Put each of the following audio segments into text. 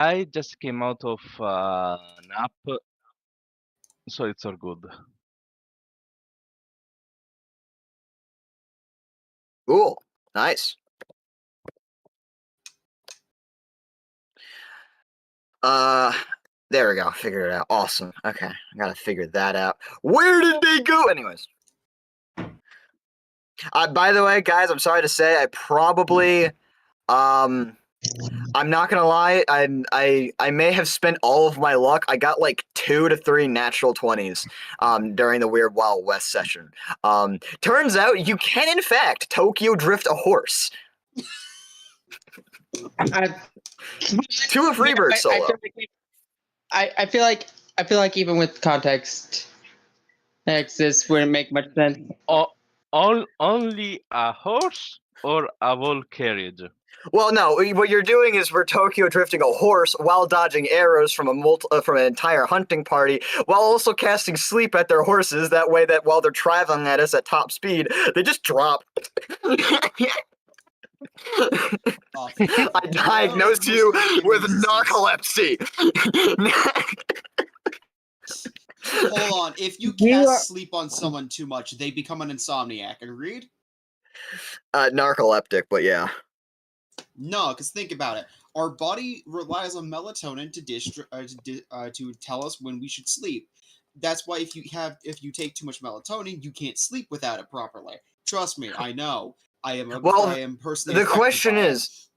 I just came out of nap, so it's all good. Cool. Nice. There we go. Figured it out. Awesome. Okay, I gotta figure that out. Where did they go? Anyways. By the way, guys, I'm sorry to say, I probably, I'm not gonna lie, I may have spent all of my luck. I got like 2 to 3 natural 20s, during the Weird Wild West session. Turns out you can, in fact, Tokyo drift a horse. To a Freebird solo. I feel like even with context, this wouldn't make much sense. Only a horse or a whole carriage? Well, no. What you're doing is we're Tokyo drifting a horse while dodging arrows from from an entire hunting party, while also casting sleep at their horses. That way, that while they're traveling at us at top speed, they just drop. I diagnosed you with narcolepsy. Hold on. If you cast sleep on someone too much, they become an insomniac. Agreed? Narcoleptic, but yeah. No, because think about it. Our body relies on melatonin to tell us when we should sleep. That's why if you take too much melatonin, you can't sleep without it properly. Trust me, I know. I am personally. The question is,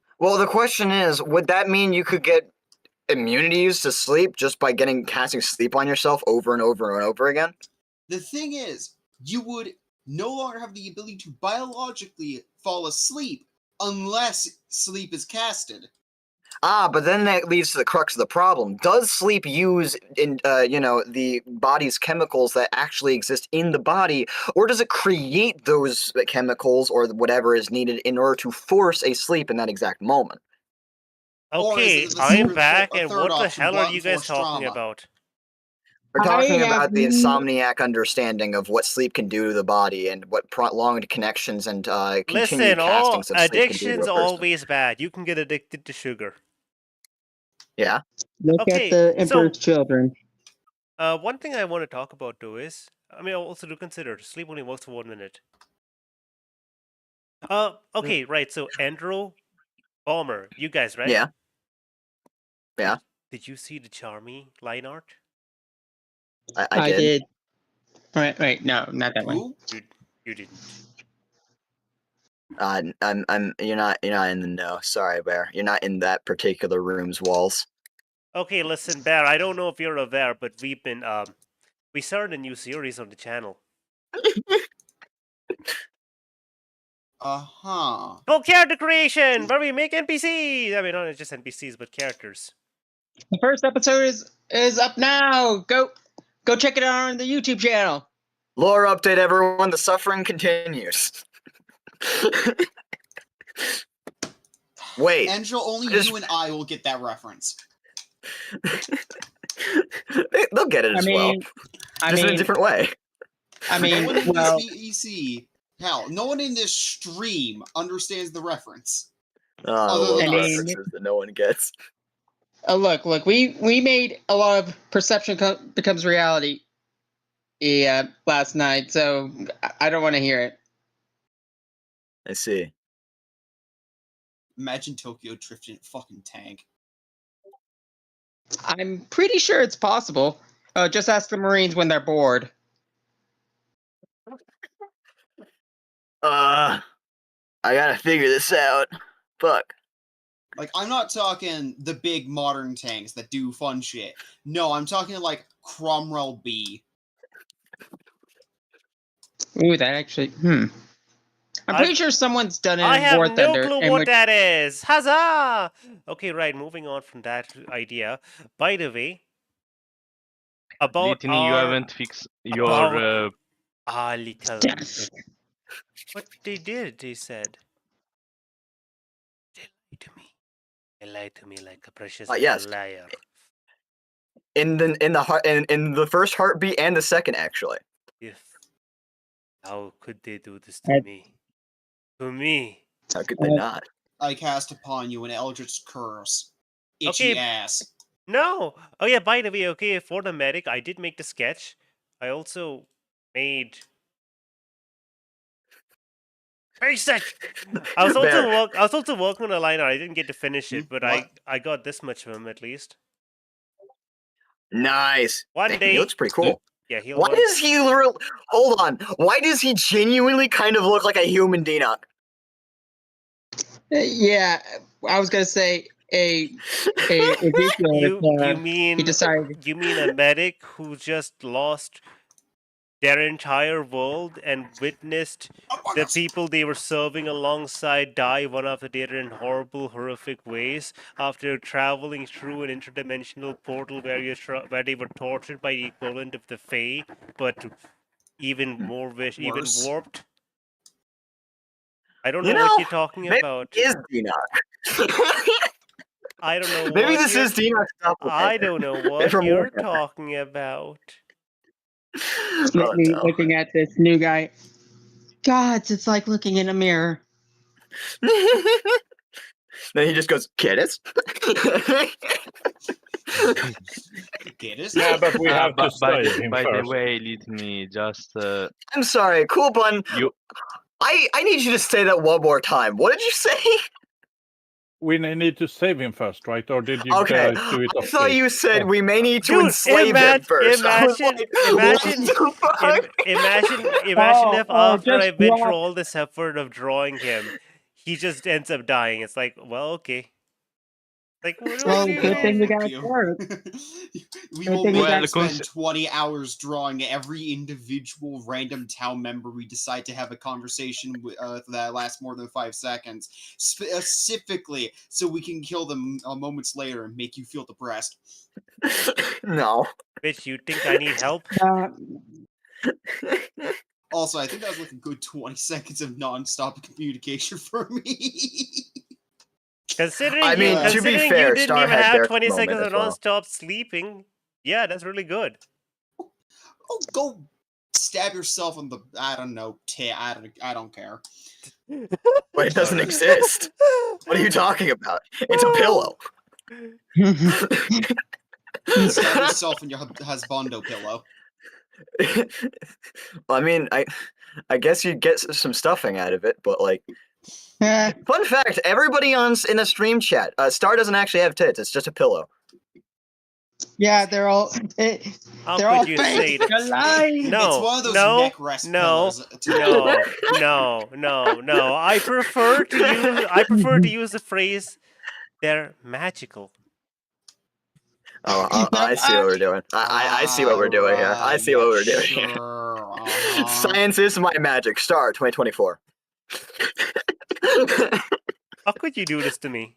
would that mean you could get immunities to sleep just by casting sleep on yourself over and over and over again? The thing is, you would no longer have the ability to biologically fall asleep unless sleep is casted. But then that leads to the crux of the problem. Does sleep use the body's chemicals that actually exist in the body, or does it create those chemicals or whatever is needed in order to force a sleep in that exact moment? Okay, I'm back, and what the hell are you guys talking about? We're talking about the insomniac understanding of what sleep can do to the body and what prolonged connections and continued castings of sleep can do to a person. Addiction's always bad. You can get addicted to sugar. Yeah. Look at the Emperor's Children. One thing I want to talk about too is, also do consider sleep only works for 1 minute. Okay, right. So Andrew, Bomber, you guys, right? Yeah. Yeah. Did you see the Charmy line art? I did. Right. No, not that one. You didn't. You're not in the know. Sorry, Bear. You're not in that particular room's walls. Okay, listen, Bear. I don't know if you're aware, but we started a new series on the channel. Full character creation, where we make NPCs. I mean, not just NPCs, but characters. The first episode is up now. Go check it out on the YouTube channel. Lore update, everyone. The suffering continues. Wait. Angel, only you and I will get that reference. They'll get it as well. Just in a different way. I mean, no one in this VEC, hell, no one in this stream understands the reference. References that no one gets. Look, we made a lot of perception becomes reality last night, so I don't want to hear it. I see. Imagine Tokyo drifting a fucking tank. I'm pretty sure it's possible. Just ask the Marines when they're bored. I gotta figure this out. Fuck. Like, I'm not talking the big modern tanks that do fun shit. No, I'm talking like Cromwell B. Ooh, that actually, I'm pretty sure someone's done it in War Thunder. I have no clue what that is. Huzzah! Okay, right, moving on from that idea. By the way, about Litney, you haven't fixed your... little... What they did, they said. They lied to me. They lied to me like a precious liar. In the first heartbeat and the second, actually. How could they do this to me? To me. How could they not? I cast upon you an eldritch curse. itchy Okay. ass. No. Oh yeah. By the way, okay, for the medic, I did make the sketch. I also made. Face it. I was There. also working on a liner. I didn't get to finish it, but What? I got this much of him at least. Nice. One Dang, day. he looks pretty cool. Yeah, he'll. Why does he hold on? Why does he genuinely kind of look like a human Denock? Yeah, I was gonna say a Ezekiel. You mean he decided. you mean a medic who just lost their entire world and witnessed Among the Us. people they were serving alongside die one after the other in horrible, horrific ways after traveling through an interdimensional portal where they were tortured by the equivalent of the Fae, but even more even Worse. warped. I don't You know what know, you're talking maybe about. it is Denock. I don't know. Maybe what this you're- is Denock's doppelganger. I don't know It's what from you're Warhammer. talking about. Oh, no. Looking at this new guy. Gods, it's like looking in a mirror. Then he just goes, "Kiddos." Get it? Yeah, but we have to by save him the first. way, Litney, just I'm sorry, Cool Bun. you. I need you to say that one more time. What did you say? We need to save him first, right? Or did you Okay, guys do it I off thought stage? you said Oh. we may need to Dude, enslave him first. I was imagine, like, imagine, what the fuck? imagine if after just I went through drop- all this effort of drawing him, he just ends up dying. It's like, well, okay. Like, what do Well, I do? good thing we Fuck got you. start. We Good will thing make we him got- spend 20 hours drawing every individual random town member we decide to have a conversation with that lasts more than 5 seconds, specifically so we can kill them moments later and make you feel depressed. No. Bitch, you think I need help? Also, I think that was like a good 20 seconds of non-stop communication for me. Considering I mean, you, to be considering fair, you didn't Star even had have their 20 moment seconds as of well. non-stop sleeping, yeah, that's really good. Oh, go stab yourself in the I don't know. I don't care. But it doesn't exist. What are you talking about? It's a pillow. Stab yourself in your husbando pillow. I mean, I guess you'd get some stuffing out of it, but like, fun fact: everybody in the stream chat, Star doesn't actually have tits. It's just a pillow. Yeah, they're all. How They're all could you say fake. that? They're lying. No, It's one of those no, neck rest pillows. no. I prefer to use the phrase "they're magical." Oh, I see what we're doing. I see what we're doing here. I see what we're doing here. Sure, uh-huh. Science is my magic. Star 2024. How could you do this to me?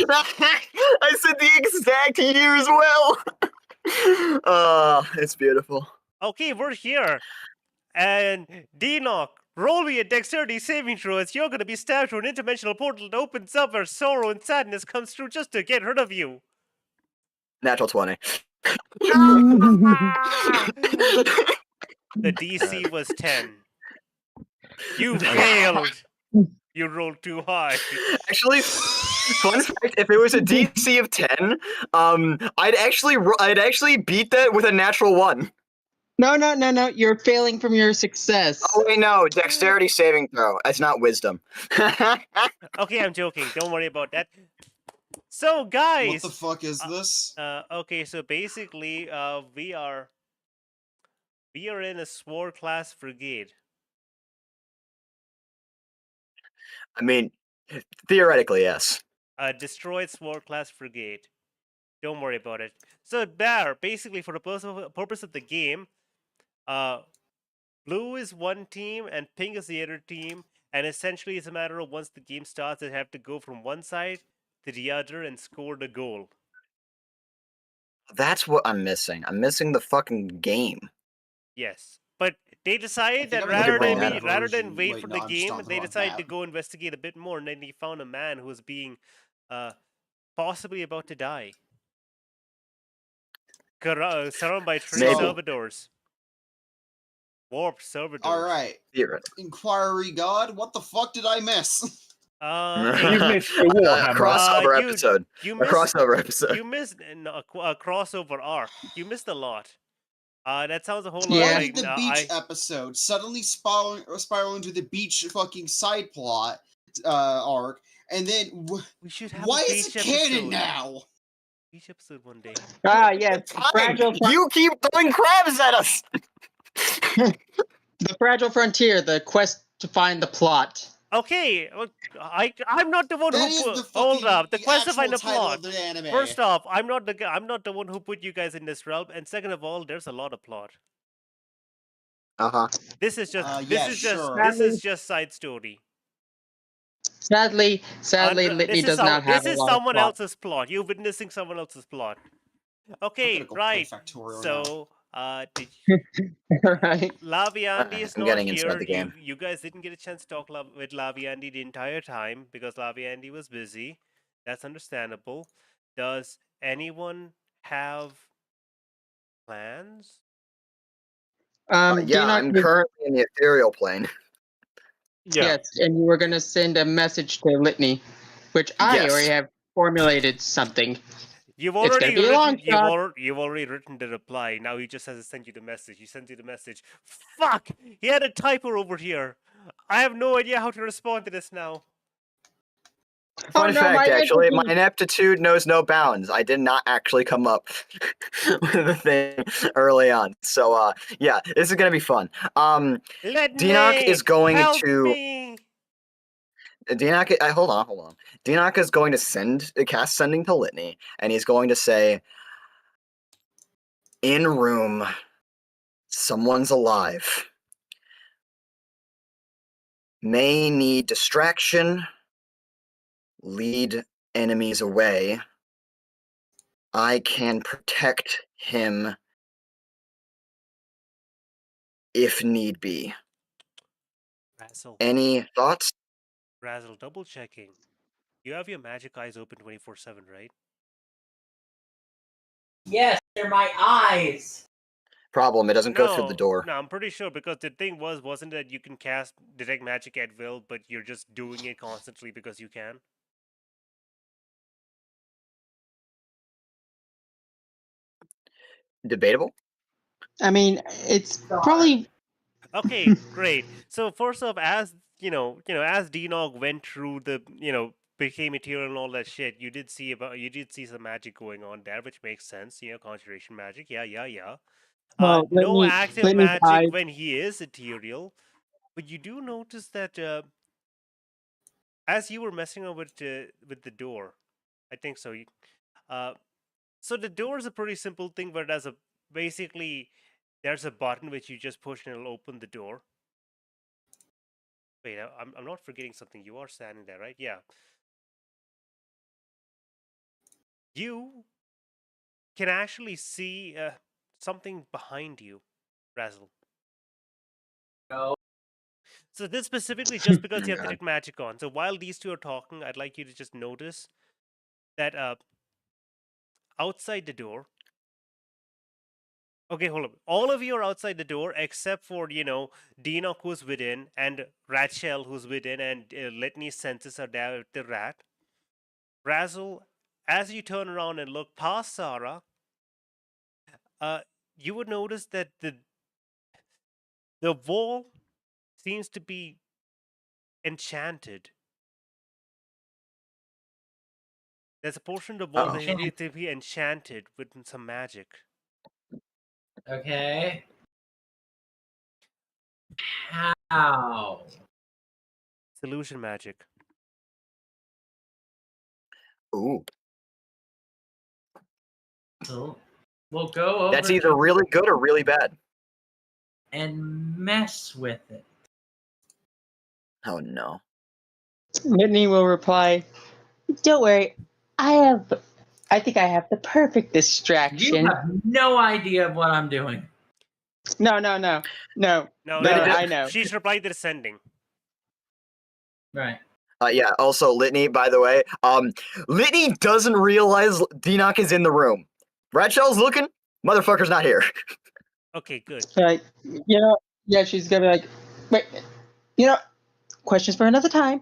I said the exact year as well. It's beautiful. Okay, we're here, and Denock, roll me a dexterity saving throw as you're gonna be stabbed through an interdimensional portal that opens up where sorrow and sadness comes through just to get rid of you. Natural 20. The DC was 10. You failed. You rolled too high. Actually, fun fact: if it was a DC of 10, I'd actually beat that with a natural 1. No. You're failing from your success. Oh wait, no, dexterity saving throw. It's not wisdom. Okay, I'm joking. Don't worry about that. So, guys. What the fuck is this? Okay, so basically, we are in a sword class brigade. I mean, theoretically, yes. A destroyed sword class brigade. Don't worry about it. So there, basically, for the purpose of the game, blue is one team and pink is the other team, and essentially it's a matter of once the game starts, they have to go from one side to the other and score the goal. That's what I'm missing. I'm missing the fucking game. Yes, but they decided that I'm gonna bring that up. rather than version. wait Wait, for no, the I'm just game, on the they wrong decided to tab. go investigate a bit more, and then they found a man who was being possibly about to die. Surrounded by three Maybe. servitors. Warped servitors. All right, Theoretically. Inquiry God, what the fuck did I miss? You missed the A Warhammer. crossover you- episode. You A missed crossover episode. you missed a crossover arc. You missed a lot. That sounds a whole lot Yeah. Why like did the beach episode suddenly spiral into the beach fucking side plot arc, and then we should have why a is beach it canon episode. now? Beach episode one day. Ah, yes. Fine. Fragile, You keep throwing crabs at us. the Fragile Frontier, the quest to find the plot. Okay, I'm not the one That who is put. the Hold fucking up, the quest to actual find the title plot. of the anime. First off, I'm not the one who put you guys in this realm, and second of all, there's a lot of plot. This is just yeah, this sure. is just side story. Sadly, Litney does not have This is a lot someone of plot. else's plot. You're witnessing someone else's plot. Okay, gonna go right. play Factorio now. So, Right. Laviandi is I'm not getting inside here. the game. You guys didn't get a chance to talk with Laviandi the entire time because Laviandi was busy. That's understandable. Does anyone have plans? Yeah, Dinoc I'm was- currently in the ethereal plane. Yeah. Yes, and you were going to send a message to Litney, which I Yes. already have formulated something. You've It's already gonna be a long written, shot. you've already written the reply. Now he just has to send you the message. He sends you the message. Fuck! He had a typo over here. I have no idea how to respond to this now. Fun no, fact, my actually, my entity- ineptitude knows no bounds. I did not actually come up with the thing early on. So, yeah, this is gonna be fun. Dinoc is going help to. me! Dinoc, hold on. Dinoc is going to cast sending to Litney, and he's going to say, "In room, someone's alive. May need distraction. Lead enemies away. I can protect him if need be." Razzle, Any thoughts? Razzle, double checking. You have your magic eyes open 24/7, right? Yes, they're my eyes. Problem, it doesn't go through the door. No, I'm pretty sure because the thing wasn't that you can cast detect magic at will, but you're just doing it constantly because you can. Debatable? I mean, it's probably Okay, great. So first off, as as Denog went through the, became material and all that shit, you did see some magic going on there, which makes sense. Conjuration magic. Yeah. well. No Litney- active Litney's magic eyes- when he is ethereal, but you do notice that as you were messing up with the door, I think so. So the door is a pretty simple thing, but basically there's a button which you just push and it'll open the door. Wait, I'm not forgetting something. You are standing there, right? Yeah. You can actually see something behind you, Razzle. No. So this specifically just because you have God. detect magic on. So while these two are talking, I'd like you to just notice that outside the door. Okay, hold up. All of you are outside the door except for, Dinoc who's within and Razzle who's within and Litney's senses are there with the rat. Razzle, as you turn around and look past Sarah, you would notice that the wall seems to be enchanted. There's a portion of the wall that Uh-oh. needs to be enchanted with some magic. Okay. How? It's illusion magic. Ooh, So we'll go over that's either really good or really bad. and mess with it. Oh no. Litney will reply, "Don't worry, I think I have the perfect You distraction." have no idea of what I'm doing. No, No, I know. She's replied to the sending. Right. Yeah, also Litney, by the way. Litney doesn't realize Dinoc is in the room. Ratshell's looking, motherfucker's not here. Okay, good. Like, yeah, she's gonna be like, wait, questions for another time.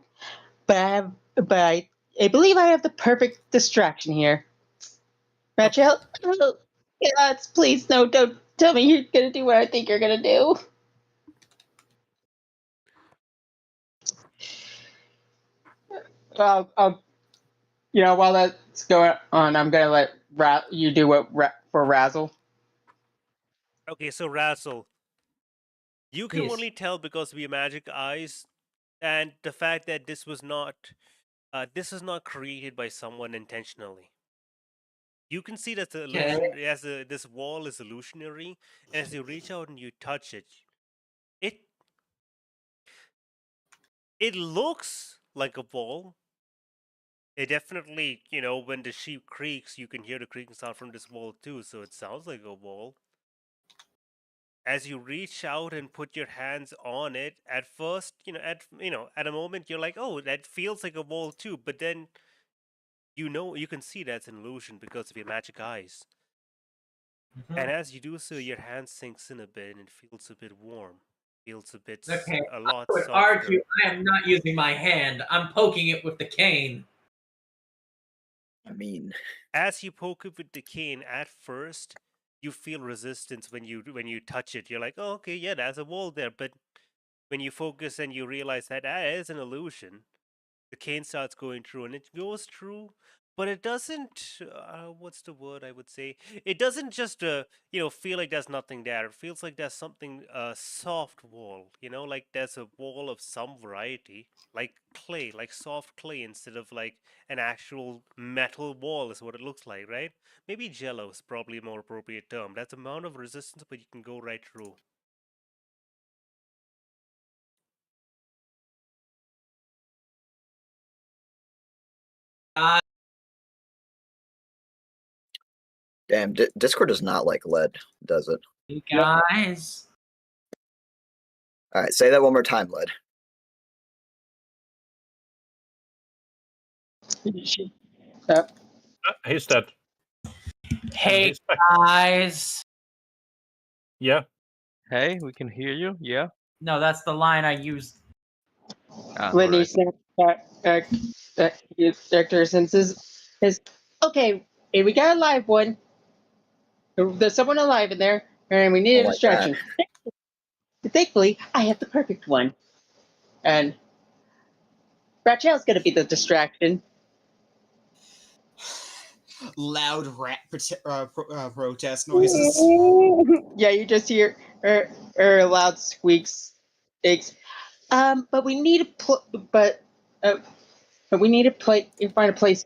but I believe I have the perfect distraction here. Rachel, yes, please, no, don't tell me you're gonna do what I think you're gonna do. While that's going on, I'm gonna let you do what for Razzle. Okay, so Razzle, you can Yes. only tell because of your magic eyes, and the fact that this is not created by someone intentionally. You can see that the illusion, this wall is illusionary, and as you reach out and you touch it, it looks like a wall. It definitely, when the sheep creaks, you can hear the creaking sound from this wall too, so it sounds like a wall. As you reach out and put your hands on it, at first, at a moment you're like, oh, that feels like a wall too, but then you can see that's an illusion because of your magic eyes. And as you do so, your hand sinks in a bit and it feels a bit warm. Feels a lot I would softer. argue I am not using my hand. I'm poking it with the cane. I mean, As you poke it with the cane, at first you feel resistance when you touch it. You're like, oh, okay, yeah, there's a wall there. But when you focus and you realize that is an illusion, the cane starts going through, and it goes through, but it doesn't. What's the word I would say? It doesn't just feel like there's nothing there. It feels like there's something soft wall. Like there's a wall of some variety, like clay, like soft clay, instead of like an actual metal wall is what it looks like, right? Maybe jello is probably a more appropriate term. That's amount of resistance, but you can go right through. damn, Discord does not like lead, does it? You guys. All right, say that one more time, lead. He's dead. Hey He's back. guys. Yeah. Hey, we can hear you. Yeah. No, that's the line I used. Litney snapped his director senses. Okay, hey, we got a live one. There's someone alive in there, and we need a distraction. Thankfully, I have the perfect one. And Rachel's gonna be the distraction. Loud rat protest noises. Yeah, you just hear her loud squeaks. But we need we need to find a place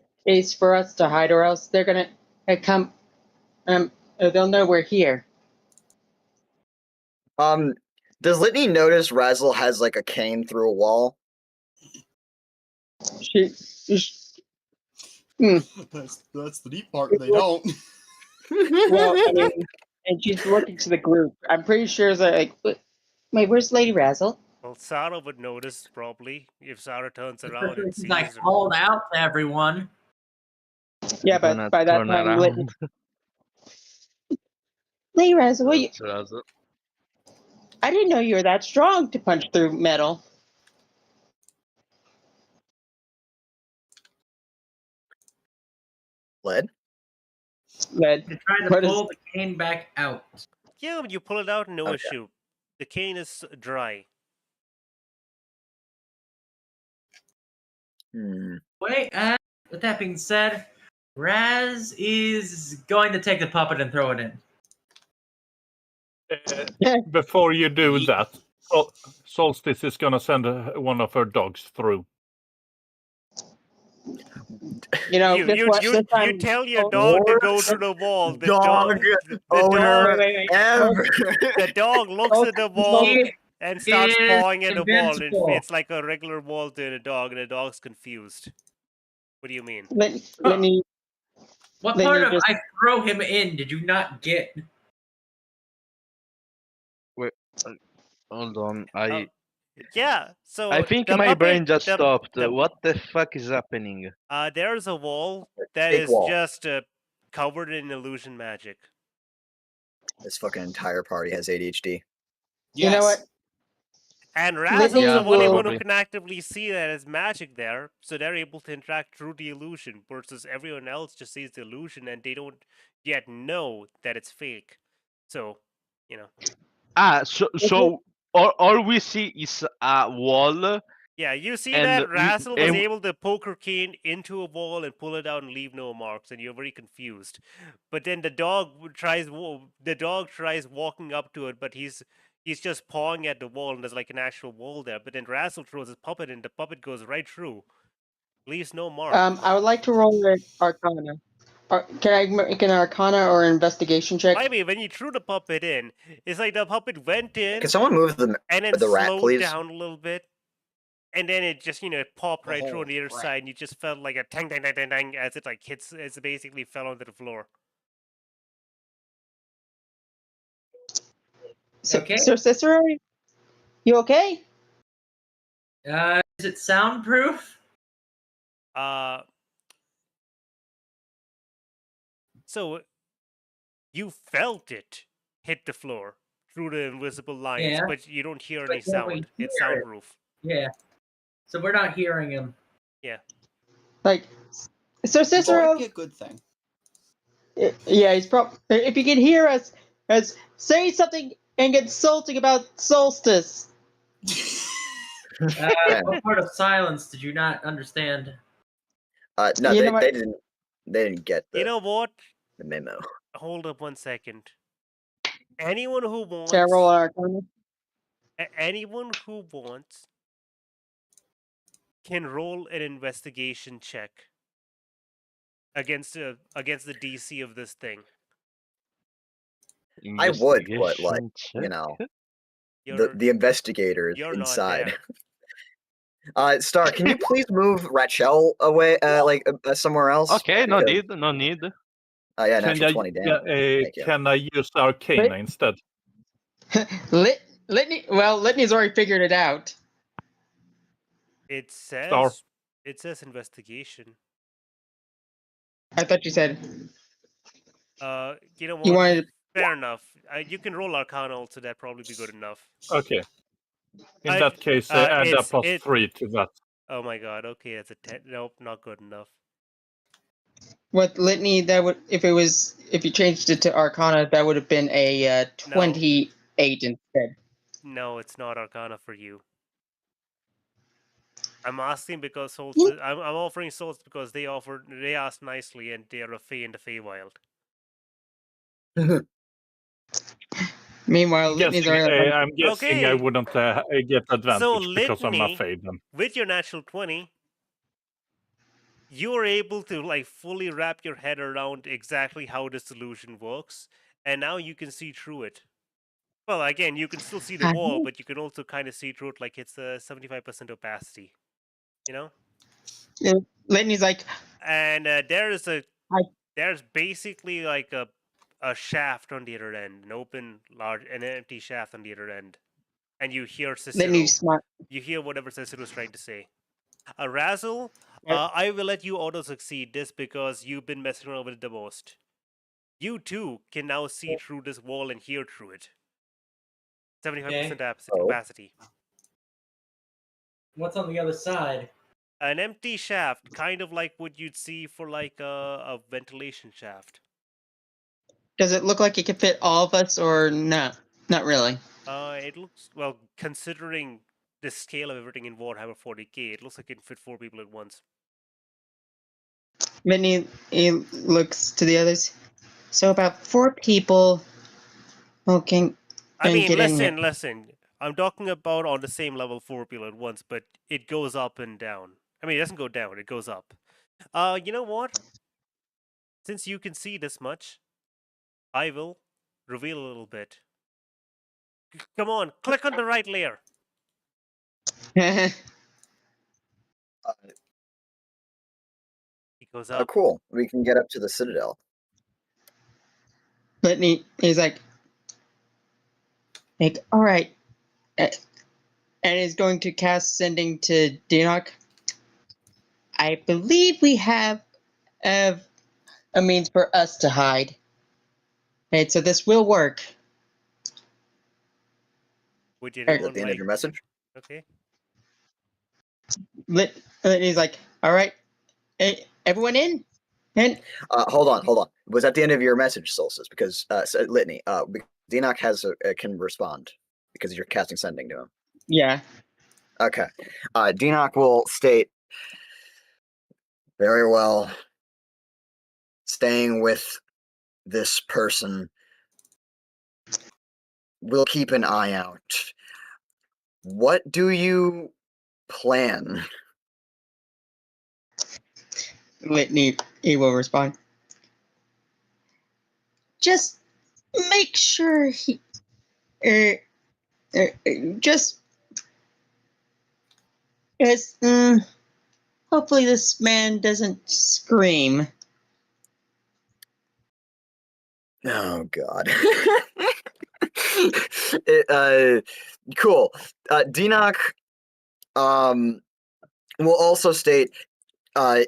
for us to hide, or else they're gonna come. They'll know we're here. Does Litney notice Razzle has like a cane through a wall? That's the deep part. They don't. Well, I mean, and she's looking to the group. I'm pretty sure it's like, wait, where's Lady Razzle? Well, Sarah would notice probably if Sarah turns around and sees I her. called out to everyone. Yeah, but by that time, Lady Razzle, I didn't know you were that strong to punch through metal. Lead? You're trying to pull the cane back out. Yeah, when you pull it out, no issue. The cane is dry. Wait, with that being said, Raz is going to take the puppet and throw it in. Before you do that, Solstice is going to send one of her dogs through. You know, you tell your dog to go through the wall. The dog looks at the wall and starts pawing at the wall. It's like a regular wall to a dog, and the dog's confused. What do you mean? What part of I throw him in did you not get? Wait, hold on. Yeah, so I think my brain just stopped. What the fuck is happening? There's a wall that is just covered in illusion magic. This fucking entire party has ADHD. Yes. You know what? And Razzle is Yeah, the only one probably. who can actively see that as magic there, so they're able to interact through the illusion, versus everyone else just sees the illusion and they don't yet know that it's fake. So, you know. So all we see is a wall. Yeah, you see And that Razzle was and- able to poke her cane into a wall and pull it out and leave no marks, and you're very confused. But then the dog tries walking up to it, but he's just pawing at the wall, and there's like an actual wall there. But then Razzle throws his puppet, and the puppet goes right through, leaves no mark. I would like to roll an Arcana. Can I make an Arcana or investigation check? I mean, when you threw the puppet in, it's like the puppet went in Can someone move the and then rat, slowed please? down a little bit. And then it just, it popped right through Oh, on the other crap. side, and you just felt like a tang tang tang tang tang as it as it basically fell onto the floor. Okay. So Cicero, you okay? Is it soundproof? So you felt it hit the floor through the invisible lines, Yeah. but you don't hear But any then we sound. It's hear it. soundproof. Yeah. So we're not hearing him. Like, so Which Cicero, might be a good thing. yeah, he's probably. If you can hear us, say something insulting about Solstice. What part of silence did you not understand? No, You they know what? didn't get You know what? the memo. Hold up 1 second. Anyone who wants, Can I roll an Arcana? anyone who wants, can roll an investigation check against the DC of this thing. I would, but like, Investigation you know, You're the investigator is you're inside. not there. Star, can you please move Rachel away, somewhere else? Okay, no Because- need. Yeah, Can natural I, 20, damn. Thank you. can I use Arcana instead? Litney's already figured it out. It Star. says investigation. I thought you said You know what? you wanted. Fair enough. You can roll Arcana also. That'd probably be good enough. Okay. In I- that case, add a it's- plus it- 3 to that. Oh my god. Okay, that's a 10. Nope, not good enough. What Litney? That would if you changed it to Arcana, that would have been a 28 instead. No, it's not Arcana for you. I'm asking because Solstice. I'm offering Solstice because they asked nicely, and they're a Fae in the Feywild. Meanwhile, I'm Litney's guessing, already. I'm guessing I Okay. wouldn't get advantage because I'm a Litney- Fade then. With your natural 20, you're able to like fully wrap your head around exactly how this illusion works, and now you can see through it. Well, again, you can still see the wall, but you can also kind of see through it like it's a 75% opacity. You know? Litney's like, And there's basically like a shaft on the other end, an empty shaft on the other end, and you hear Cicero. Litney's smart. You hear whatever Cicero was trying to say. Razzle, I will let you auto succeed this because you've been messing around with it the most. You too can now see through this wall and hear through it. 75% capacity. What's on the other side? An empty shaft, kind of like what you'd see for like a ventilation shaft. Does it look like it could fit all of us, or no? Not really. It looks, well, considering the scale of everything in Warhammer 40k, it looks like it can fit 4 people at once. Litney he looks to the others. So about 4 people. Okay. I mean, get in here. listen. I'm talking about on the same level 4 people at once, but it goes up and down. I mean, it doesn't go down, it goes up. You know what? Since you can see this much, I will reveal a little bit. Come on, click on the right layer. It goes Oh, up. cool. We can get up to the Citadel. Litney, he's like, all right, and is going to cast sending to Dinok. I believe we have a means for us to hide. Right, so this will work. Would you Is that the end of your message? Okay. Litney's like, all right, everyone in? And Hold on. Was that the end of your message, Solstice? Because Litney, Enoch can respond because you're casting sending to him. yeah. Okay. Enoch will state, very well, staying with this person. We'll keep an eye out. What do you plan? Litney, he will respond. Just make sure he, just as hopefully this man doesn't scream. Oh God. Cool. Enoch will also state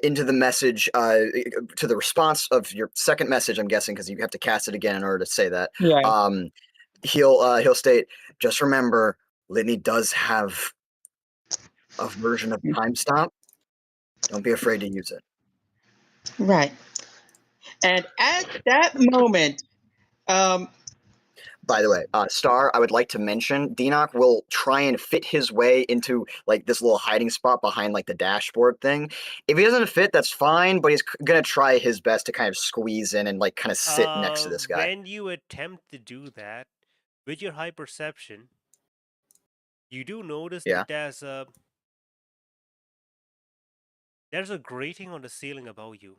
into the message, to the response of your second message, I'm guessing, because you have to cast it again in order to say that. Yeah. He'll state, just remember, Litney does have a version of Time Stop. Don't be afraid to use it. Right. And at that moment, by the way, Star, I would like to mention, Enoch will try and fit his way into like this little hiding spot behind like the dashboard thing. If he doesn't fit, that's fine, but he's gonna try his best to kind of squeeze in and like kind of sit next to this guy. When you attempt to do that, with your high perception, you do notice that there's a grating on the ceiling above you.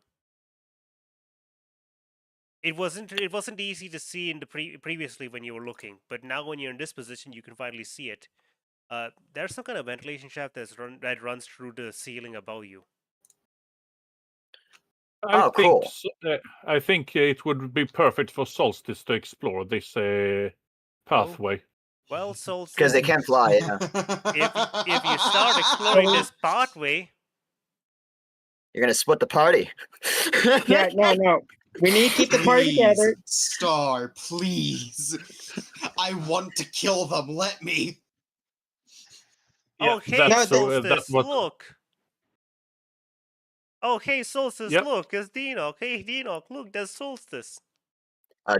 It wasn't easy to see in the previously when you were looking, but now when you're in this position, you can finally see it. There's some kind of ventilation shaft that runs through the ceiling above you. I think it would be perfect for Solstice to explore this pathway. Well, Solstice, because they can't fly. Yeah. if you start exploring this pathway, you're gonna split the party. Yeah, no. We need to keep the party together. Star, please. I want to kill them. Let me. Yeah, hey, Solstice, look. Oh, hey, Solstice, look. It's Enoch. Hey, Enoch, look. There's Solstice.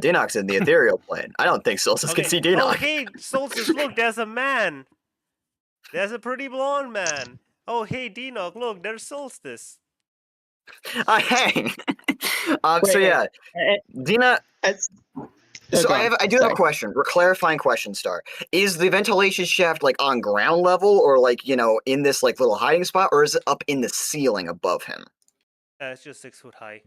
Enoch's in the ethereal plane. I don't think Solstice can see Enoch. Oh, hey, Solstice, look. There's a man. There's a pretty blonde man. Oh, hey, Enoch, look. There's Solstice. Hey. So yeah, Dina. So I do have a question, a clarifying question, Star. Is the ventilation shaft like on ground level, or like in this like little hiding spot, or is it up in the ceiling above him? It's just 6 foot high.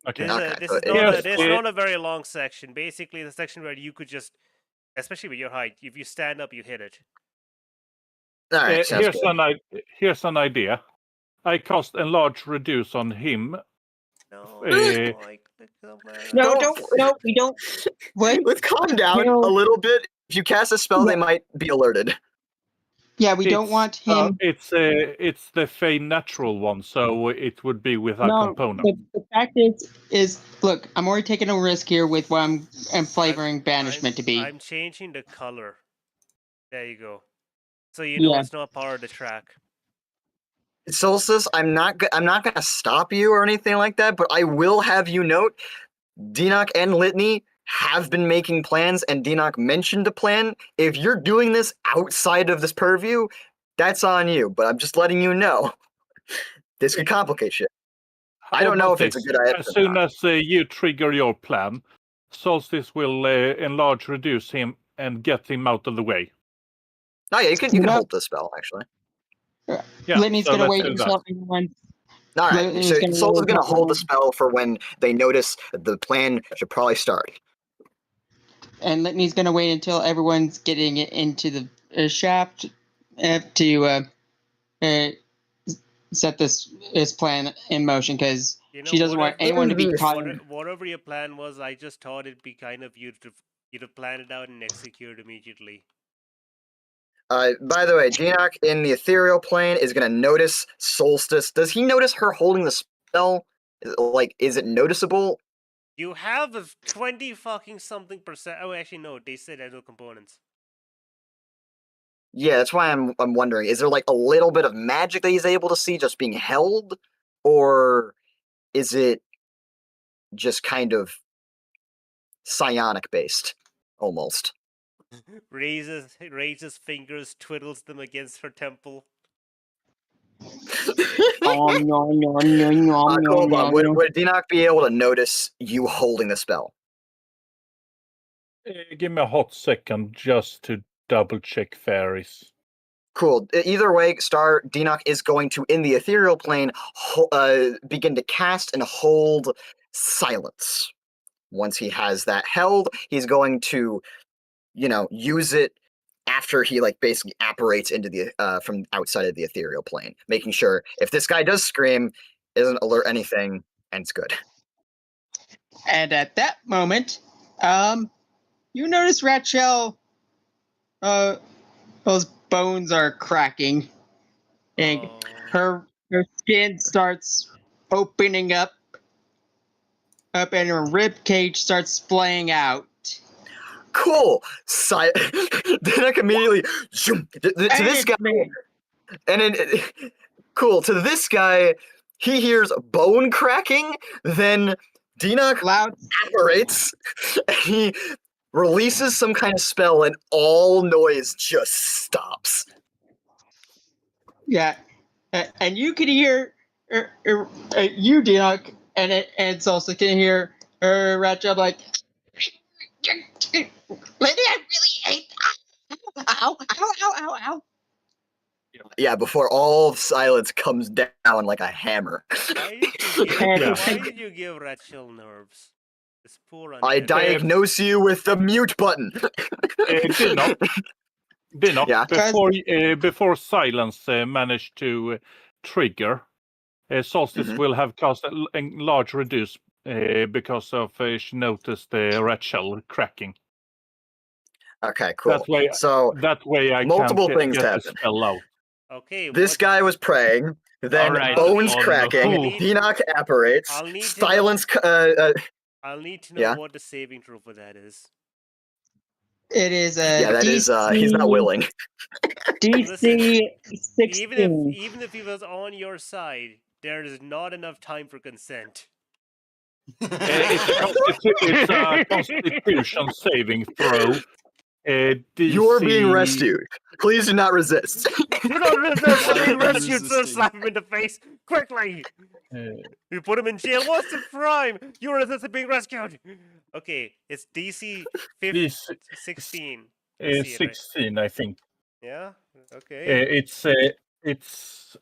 Okay. This is not a very long section. Basically, the section where you could just, especially with your height, if you stand up, you hit it. All right. Here's an idea. I cast Enlarge Reduce on him. No, we don't. What? Let's calm down a little bit. If you cast a spell, they might be alerted. Yeah, we don't want him. It's the Fey natural one, so it would be with a component. The fact is, look, I'm already taking a risk here with what I'm flavoring banishment to be. I'm changing the color. There you go. So you know it's not part of the track. Solstice, I'm not gonna stop you or anything like that, but I will have you note, Enoch and Litney have been making plans, and Enoch mentioned a plan. If you're doing this outside of this purview, that's on you. But I'm just letting you know, this could complicate shit. I don't know if it's a good idea. As soon as you trigger your plan, Solstice will enlarge, reduce him, and get him out of the way. Oh yeah, you can hold the spell actually. Yeah, Litney's gonna wait until everyone. All right, so Solstice is gonna hold the spell for when they notice the plan should probably start. And Litney's gonna wait until everyone's getting into the shaft to set this plan in motion, because she doesn't want anyone to be caught. Whatever your plan was, I just thought it'd be kind of you to plan it out and execute immediately. By the way, Enoch in the ethereal plane is going to notice Solstice. Does he notice her holding the spell? Is it noticeable? You have a 20 fucking something %. Oh, actually, no. They said there's no components. Yeah, that's why I'm wondering. Is there like a little bit of magic that he's able to see just being held, or is it just kind of psionic based, almost? Raises fingers, twiddles them against her temple. Cool, but would Dinok be able to notice you holding the spell? Give me a hot second just to double check fairies. Cool. Either way, Dinok is going to, in the ethereal plane, begin to cast and hold silence. Once he has that held, he's going to, use it after he basically apparates into the from outside of the ethereal plane, making sure if this guy does scream, doesn't alert anything, and it's good. And at that moment, you notice Rachel, those bones are cracking, and her skin starts opening up, and her rib cage starts splaying out. Cool. Dinok immediately to this guy, and then cool to this guy. He hears bone cracking. Then Dinok apparates, and he releases some kind of spell, and all noise just stops. Yeah, and you can hear you, Dinok, and it's also can hear Rachel like. Lady, I really hate that. Ow, ow, ow, ow, ow. Yeah, before all silence comes down like a hammer. Why did you give Rachel nerves? This poor I diagnose you with the mute button. Dinok, yeah. Before silence managed to trigger, Solstice will have cast a large reduce because of she noticed Rachel cracking. Okay, cool. That way I multiple can't things get happen. the spell out. Okay. This guy was praying, then bones cracking, Dinok apparates, silence. I'll need to know what the saving throw for that is. It is a yeah, that DC, is he's not willing. DC 16. Even if he was on your side, there is not enough time for consent. It's a Constitution saving throw. You're being rescued. Please do not resist. Do not resist being rescued, sir. Slap him in the face quickly. You put him in jail. What's the crime? You resisted being rescued. Okay, it's DC 16. 16, I think. Yeah. Okay. It's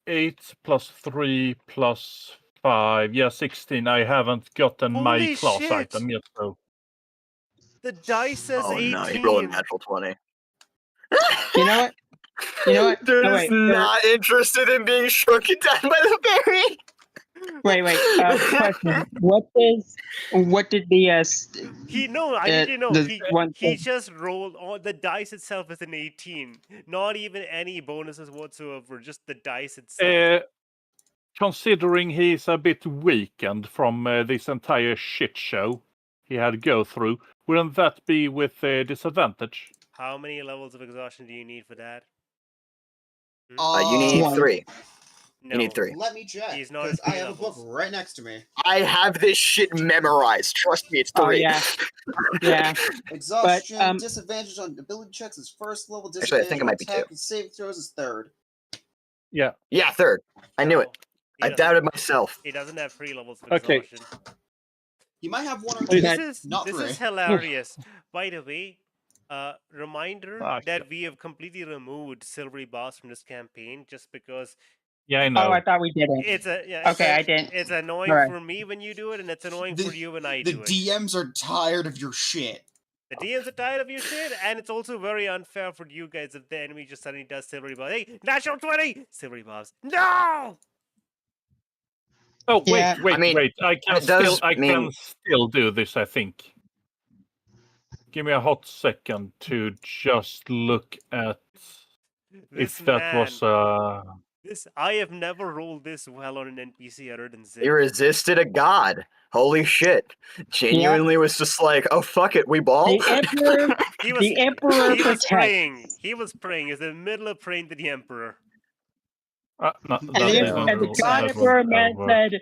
8 plus 3 plus 5. Yeah, 16. I haven't gotten my class item yet, so. The dice says 18. No, he rolled a natural 20. You know what? Dude is not interested in being shrunken down by the berry. Wait. Question. What did the he just rolled on the dice itself is an 18. Not even any bonuses whatsoever, just the dice itself. Considering he's a bit weakened from this entire shit show he had to go through, wouldn't that be with disadvantage? How many levels of exhaustion do you need for that? You need 3. No. You need 3. Let me check. He's not because I have a book right next to me. I have this shit memorized. Trust me, it's 3. Oh, yeah. Exhaustion, disadvantage on ability checks is first level. Actually, I think it might be 2. And save throws is 3rd. Yeah. Yeah, 3rd. I knew it. I doubted myself. He doesn't have 3 levels of exhaustion. He might have 1 or 2. This not 3. is hilarious. By the way, reminder that we have completely removed Silvery Boss from this campaign just because. Yeah, I know. Oh, I thought we didn't. I didn't. It's annoying for me when you do it, and it's annoying for you when I do it. The DMs are tired of your shit. The DMs are tired of your shit, and it's also very unfair for you guys if the enemy just suddenly does Silvery Boss. Hey, natural 20! Silvery Boss. No! Oh, wait. I can still do this, I think. Give me a hot second to just look at if that was I have never rolled this well on an NPC other than Zip. He resisted a god. Holy shit. Genuinely was just like, oh fuck it, we ball. The Emperor, He was the Emperor he was protects. praying. He was praying. He was in the middle of praying to the Emperor. No, And that the, is not and the true. God That Emperor would man never- said,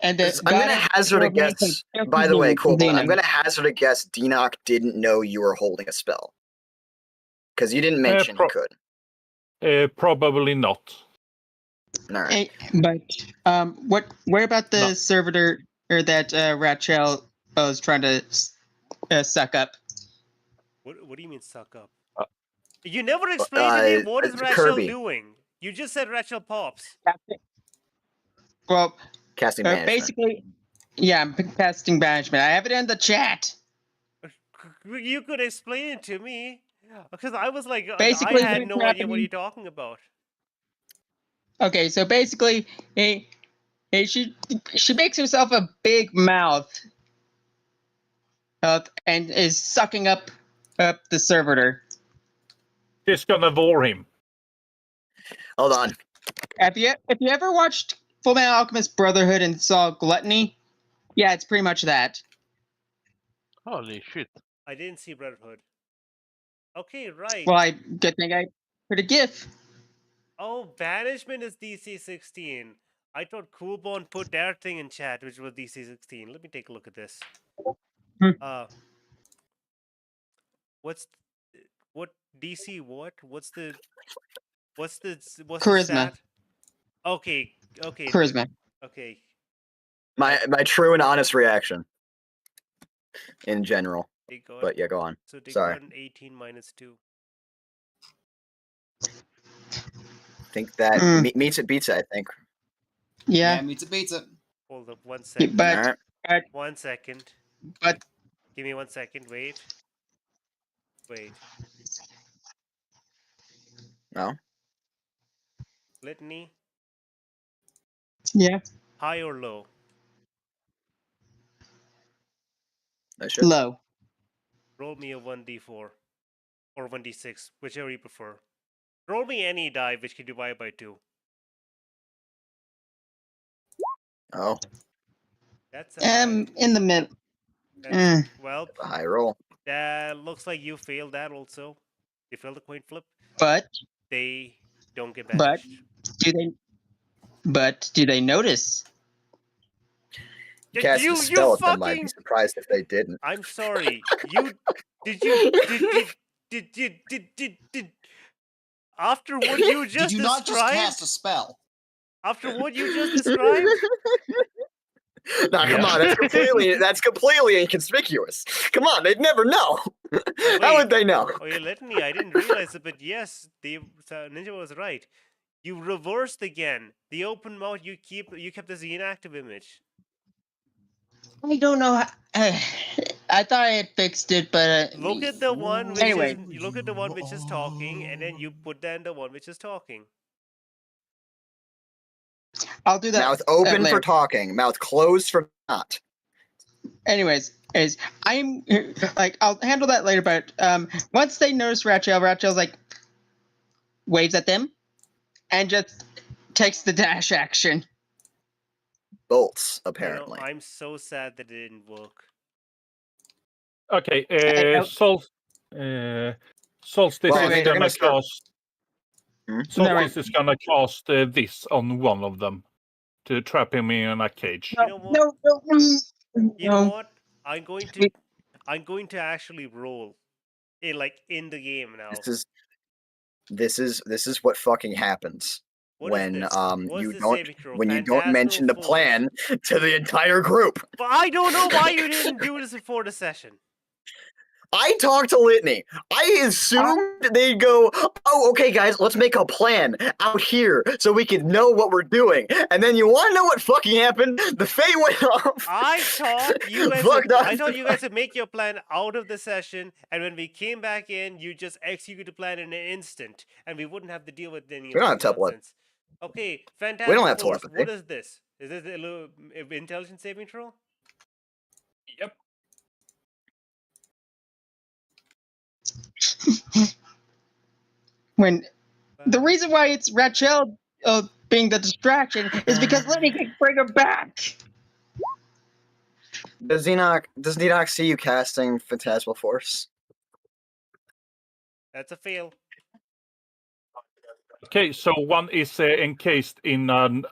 and the I'm God gonna hazard a Emperor man guess. said, By the way, cool. Xenon. I'm gonna hazard a guess. Denoc didn't know you were holding a spell because you didn't mention you could. Probably not. All right. But where about the No. servitor or that Rachel was trying to suck up? What do you mean suck up? Uh, You never explained to me what is Rachel Kirby. doing. You just said Rachel pops. Well, Casting management. basically, yeah, I'm casting banishment. I have it in the chat. You could explain it to me. Because I was like, Basically, I had what's no idea what happening- you're talking about. Okay, so basically, she makes herself a big mouth, and is sucking up the servitor. She's gonna vor him. Hold on. If you ever watched Fullmetal Alchemist Brotherhood and saw Gluttony, yeah, it's pretty much that. Holy shit. I didn't see Brotherhood. Okay, right. Well, good thing I put a GIF. Oh, banishment is DC 16. I thought Coolbone put their thing in chat, which was DC 16. Let me take a look at this. Hmm. What DC what? What's the Charisma. stat? Okay. Charisma. Okay. My true and honest reaction. In general. They got, But yeah, go on. so they Sorry. got an 18 minus 2. I think that meets it, beats it, I think. Yeah, meets it, beats it. Hold up 1 second. but 1 second. But- Give me 1 second. Wait. No. Litney, yeah, high or low? I should. low. Roll me a 1d4 or 1d6, whichever you prefer. Roll me any die which can divide by 2. Oh, That's a high. In the middle. Well, a high roll. that looks like you failed that also. You failed the coin flip. But They don't get But- banished. do they notice? You cast a spell at them, I'd be surprised if they didn't. I'm sorry. Did after what you just Did you not just described? cast a spell? After what you just described? Nah, come on, that's completely inconspicuous. Come on, they'd never know. How would they know? Oh, you let me. I didn't realize it, but yes, Ninja was right. You reversed again. The open mouth. You kept as the inactive image. I don't know. I thought I had fixed it, but Look at the one which Anyway. is. You look at the one which is talking, and then you put down the one which is talking. I'll do that. Mouth open later. for talking, mouth closed for not. Anyways, I'm like I'll handle that later. But once they notice Rachel's like waves at them, and just takes the dash action. Bolts, You know, apparently. I'm so sad that it didn't work. Okay, Solstice Well, is they're gonna gonna start- cast. Hmm? Solstice is gonna cast this on one of them to trap him in a cage. You know what? No. You know what? I'm going to actually roll in the game now. This is what fucking happens What is when this? What's you the don't saving throw? when you don't mention the Phantasmal force. plan to the entire group. But I don't know why you didn't do this before the session. I talked to Litney. I assumed they'd go, oh, okay, guys, let's make a plan out here so we can know what we're doing. And then you want to know what fucking happened? The Fae went off. I thought you guys. Fucked us. I thought you guys would make your plan out of the session, and when we came back in, you just execute the plan in an instant, and we wouldn't have to deal with any We don't of have this telepathy. nonsense. Okay, fantastic. We don't have Force. telepathy. What is this? Is this a little intelligence saving throw? Yep. When the reason why it's Rachel being the distraction is because Litney can bring her back. Does Enoch see you casting Phantasmal Force? That's a fail. Okay, so one is encased in an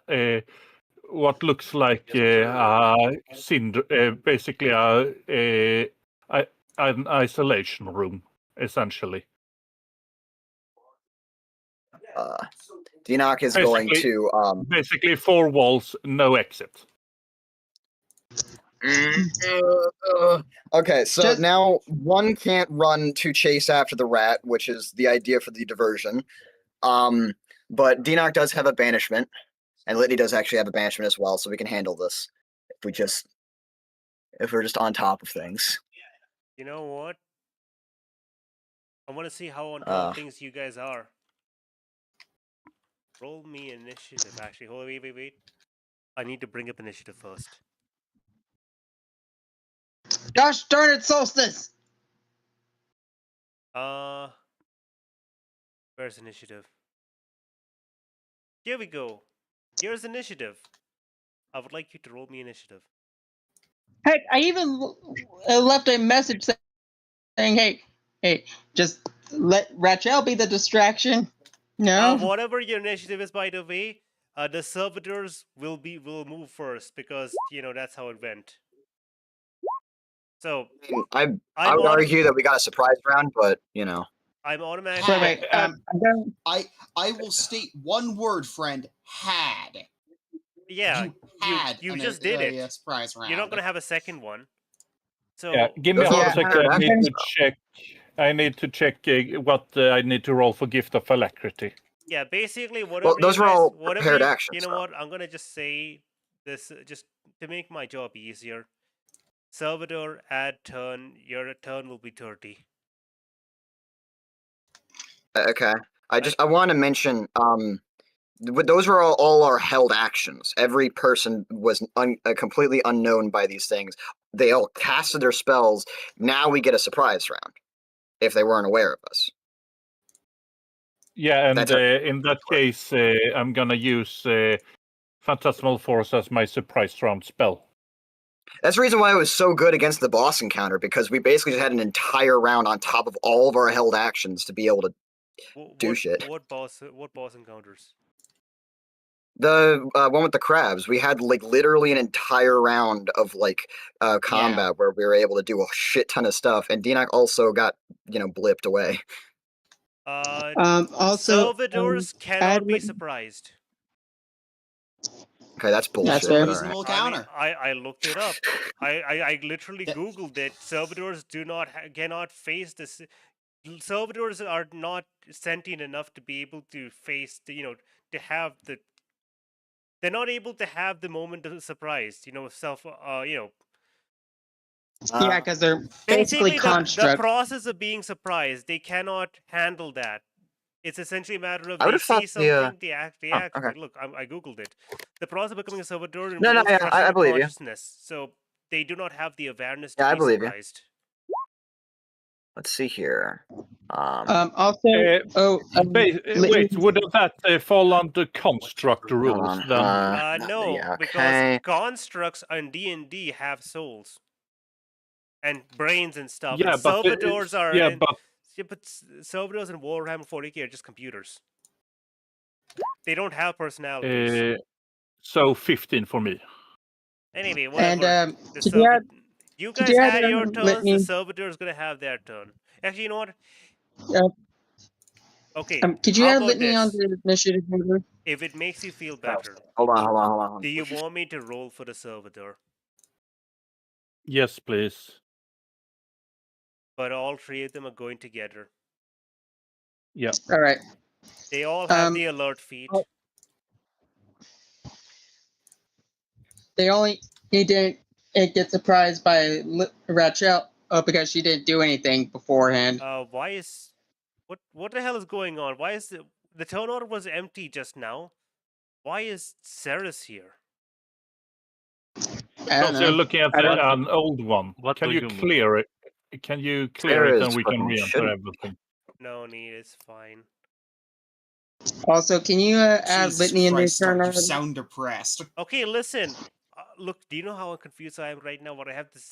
what looks like basically an isolation room, essentially. Enoch is going to basically 4 walls, no exit. Okay, so now one can't run to chase after the rat, which is the idea for the diversion. But Enoch does have a banishment, and Litney does actually have a banishment as well, so we can handle this if we're just on top of things. You know what? I want to see how on top of things you guys are. Roll me initiative. Actually, hold on, wait. I need to bring up initiative first. Gosh darn it, Solstice! Where's initiative? Here we go. Here's initiative. I would like you to roll me initiative. Heck, I even left a message saying, hey, just let Razzle be the distraction. No. Whatever your initiative is, by the way, the servitors will move first because that's how it went. So I would argue that we got a surprise round, but I'm automatically. I will state one word, friend. Had. Yeah, you just did it. A surprise round. You're not gonna have a second one. So yeah, give me a second. I need to check what I need to roll for Gift of Alacrity. Yeah, basically whatever. Well, those were all prepared actions. You know what? I'm gonna just say this just to make my job easier. Servitor, add turn. Your turn will be 30. Okay. I want to mention those were all our held actions. Every person was completely unknown by these things. They all casted their spells. Now we get a surprise round if they weren't aware of us. Yeah, and in that case, I'm gonna use Phantasmal Force as my surprise round spell. That's the reason why it was so good against the boss encounter, because we basically just had an entire round on top of all of our held actions to be able to do shit. What boss encounters? The one with the crabs. We had literally an entire round of combat where we were able to do a shit ton of stuff, and Enoch also got blipped away. Also, servitors cannot be surprised. Okay, that's bullshit. That's a reasonable counter. I looked it up. I literally Googled it. Servitors cannot face this. Servitors are not sentient enough to be able to face to have the. They're not able to have the moment of surprise. Yeah, because they're basically constructs. The process of being surprised, they cannot handle that. It's essentially a matter of they see something, they act. Okay. Look, I googled it. The process of becoming a servitor No, I believe consciousness, so they do not have the awareness to be surprised. Let's see here. Wait, wouldn't that fall under construct rules then? No, because constructs on D&D have souls and brains and stuff. Yeah, and but servitors are. Yeah, but servitors in Warhammer 40k are just computers. They don't have personalities. So 15 for me. Anyway, whatever. And you guys had your turns. The servitor is gonna have their turn. Actually, you know what? Okay. Could you add Litney on the initiative order? If it makes you feel better. Hold on. Do you want me to roll for the servitor? Yes, please. But all 3 of them are going together. Yeah. All right. They all have the alert feat. They only didn't get surprised by Razzle because she didn't do anything beforehand. Why is what the hell is going on? Why is the turn order was empty just now? Why is Ceres here? Because you're looking at an old one. Can you clear it? Can you clear it and we can re-enter everything? No need, it's fine. Also, can you add Jesus Litney in Christ, the turn? you sound depressed. Okay, listen. Look, do you know how confused I am right now?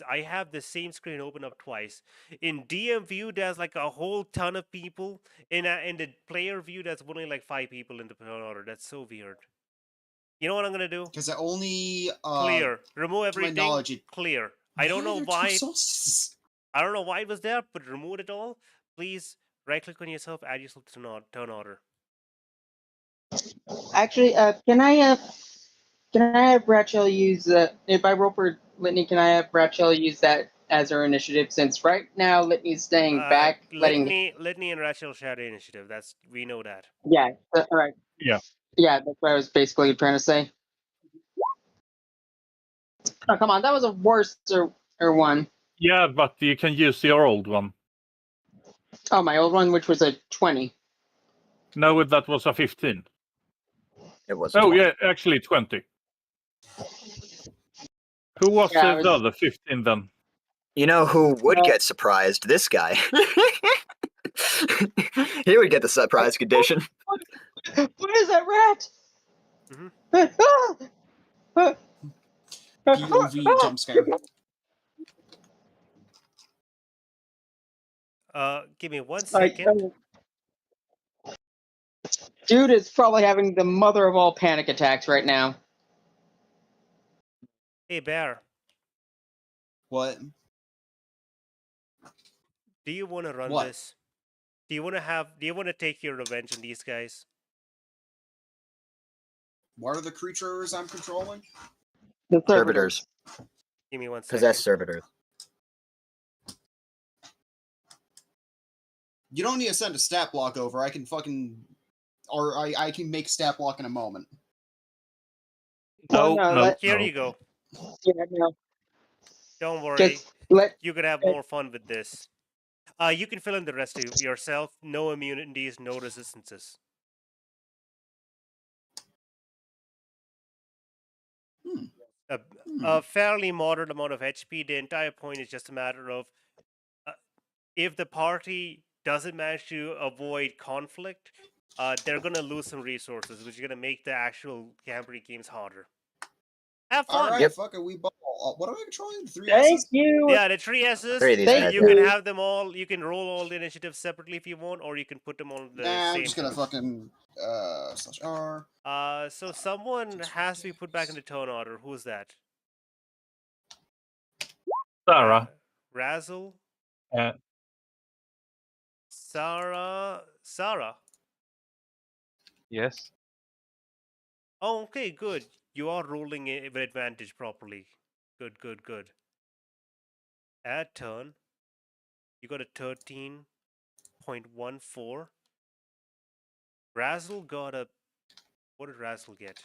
I have the same screen open up twice. In DM view, there's like a whole ton of people. In the player view, there's only like 5 people in the turn order. That's so weird. You know what I'm gonna do? Because I only Clear. Remove to everything. my knowledge, Clear. I don't know there are two why. solstices? I don't know why it was there, but remove it all. Please right click on yourself, add yourself to turn order. Actually, can I have Rachel use if I roll for Litney, can I have Rachel use that as her initiative? Since right now Litney's staying back, letting. Litney and Razzle share the initiative. We know that. Yeah. All right. Yeah. Yeah, that's what I was basically trying to say. Oh, come on, that was a worse or one. Yeah, but you can use your old one. Oh, my old one, which was a 20. No, that was a 15. It was. Oh, 20. yeah, actually 20. Who was Yeah, the other 15 then? You know who would get surprised? This guy. He would get the surprise condition. What is that rat? Mhm. POV jump scare. Give me 1 second. Dude is probably having the mother of all panic attacks right now. Hey, Bear. What? Do you want to run What? this? Do you want to take your revenge on these guys? What are the creatures I'm controlling? The Servitors. Give me 1 second. Possessed servitors. You don't need to send a stat block over. I can I can make stat block in a moment. No, Here you go. Yeah, no. Don't worry. Just let. You could have more fun with this. You can fill in the rest of yourself. No immunities, no resistances. A fairly moderate amount of HP. The entire point is just a matter of if the party doesn't manage to avoid conflict, they're going to lose some resources, which is going to make the actual Cambrie Games harder. Have fun. All right, Yep. fuck it, we ball. What am I controlling? The 3 Thank S's? you. Yeah, the 3 S's. Three of these Thank You guys. can have them all. You can roll all the initiatives separately if you want, or you can put them on the Nah, same. I'm just gonna fucking /R. So someone has to be put back in the turn order. Who's that? Sarah. Razzle. Sarah. Yes. Oh, okay, good. You are rolling it with advantage properly. Good. Add turn. You got a 13.14. Razzle got a. What did Razzle get?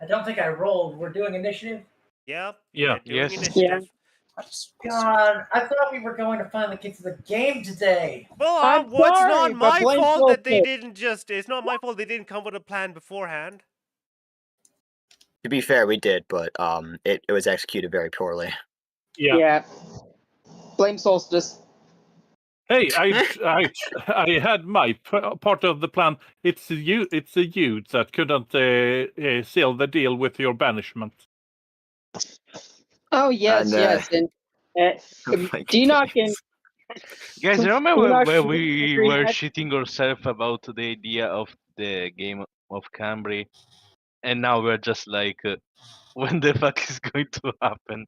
I don't think I rolled. We're doing initiative? Yep. Yeah. Doing Yes. initiative. God, I thought we were going to finally get to the game today. Well, I'm it's sorry, not but my blame fault that they Solstice. didn't just. It's not my fault they didn't come with a plan beforehand. To be fair, we did, but it was executed very poorly. Yeah. Blame Solstice. Hey, I had my part of the plan. It's you that couldn't seal the deal with your banishment. Oh yes, And, yes, and my Denock and Guys, remember Denock when we agreed were that- shitting ourselves about the idea of the game of Cambrie, and now we're just like, when the fuck is going to happen?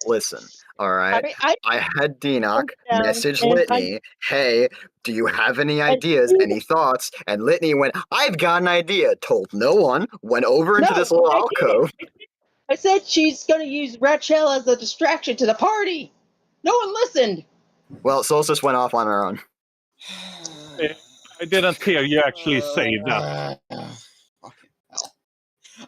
Listen, all right. I I had Denock down, message and Litney, hey, do you have any ideas, any thoughts? And Litney went, I've got an idea. Told no one, went over into No, this little I alcove. I said she's going to use Rachel as a distraction to the party. No one listened. Well, Solstice went off on her own. I didn't hear you actually say that. Fucking hell.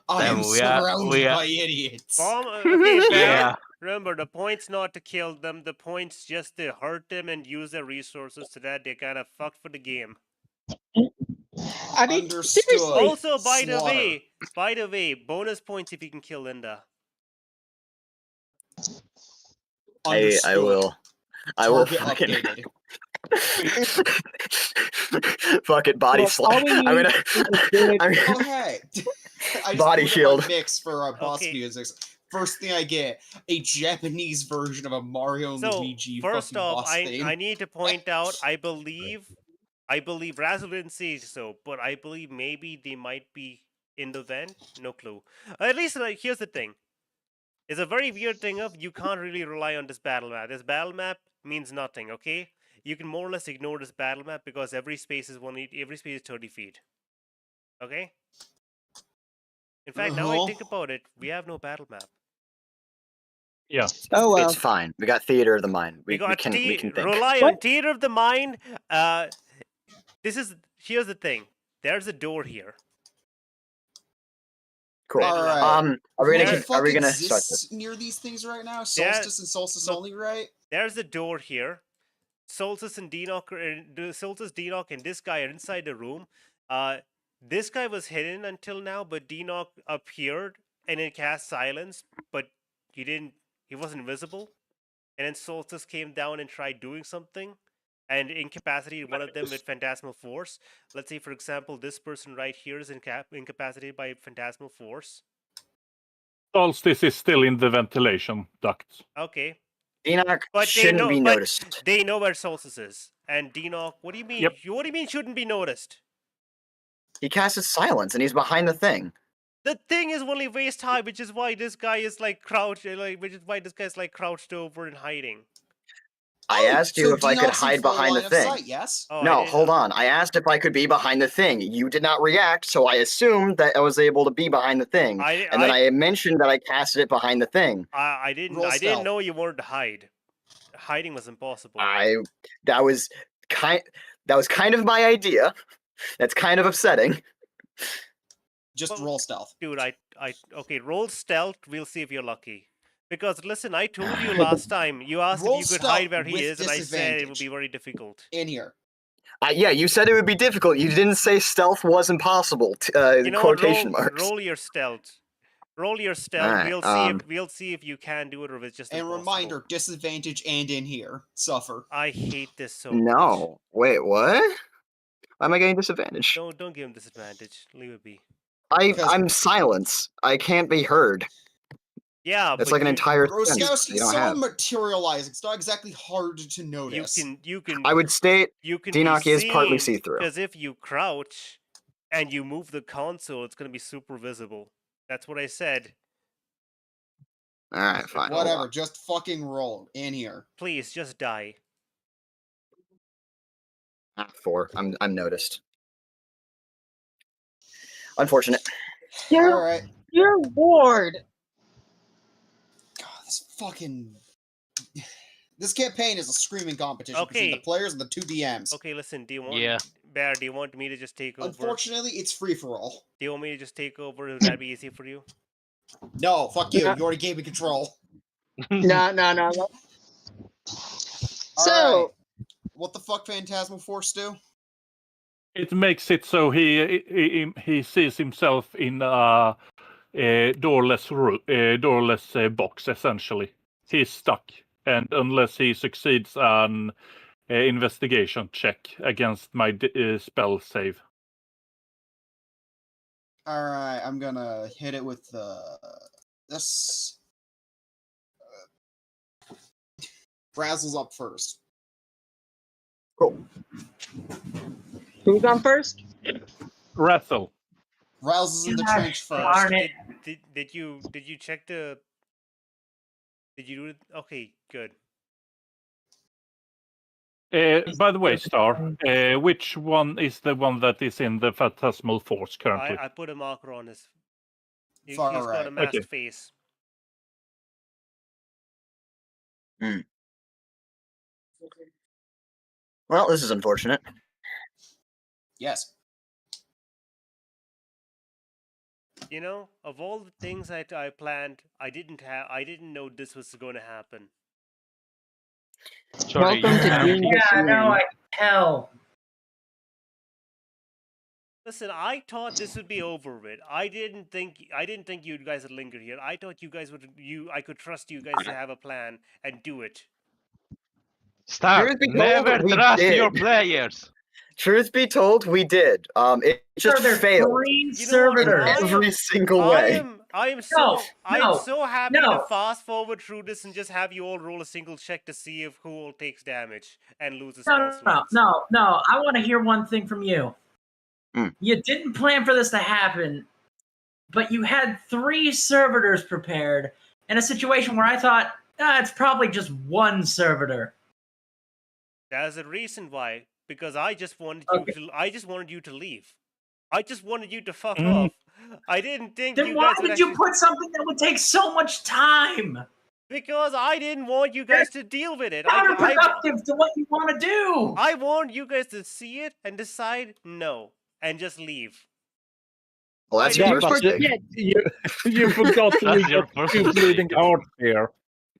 I am Damn, surrounded by idiots. Okay, Yeah. Remember, the point's not to kill them. The point's just to hurt them and use their resources so that they're kind of fucked for the game. I mean, Understood. seriously. Also, by the Slaughter. way, bonus points if you can kill Linda. I will. I will Target fucking. updated. Fuck it, body Well, slam. all we I'm need gonna. is a good- I'm Oh gonna hey, I just Body put shield. in my mix for our boss Okay. music. First thing I get, a Japanese version of a Mario and So Luigi first fucking off, boss theme. I need to point out I believe Razzle didn't say so, but I believe maybe they might be in the vent. No clue. At least like here's the thing. It's a very weird thing of you can't really rely on this battle map. This battle map means nothing, okay? You can more or less ignore this battle map because every space is 30 feet. Okay? In fact, now I Uh-huh. think about it, we have no battle map. Yeah. Oh well. It's fine. We got theater of the mind. We got can think. rely on theater of the mind. Here's the thing. There's a door here. Cool. All right. Are we Who gonna the fuck start exists this? near these things right now? Solstice and Solstice look, only, right? There's a door here. Solstice and Solstice, Denock, and this guy are inside the room. This guy was hidden until now, but Denock appeared and then cast silence, but he wasn't visible. And then Solstice came down and tried doing something and incapacitated one of them with Phantasmal Force. Let's say, for example, this person right here is incapacitated by Phantasmal Force. Solstice is still in the ventilation duct. Okay. Denock But shouldn't be noticed. They know where Solstice is. And Denock, what do you mean? Yep. What do you mean shouldn't be noticed? He casted silence and he's behind the thing. The thing is only waist high, which is why this guy is like crouched, crouched over and hiding. I asked you so if I could Denock's in hide full behind the line of thing. sight, yes? Oh, No, hold on. I asked if I could be behind the thing. You did not react, so I assumed that I was able to be behind the thing. And then I mentioned that I casted it behind the thing. I didn't know you wanted to hide. Hiding was impossible. That was kind of my idea. That's kind of upsetting. Just roll stealth. Dude, okay, roll stealth, we'll see if you're lucky. Because listen, I told you last time, you asked Roll if you could stealth hide where he with is, and I said it would disadvantage. be very difficult. In here. Yeah, you said it would be difficult. You didn't say stealth was impossible. You know what, Quotation marks. roll your stealth. Roll your stealth. Alright, We'll see if you can do it or if it's just And impossible. reminder, disadvantage and in here. Suffer. I hate this so much. No. Wait, what? Why am I getting disadvantage? Don't give him disadvantage. Leave it be. I'm silence. I can't be heard. Yeah, That's but like an entire sentence Groskowski, you don't someone have. materializing. It's not exactly hard to notice. you can I would state you can Denock is partly see-through. because if you crouch and you move the console, it's gonna be super visible. That's what I said. Alright, fine. hold Whatever, on. just fucking roll. In here. Please just die. 4. I'm noticed. Unfortunate. Alright. You're bored. God, this fucking... This campaign is a screaming competition between the Okay. players and the two DMs. Okay, listen. Do you want? Yeah. Bear, do you want me to just take over? Unfortunately, it's free for all. Do you want me to just take over? Would that be easy for you? No, fuck you. Yeah. You already gave me control. No. So, Alright. What the fuck Phantasmal Force do? It makes it so he sees himself in a doorless box. Essentially, he's stuck, and unless he succeeds an investigation check against my spell save. Alright, I'm gonna hit it with this. Razzle's up first. Cool. who's on first? Razzle. Razzle's in the Gosh, trench first. darn it. Did you check the? Did you do it? Okay, good. By the way, Star, which one is the one that is in the Phantasmal Force currently? I put a marker on his. He's Far got a right. masked Okay. face. Well, this is unfortunate. Yes. You know, of all the things I planned, I didn't know this was going to happen. Sorry, Welcome to Doom. Yeah, no, I tell. Listen, I thought this would be over with. I didn't think you guys would linger here. I thought you guys would I could trust you guys to have a plan and do it. Star, Truth be told, never we trust did. your players. Truth be told, we did. It just there failed three You know what? servitors. every single I way. am No, so happy to no. fast forward through this and just have you all roll a single check to see if who all takes damage and loses spell slots. No. I want to hear one thing from you. Mm. You didn't plan for this to happen, but you had 3 servitors prepared in a situation where I thought, it's probably just one servitor. There's a reason why. Because I just wanted Okay. you to leave. I just wanted you to fuck Mm. off. I didn't think Then you why guys would did you actually... put something that would take so much time? Because I didn't want you guys to deal with it. Counterproductive to what you want to do. I want you guys to see it and decide no. And just leave. Well, that's Yeah, your first but mistake. you forgot to That's leave your your first 2 mistake. bleeding hearts here.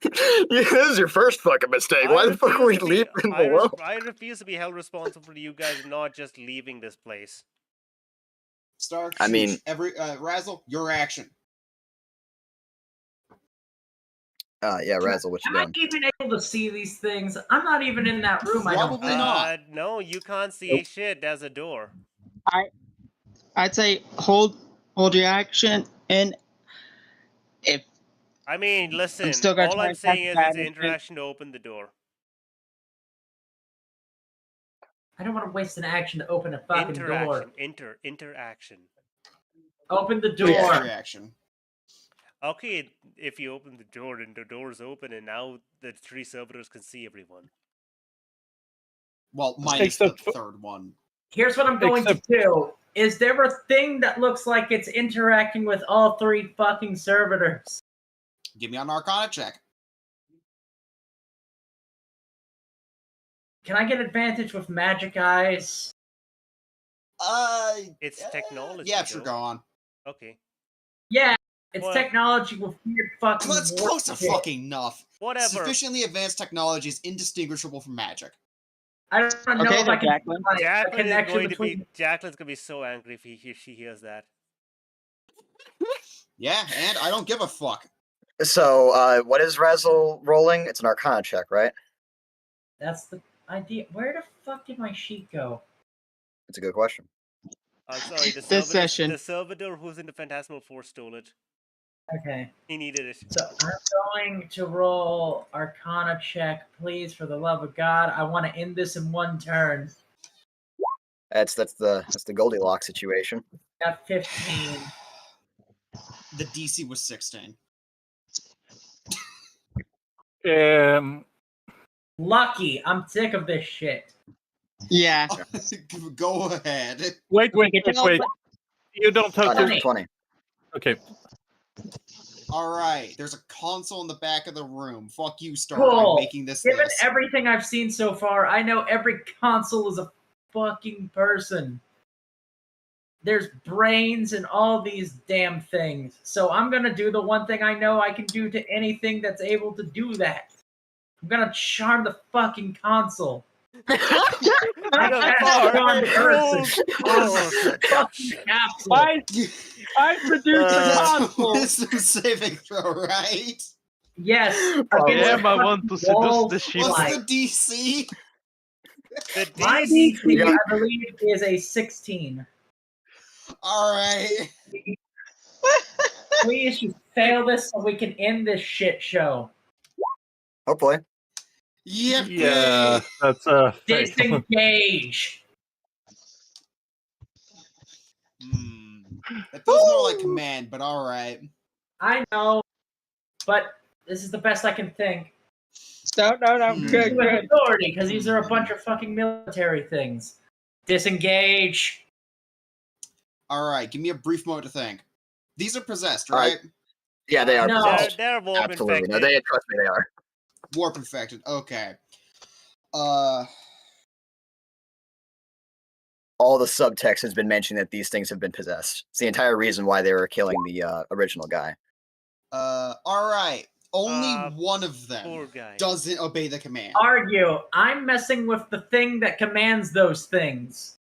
Yeah, this is your first fucking mistake. Why the fuck would we leave him alone? I refuse to be held responsible for you guys not just leaving this place. Star, I mean- Razzle, your action. Yeah, Razzle, what you Am I doing? even able to see these things? I'm not even in that room. I don't. Probably not. No, you can't see shit. There's a door. I'd say hold your action, and if I mean, listen, still gonna all try I'm and saying is test it's that an and- interaction to open the door. I don't want to waste an action to open a fucking door. Interaction. Open the Please, door. reaction. Okay, if you open the door and the door's open and now the 3 servitors can see everyone. Well, minus the Except for- third one. Here's what I'm going to do. Is there a thing that looks like it's interacting with all 3 fucking servitors? Give me an Arcana check. Can I get advantage with magic eyes? It's technology. Yeah, sure, though. go on. Okay. Yeah, it's Well- technology with weird fucking. That's warp close to shit. fucking enough. Whatever. Sufficiently advanced technology is indistinguishable from magic. I don't know Okay, if I then, can Jacqueline. find a Jacqueline is connection going to between. be. Jacqueline's gonna be so angry if she hears that. Yeah, and I don't give a fuck. So, what is Razzle rolling? It's an Arcana check, right? That's the idea. Where the fuck did my sheet go? It's a good question. I'm sorry, This session. the servitor who's in the Phantasmal Force stole it. Okay, He needed it. so I'm going to roll Arcana check, please, for the love of God. I want to end this in 1 turn. That's the Goldilocks situation. Got 15. The DC was 16. Lucky. I'm sick of this shit. yeah, Go ahead. Wait. You don't have to. 20. Okay. Alright, there's a console in the back of the room. Fuck you, Star. Cool. I'm making this Given list. everything I've seen so far, I know every console is a fucking person. There's brains and all these damn things. So I'm gonna do the one thing I know I can do to anything that's able to do that. I'm gonna charm the fucking console. I cast charm person. Fucking capsule. I produced the console. Wisdom saving throw, right? Yes. Probably. against Damn, I fucking want to seduce walls the sheep. of What's light. the DC? The My DC DC, I believe, is a 16. Alright. Please just fail this so we can end this shit show. Hopefully. Yep. Yeah, that's a fail. Disengage. That feels more like command, but alright. I know, but this is the best I can think. No, good. With authority, because these are a bunch of fucking military things. Disengage. Alright, give me a brief moment to think. These are possessed, Alright. right? Yeah, they are No. possessed. they're warp Absolutely. No, infected. trust me, they are. Warp infected. Okay. All the subtext has been mentioning that these things have been possessed. It's the entire reason why they were killing the original guy. Alright. Only one of Poor them guy. doesn't obey the command. Argue. I'm messing with the thing that commands those things.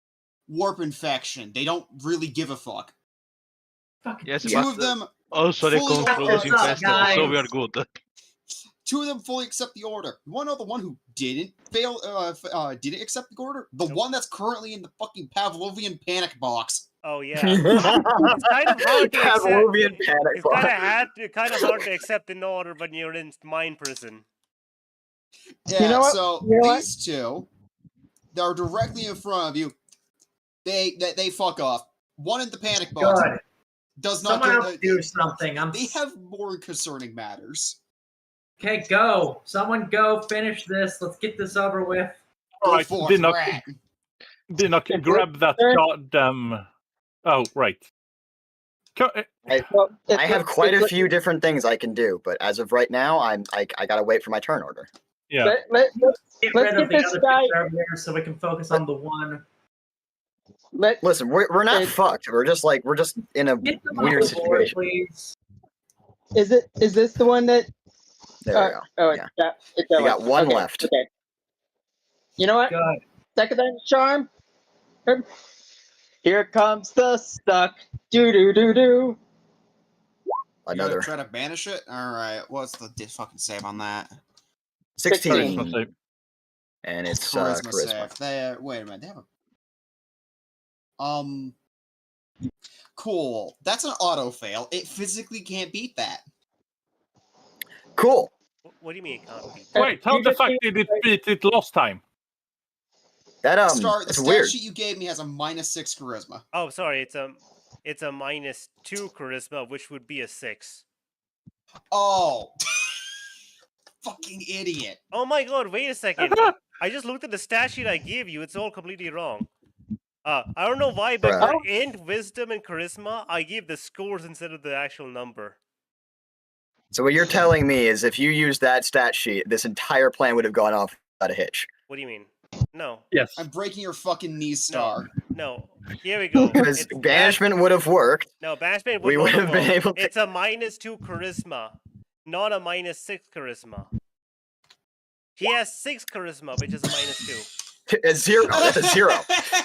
Warp infection. They don't really give a fuck. Fucking Yes, Two but of them also the fully control is What's up, infested, so we are guys? good. 2 of them fully accept the order. You want to know the one who didn't didn't accept the order? The one that's currently in the fucking Pavlovian panic box. Oh yeah, it's kind of hard to accept. Pavlovian panic It's kind of hard to accept an order when you're in mind prison. Yeah, You know what? so You know what? these two that are directly in front of you, they fuck off. One in the panic box Good. does not Someone get else do something. They have more concerning matters. Okay, go. Someone go finish this. Let's get this over with. Go Alright, forth, did not rat. grab that goddamn. Oh, right. Well, I have quite a few different things I can do, but as of right now, I gotta wait for my turn order. Yeah. Let's Get Let's rid get of the this other guy- two servitors so we can focus on the one. Listen, we're not It- fucked. We're just in a Get them weird off the board, situation. please. Is this the one that? There we go. Oh, Yeah. it's We that got one Okay, left. Okay. You know what? Good. Second charm. Here comes the stuck. Do do do do. You're Another gonna try to banish it? Alright, what's the fucking save on that? 16, Charisma save. and it's Charisma charisma. save. There, wait a minute, they have a... Cool. That's an auto fail. It physically can't beat that. Cool. What do you mean it can't be? Wait, how the fuck did it beat it last time? That The it's stat weird. sheet you gave me has a -6 charisma. Oh, sorry, it's a -2 charisma, which would be a 6. Oh. Fucking idiot. Oh my god, wait a second. I just looked at the stat sheet I gave you. It's all completely wrong. I don't know why, but Bruh. for int, wisdom, and charisma, I gave the scores instead of the actual number. So what you're telling me is if you used that stat sheet, this entire plan would have gone off without a hitch. What do you mean? No, Yes. I'm breaking your fucking knee star. no. Here we go. Because It's banishment would have worked. No, banishment we would would not have been worked. able to. It's a -2 charisma, not a -6 charisma. He has 6 charisma, which is a -2. A 0. That's a 0.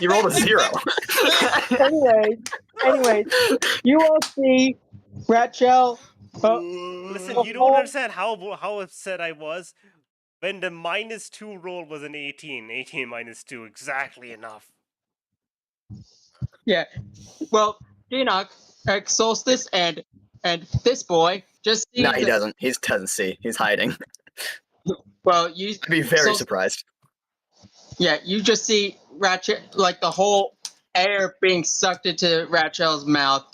You rolled a 0. Anyway, you all see Rachel. Listen, you don't understand how upset I was when the -2 roll was an 18. 18 -2, exactly enough. Yeah. Well, Enoch, Solstice, and this boy just see. No, he doesn't. He doesn't see. He's hiding. Well, you. I'd be very Sol- surprised. Yeah, you just see Rachel, like the whole air being sucked into Rachel's mouth.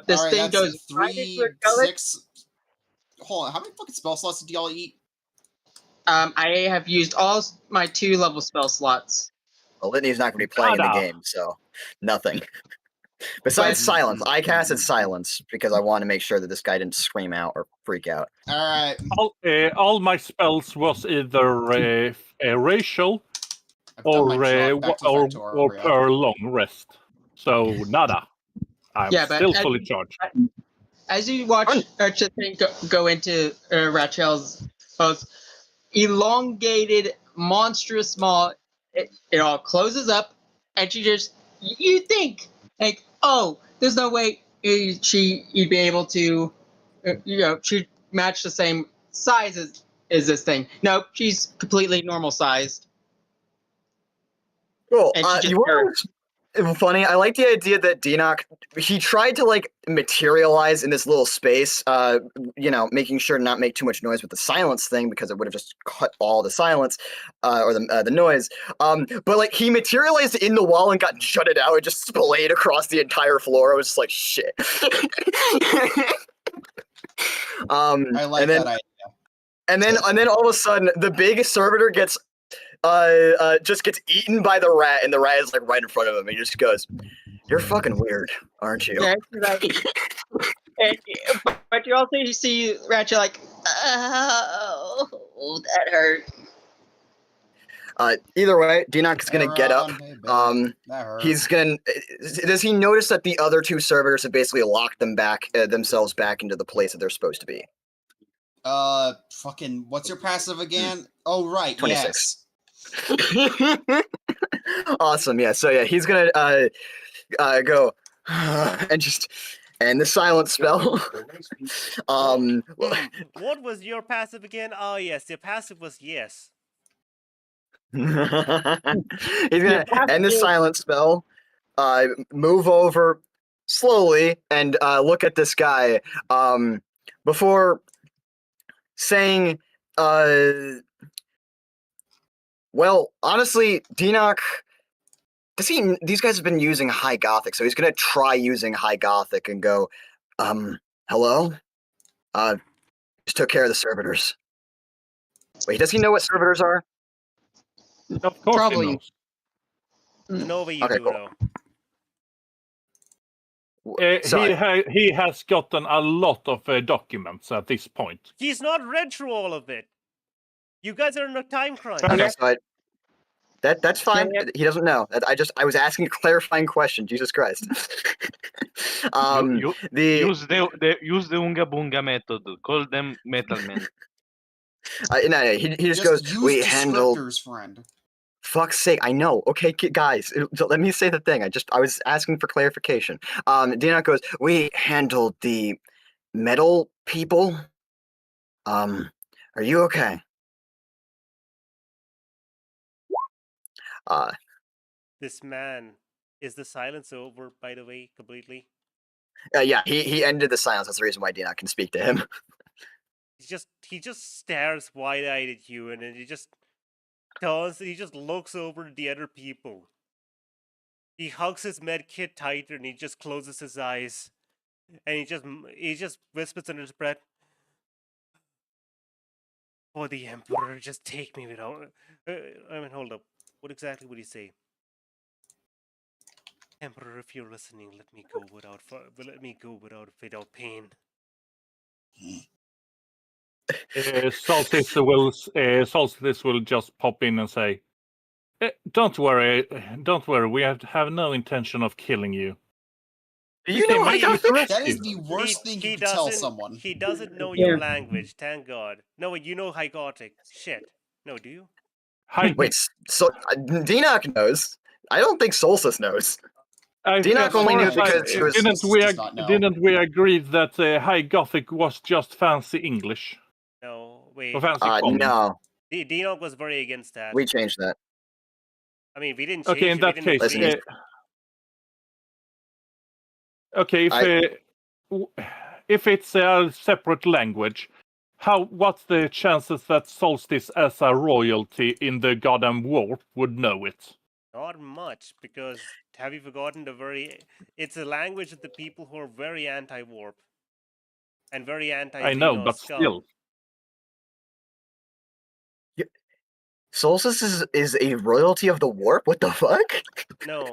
This Alright, thing that's goes right 3, into her gullet. 6. Hold on, how many fucking spell slots did y'all eat? I have used all my 2-level spell slots. Well, Litney's not going to be playing the game, so nothing. Besides silence. I casted silence because I want to make sure that this guy didn't scream out or freak out. Alright. All my spells was either racial I've done or my drop back to Factor, or Rio. per long rest. So nada. I'm Yeah, but still as- fully charged. As you watch the thing go into Rachel's both elongated, monstrous small, it all closes up, and you think like, oh, there's no way you'd be able to, she'd match the same size as this thing. No, she's completely normal sized. Cool. And she just You want funny? I like the idea that Denoc, he tried to like materialize in this little space, making sure to not make too much noise with the silence thing because it would have just cut all the silence or the noise. But like he materialized in the wall and got jutted out and just splayed across the entire floor. I was just like, shit. I like that idea. And then all of a sudden, the big servitor gets just gets eaten by the rat, and the rat is like right in front of him. He just goes, "You're fucking weird, aren't you?" Yeah, but you also see Rachel like, oh, that hurt. Either way, Denoc is gonna get up. Hey, baby, that hurt. He's gonna. Does he notice that the other 2 servitors have basically locked themselves back into the place that they're supposed to be? Fucking, what's your passive again? Oh, right, 26. yes. Awesome. Yeah. So yeah, he's gonna go and just and the silence spell. What was your passive again? Oh yes, your passive was yes. He's gonna passive end the is- silence spell, move over slowly, and look at this guy before saying, well, honestly, Dinoc, these guys have been using High Gothic, so he's gonna try using High Gothic and go, hello? Just took care of the servitors. Wait, does he know what servitors are? Of course Probably. he knows. There's no way you Okay, do cool. know. He has gotten a lot of documents at this point. He's not read through all of it. You guys are in a time crunch. Okay, so that's fine. Yeah. He doesn't know. I was asking a clarifying question. Jesus Christ. Use the Unga Bunga method. Call them metal men. No, he just Just goes, use we handled. descriptors, friend. Fuck's sake, I know. Okay, guys, let me say the thing. I was asking for clarification. Dinoc goes, we handled the metal people. Are you okay? This man, is the silence over, by the way, completely? Yeah, he ended the silence. That's the reason why Dinoc can speak to him. He just stares wide-eyed at you, and then he just turns and he just looks over at the other people. He hugs his med kit tighter and he just closes his eyes. And he just whispers under his breath, "For the Emperor, just take me without..." Hold up. What exactly would he say? "Emperor, if you're listening, let me go without pain." Solstice will just pop in and say, don't worry, we have no intention of killing you. You know, I got That is the worst thing you can tell someone. He doesn't know Yeah. your language, thank God. No, you know High Gothic. Shit. No, do you? Wait, so Dinoc knows. I don't think Solstice knows. Dinoc only knew because he was. Didn't we agree that High Gothic was just fancy English? No, wait. Or fancy common? No, Dinoc was very against that. we changed that. I mean, we didn't change Okay, in it, that we didn't case, agree. okay, if it's a separate language, what's the chances that Solstice as a royalty in the goddamn warp would know it? Not much, because have you forgotten it's a language of the people who are very anti-warp. And very anti-Dino I know, but scum. still. Solstice is a royalty of the warp? What the fuck? No,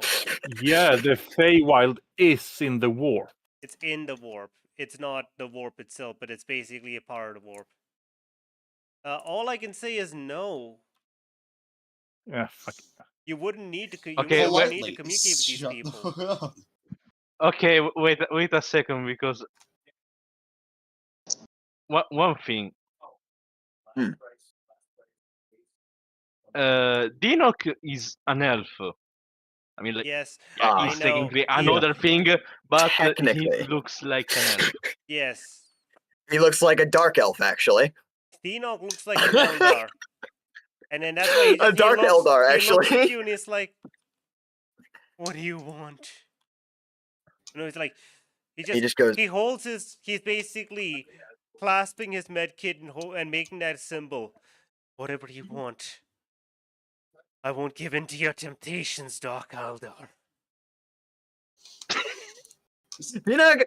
Yeah, the Feywild is in the warp. it's in the warp. It's not the warp itself, but it's basically a part of the warp. All I can say is no. Yeah, fuck. You wouldn't need to. Okay, you wouldn't need to Politely, communicate with these shut people. the fuck up. Okay, wait a second, because one thing. Hmm. Dinoc is an elf. I mean, like, Yes, yeah, I he's know. technically another thing, but he Technically. looks like an elf. Yes, He looks like a dark elf, actually. Dinoc looks like an Eldar, and then that's why A dark Eldar, He looks at actually. you and he's like, "What do you want?" You know, it's like He just goes, he holds he's basically clasping his med kit and making that symbol. "Whatever you want. I won't give in to your temptations, Dark Eldar." Dinoc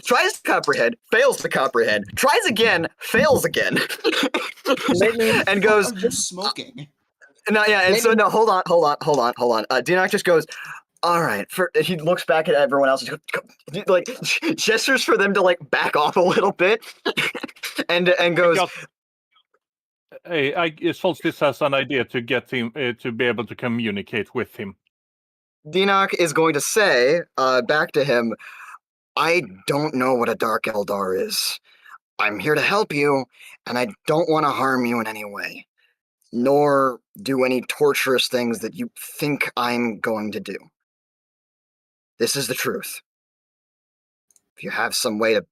tries to comprehend, fails to comprehend, tries again, fails again, and goes, What are you smoking? no, yeah, and so, no, hold on. Dinoc just goes, all right. He looks back at everyone else, and like gestures for them to like back off a little bit, and goes, Hey, Solstice has an idea to get him to be able to communicate with him. Dinoc is going to say back to him, I don't know what a Dark Eldar is. I'm here to help you, and I don't want to harm you in any way, nor do any torturous things that you think I'm going to do. This is the truth. if you have some way to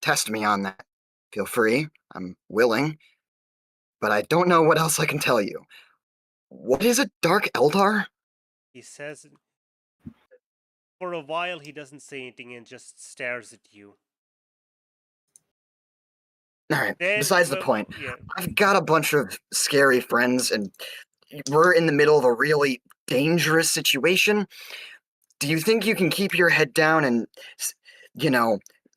test me on that, feel free. I'm willing. But I don't know what else I can tell you. What is a Dark Eldar? He says, for a while, he doesn't say anything and just stares at you. Alright, Then, besides the point. Yeah. I've got a bunch of scary friends, and we're in the middle of a really dangerous situation. Do you think you can keep your head down and,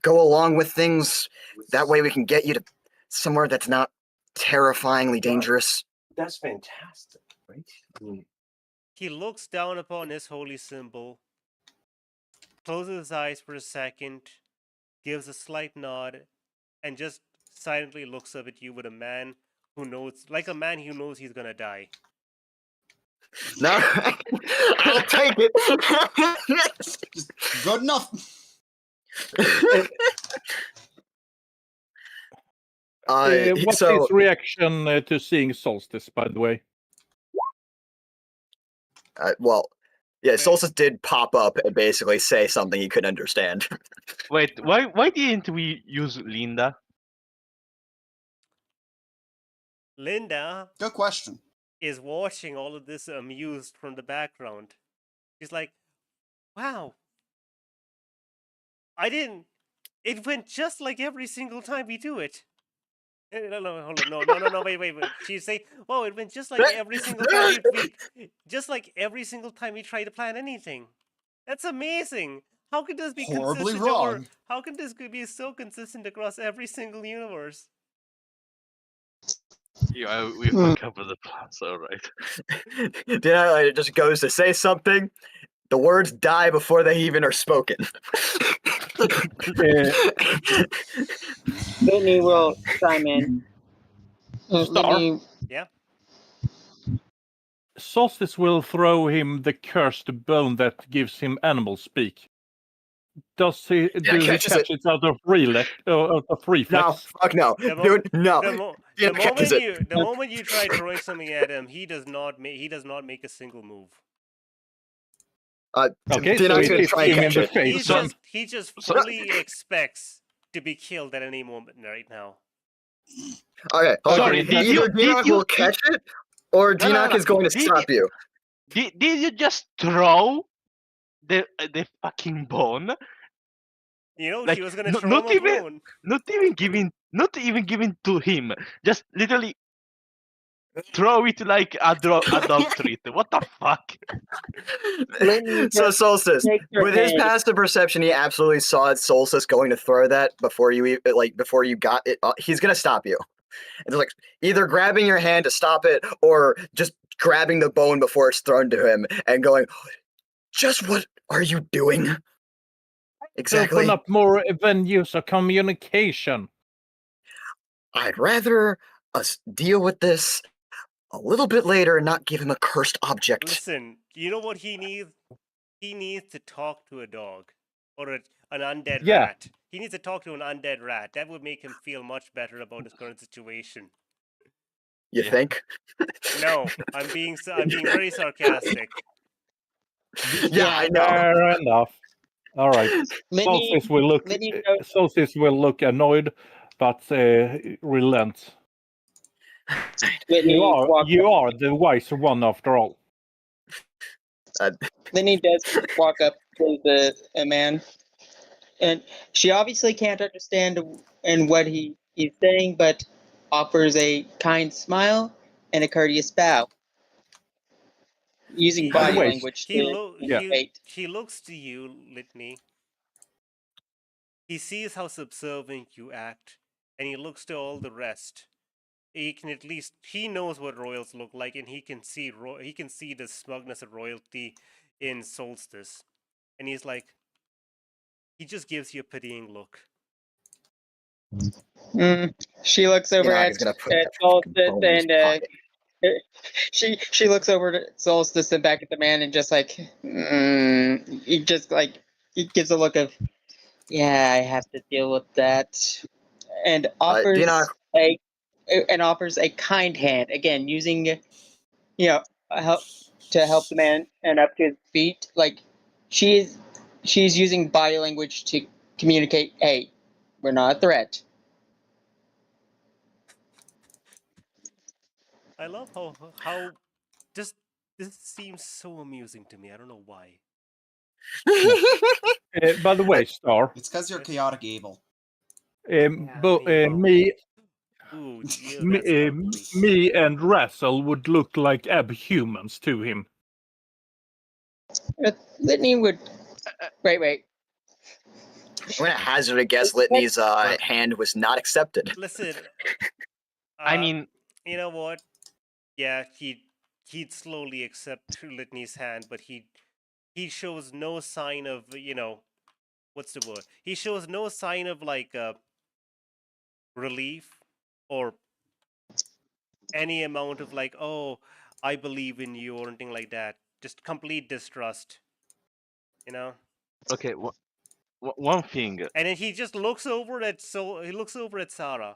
go along with things? That way we can get you to somewhere that's not terrifyingly dangerous. That's fantastic, right? He looks down upon his holy symbol, closes his eyes for a second, gives a slight nod, and just silently looks up at you with a man who knows, like a man who knows he's gonna die. No, I'll take it. Good enough. What's his reaction to seeing Solstice, by the way? Solstice did pop up and basically say something he couldn't understand. Wait, why didn't we use Linda? Linda, good question, is watching all of this amused from the background. She's like, wow. It went just like every single time we do it. No, hold on. No, wait. She'd say, "Oh, it went just like every single time we try to plan anything." That's amazing. How could this be horribly consistent? wrong? How can this be so consistent across every single universe? Yeah, we fuck up with the plans, alright. Then it just goes to say something. The words die before they even are spoken. Litney will chime in. Litney, yeah. Solstice will throw him the cursed bone that gives him animal speak. Does he catch it out of reflex? No, fuck no. Dude, no. The moment you try throwing something at him, he does not make a single move. Okay, so he's trying to catch it. He just fully expects to be killed at any moment right now. Okay, Sorry, either Dinak will catch it, or Dinak is going to stop you. Did you just throw the fucking bone? You know, like, he was gonna throw him a bone. Not even giving to him. Just literally throw it like a dog treat. What the fuck? So Solstice, with his passive perception, he absolutely saw it. Solstice going to throw that before you got it. He's gonna stop you. It's like either grabbing your hand to stop it, or just grabbing the bone before it's thrown to him and going, "Just what are you doing?" Exactly. Open up more venues of communication. I'd rather us deal with this a little bit later and not give him a cursed object. Listen, you know what he needs? He needs to talk to a dog or an undead rat. He needs to talk to an undead rat. That would make him feel much better about his current situation. You think? No, I'm being very sarcastic. Yeah, I know. Fair enough. All right. Solstice will look annoyed, but relent. You are the wiser one after all. Then he does walk up to the man, and she obviously can't understand what he's saying, but offers a kind smile and a courteous bow, using body language. He looks to you, Litney. He sees how subservient you act, and he looks to all the rest. He knows what royals look like, and he can see the smugness of royalty in Solstice, and he's like, he just gives you a pitying look. She looks over at Solstice, and she looks over to Solstice and back at the man, and just like he gives a look of, yeah, I have to deal with that, and offers a kind hand, again using help the man and up to his feet. Like she's using body language to communicate, hey, we're not a threat. I love how just this seems so amusing to me. I don't know why. By the way, Star. It's because you're chaotic evil. Me Ooh, yeah, me, that's ugly. me and Razzle would look like abhumans to him. Litney would. Wait. I'm gonna hazard a guess. Litney's hand was not accepted. Listen, I mean, you know what? Yeah, he'd slowly accept Litney's hand, but he shows no sign of, what's the word? He shows no sign of like relief or any amount of like, oh, I believe in you or anything like that. Just complete distrust, okay, one thing. And then he just looks over at Sarah,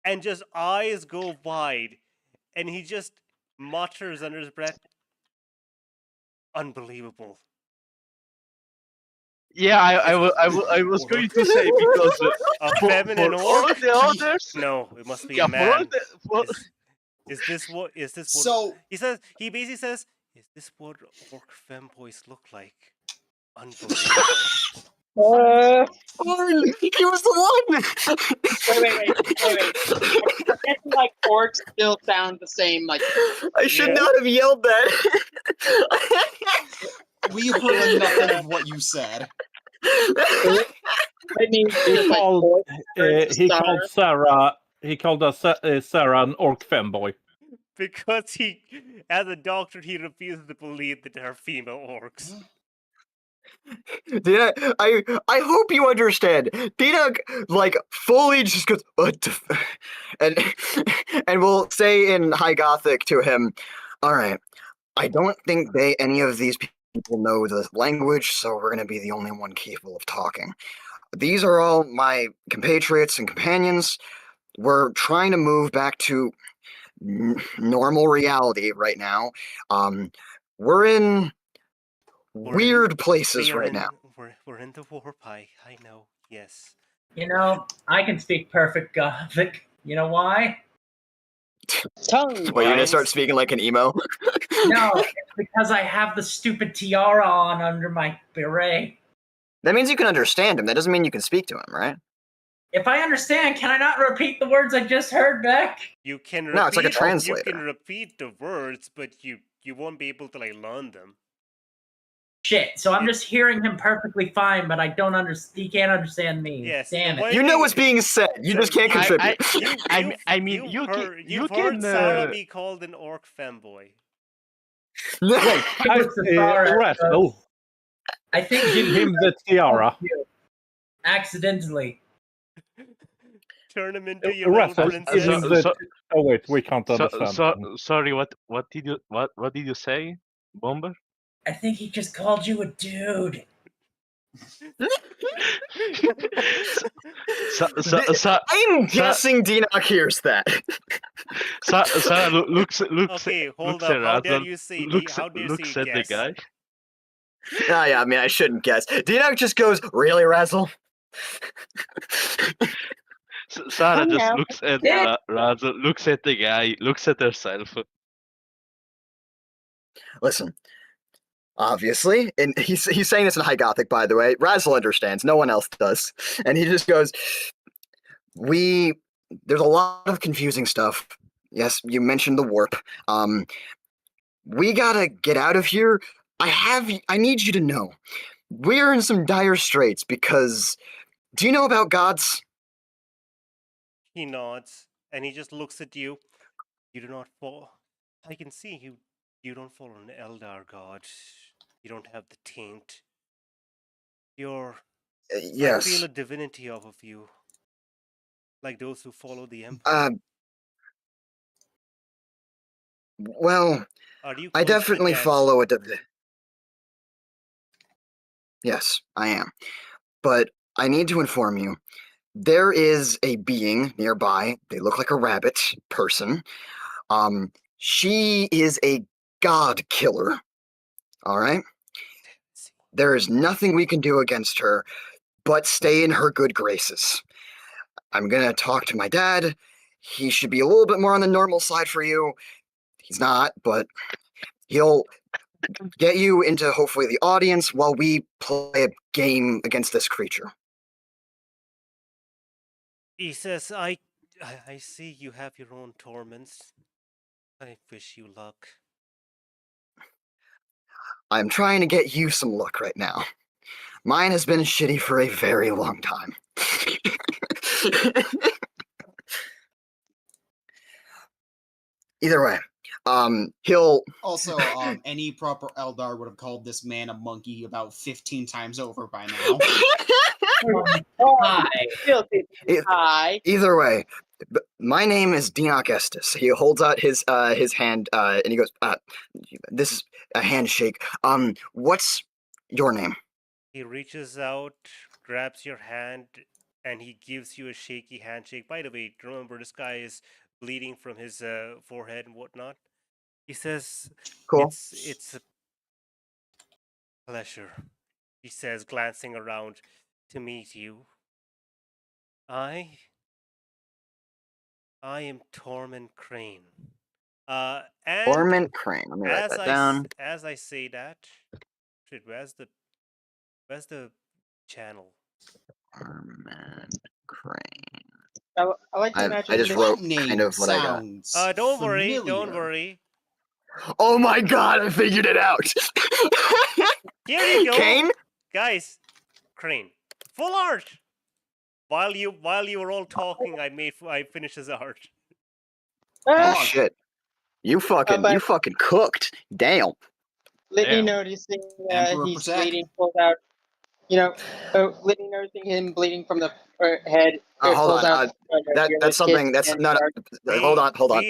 and just eyes go wide, and he just mutters under his breath, "Unbelievable." Yeah, I was going to say because A feminine for all orc? the others, No, it must be yeah, a man. for Is this what? So he basically says, "Is this what orc femboys look like?" Unbelievable. He was the one. Wait. I guess like orcs still sound the same. Like I should not have yelled that. we heard nothing of what you said. He called Sarah. He called us Sarah an orc femboy. Because as a doctor, he refuses to believe that there are female orcs. Dina, I hope you understand. Dina, like, fully just goes, what the and we'll say in High Gothic to him, all right, I don't think any of these people know the language, so we're going to be the only one capable of talking. These are all my compatriots and companions. We're trying to move back to normal reality right now. We're in weird places right now. We're in the warp. I know. Yes. I can speak perfect Gothic. You know why? tongue. Well, you're gonna start speaking like an emo? No, it's because I have the stupid tiara on under my beret. That means you can understand him. That doesn't mean you can speak to him, right? If I understand, can I not repeat the words I just heard, Beck? You can repeat, No, it's like a translator. You can repeat the words, but you won't be able to like learn them. Shit, so I'm just hearing him perfectly fine, but I don't understand. He can't understand me. Yes. Damn it. You know what's being said. You just can't contribute. You've you heard can. Sarah be called an orc femboy. Razzle. I think Give him the tiara. Accidentally. Turn him into your little Razzle, princess. give him the... Oh wait, we can't understand. Sorry, what did you say, Bomber? I think he just called you a dude. I'm guessing Dinak hears that. Sarah looks Okay, hold up. How dare you say looks at the guy. Oh, yeah, I mean, I shouldn't guess. Dinak just goes, really, Razzle? Sarah just looks at Razzle, looks at the guy, looks at herself. Listen, obviously, and he's saying this in High Gothic, by the way. Razzle understands, no one else does. And he just goes, there's a lot of confusing stuff. Yes, you mentioned the warp. We gotta get out of here. I need you to know, we're in some dire straits because, do you know about gods? He nods, and he just looks at you. You do not fall. I can see you. You don't follow an Eldar god. You don't have the taint. You're... Yes. I feel a divinity off of you. Like those who follow the Emperor. Well, I definitely follow a divinity. Yes, I am. But I need to inform you, there is a being nearby. They look like a rabbit person. She is a god killer. All right? There is nothing we can do against her. but stay in her good graces. I'm gonna talk to my dad. He should be a little bit more on the normal side for you. He's not, but he'll get you into hopefully the audience while we play a game against this creature. He says, I see you have your own torments. I wish you luck. I'm trying to get you some luck right now. Mine has been shitty for a very long time. Either way, he'll Also, any proper Eldar would have called this man a monkey about 15 times over by now. Hi. Hi. Either way, my name is Dinok Estes. He holds out his hand and he goes, "This is a handshake. What's your name?" He reaches out, grabs your hand, and he gives you a shaky handshake. By the way, remember this guy is bleeding from his forehead and whatnot. He says, Cool. It's a pleasure," he says, glancing around, "to meet you. I am Tormund Crane." And Tormund Crane. Let me write that down. As I say that, shit, where's the channel? Tormund Crane. I like to imagine I just this- wrote Name kind of what I got. sounds Don't familiar. worry. Oh my god, I figured it out! Here you go, Kane? guys. Crane, full art. While you were all talking, I finished his art. Oh Fuck. shit. You fucking cooked. Damn. Litney Damn. noticing Emperor he's protect. bleeding, pulls out. Litney noticing him bleeding from the head. Hold pulls on. out, that's something. kit That's and not. art. Hold on.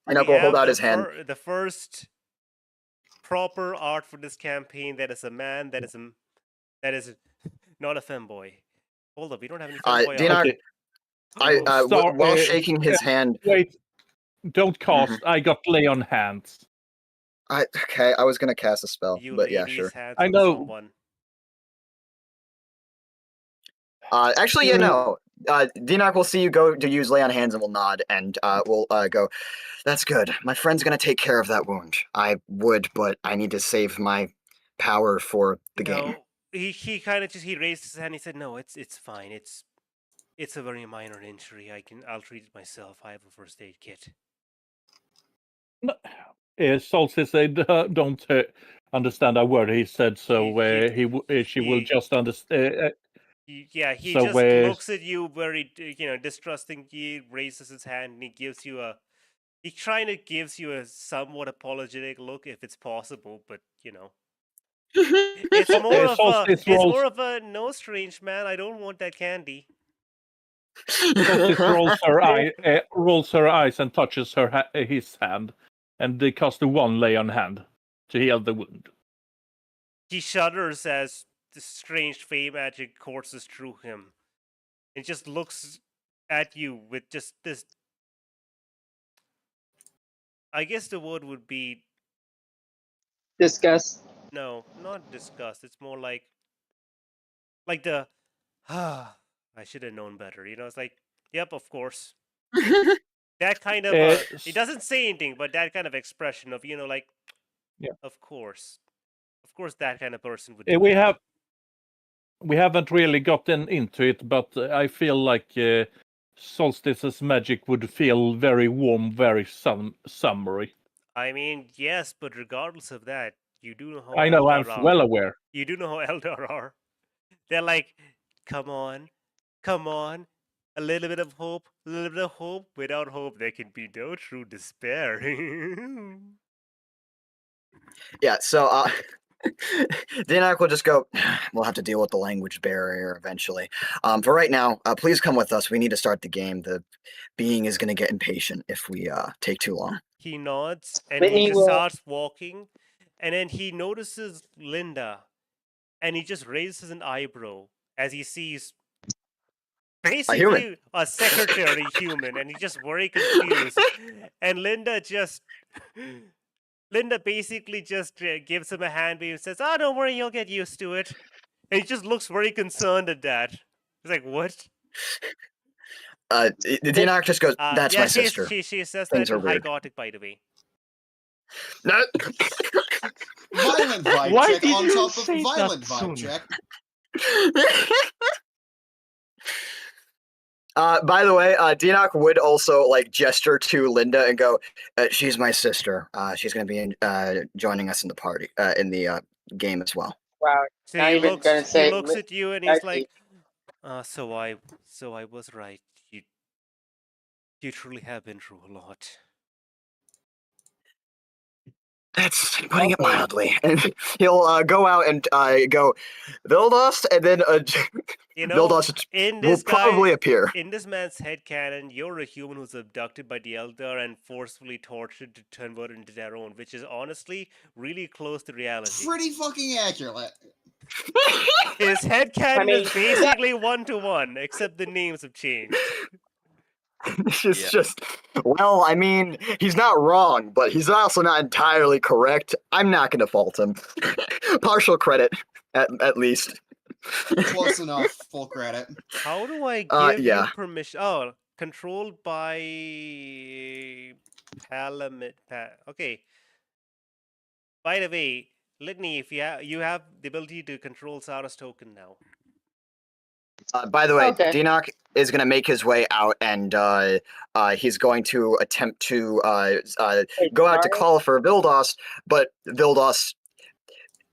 We have will hold out his hand. The first proper art for this campaign. That is a man. That is not a femboy. Hold up, we don't have any femboy Dinok, art. while shaking his hand. Wait, don't cast. I got lay on hands. I was gonna cast a spell, You but lay yeah, these sure. hands I on know. someone. Actually, yeah, no. Dinok will see you go to use lay on hands and will nod and will go. That's good. My friend's gonna take care of that wound. I would, but I need to save my power for the game. He kind of just raised his hand. He said, "No, it's fine. It's a very minor injury. I'll treat it myself. I have a first aid kit." Solstice, they don't understand a word he said, so she will just understand. He So just where- looks at you very, distrusting. He raises his hand and he gives you he kind of gives you a somewhat apologetic look, if it's possible, but it's more of Solstice rolls- no, strange man. I don't want that candy. Solstice rolls her eyes and touches his hand, and they cast a one lay on hand to heal the wound. He shudders as the strange fey magic courses through him, and just looks at you with just this. I guess the word would be Disgust. no, not disgust. It's more like the I should have known better. It's like, yep, of course. That kind of it doesn't say anything, but that kind of expression of like, yeah, of course, that kind of person would. We haven't really gotten into it, but I feel like Solstice's magic would feel very warm, very summery. I mean, yes, but regardless of that, you do know how I know, Eldar I'm are. well aware. You do know how Eldar are. They're like, come on, a little bit of hope, a little bit of hope. Without hope, there can be no true despair. Yeah, so Dinok will just go, we'll have to deal with the language barrier eventually. For right now, please come with us. We need to start the game. The being is going to get impatient if we take too long. He nods and he just starts walking, and then he notices Linda, and he just raises an eyebrow as he sees basically a secretary human, and he's just very confused. And Linda basically just gives him a hand wave and says, "Oh, don't worry, you'll get used to it." And he just looks very concerned at that. He's like, what? Dinak just goes, "That's my sister." She says Things that are in High weird. Gothic, by the way. No. Violent vibe Why check did on you top of say violent that vibe soon? check. By the way, Dinak would also like gesture to Linda and go, "She's my sister. She's going to be joining us in the party, in the game as well." Wow. So Not he even looks gonna say at you and he's Becky. like, so I was right. You truly have been through a lot. That's putting it mildly. And he'll go out and go, Vildos, and then Vildos will probably appear. In this man's headcanon, you're a human who's abducted by the Elder and forcefully tortured to convert into their own, which is honestly really close to reality. Pretty fucking accurate. His headcanon is basically 1-to-1, except the names have changed. It's just, well, I mean, he's not wrong, but he's also not entirely correct. I'm not going to fault him. Partial credit, at least. Close enough. Full credit. How do I give yeah. you permission? Oh, controlled by Palamit. Okay. By the way, Litney, if you have the ability to control Sarah's token now. By the way, Dinak is going to make his way out, and he's going to attempt to go out to call for Vildos, but Vildos,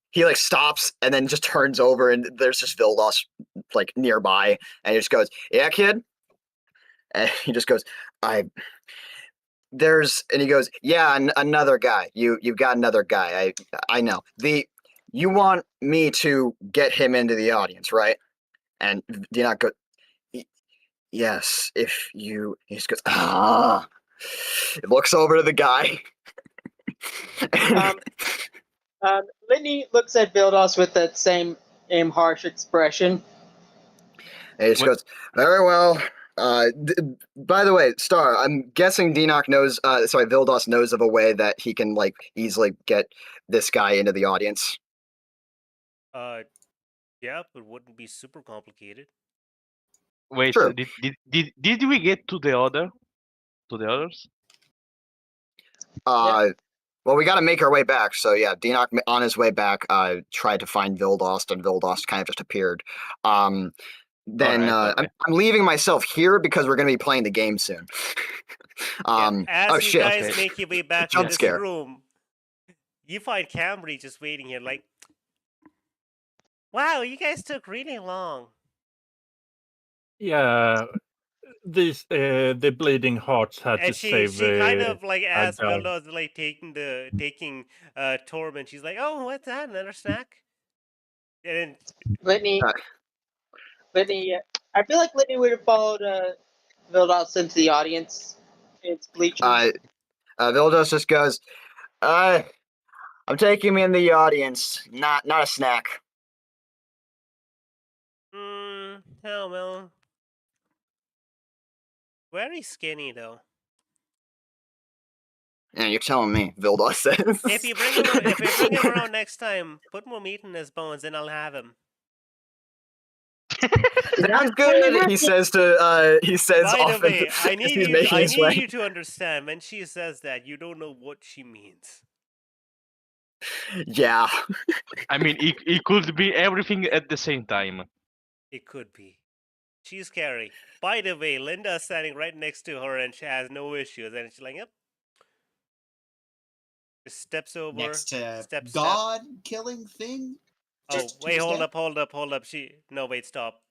he like stops and then just turns over, and there's just Vildos like nearby, and he just goes, "Yeah, kid," and he just goes, and he goes, "Yeah, another guy. You've got another guy. I know. You want me to get him into the audience, right?" And Dinak goes, "Yes, if you..." He just goes, "Ah." It looks over to the guy. Litney looks at Vildos with that same harsh expression. And he just goes, "Very well. By the way, Star, I'm guessing Vildos knows of a way that he can like easily get this guy into the audience." Yeah, but wouldn't be super complicated. Wait, True. did we get to the others? Well, we got to make our way back. So yeah, Dinak on his way back tried to find Vildos, and Vildos kind of just appeared. I'm leaving myself here because we're going to be playing the game soon. As you guys make your way back to this room, you find Cambrie just waiting here like, wow, you guys took really long. Yeah, the bleeding hearts had to save. She kind of like asked Vildos like taking torment. She's like, "Oh, what's that? Another snack?" And Litney, I feel like Litney would have followed Vildos into the audience. It's bleachers. Vildos just goes, "I'm taking him in the audience, not a snack." Oh well. Very skinny though. Yeah, you're telling me, Vildos says. If you bring him around next time, put more meat in his bones, and I'll have him. Sounds good. He says By the way, I need you to understand. When she says that, you don't know what she means. Yeah. I mean, it could be everything at the same time. It could be. She's scary. By the way, Linda's standing right next to her, and she has no issues. And she's like, "Yep." Just steps over. Next to God killing thing. Wait, hold up. Stop.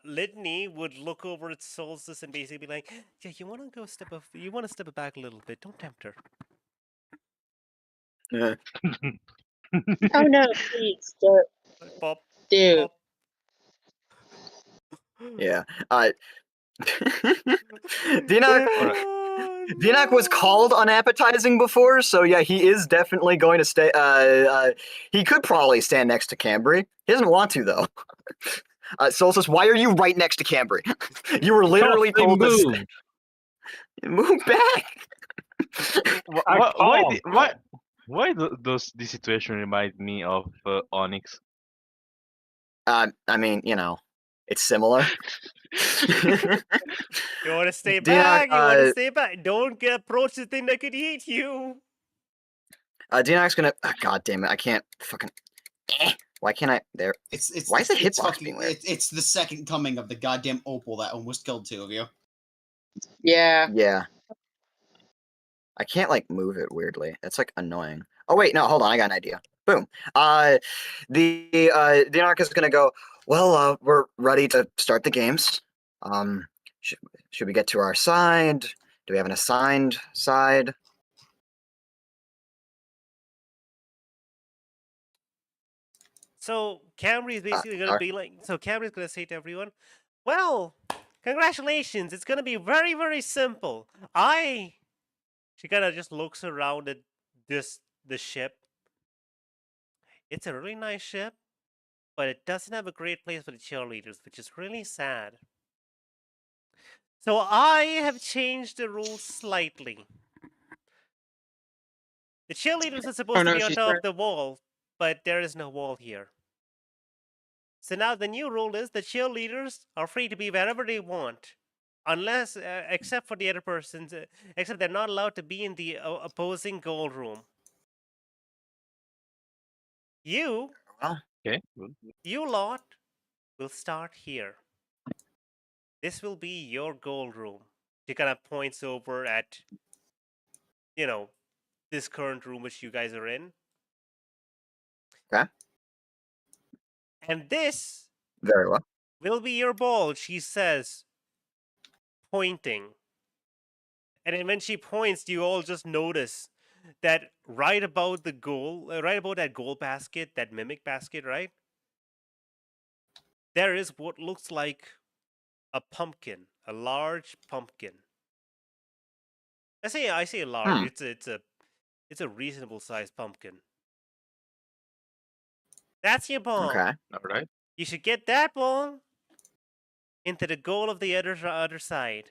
Litney would look over at Solstice and basically be like, "Yeah, you want to step back a little bit. Don't tempt her." Oh no, please, Pop. Dude. Pop. Yeah. Dinak was called unappetizing before, so yeah, he is definitely going to stay. He could probably stand next to Cambrie. He doesn't want to though. Solstice, why are you right next to Cambrie? You were literally told to move back. Why does this situation remind me of Onyx? I mean, it's similar. You want to stay Dinak, back? You want to stay back? Don't approach the thing that could eat you. Dinak's gonna. God damn it! I can't fucking. Why can't I? There. Why is the hitbox being weird? It's the second coming of the goddamn opal that almost killed two of you. Yeah. Yeah. I can't like move it weirdly. That's like annoying. Oh wait, no, hold on. I got an idea. Boom. The Dinak is gonna go. Well, we're ready to start the games. Should we get to our side? Do we have an assigned side? So Cambrie is basically going to be like. So Cambrie is going to say to everyone, "Well, congratulations! It's going to be very, very simple. She kind of just looks around at the ship. It's a really nice ship, but it doesn't have a great place for the cheerleaders, which is really sad. So I have changed the rules slightly. The cheerleaders are supposed to be on top of the wall, but there is no wall here. So now the new rule is the cheerleaders are free to be wherever they want, unless, except for the other persons, except they're not allowed to be in the opposing goal room. You, Okay. you lot, will start here. This will be your goal room. She kind of points over at, this current room which you guys are in. Okay. And this Very well. will be your ball, she says, pointing. And then when she points, you all just notice that right about the goal, right about that goal basket, that mimic basket, right? There is what looks like a pumpkin, a large pumpkin. I say a large. It's a reasonable sized pumpkin. That's your ball. Okay. All right. You should get that ball into the goal of the other side.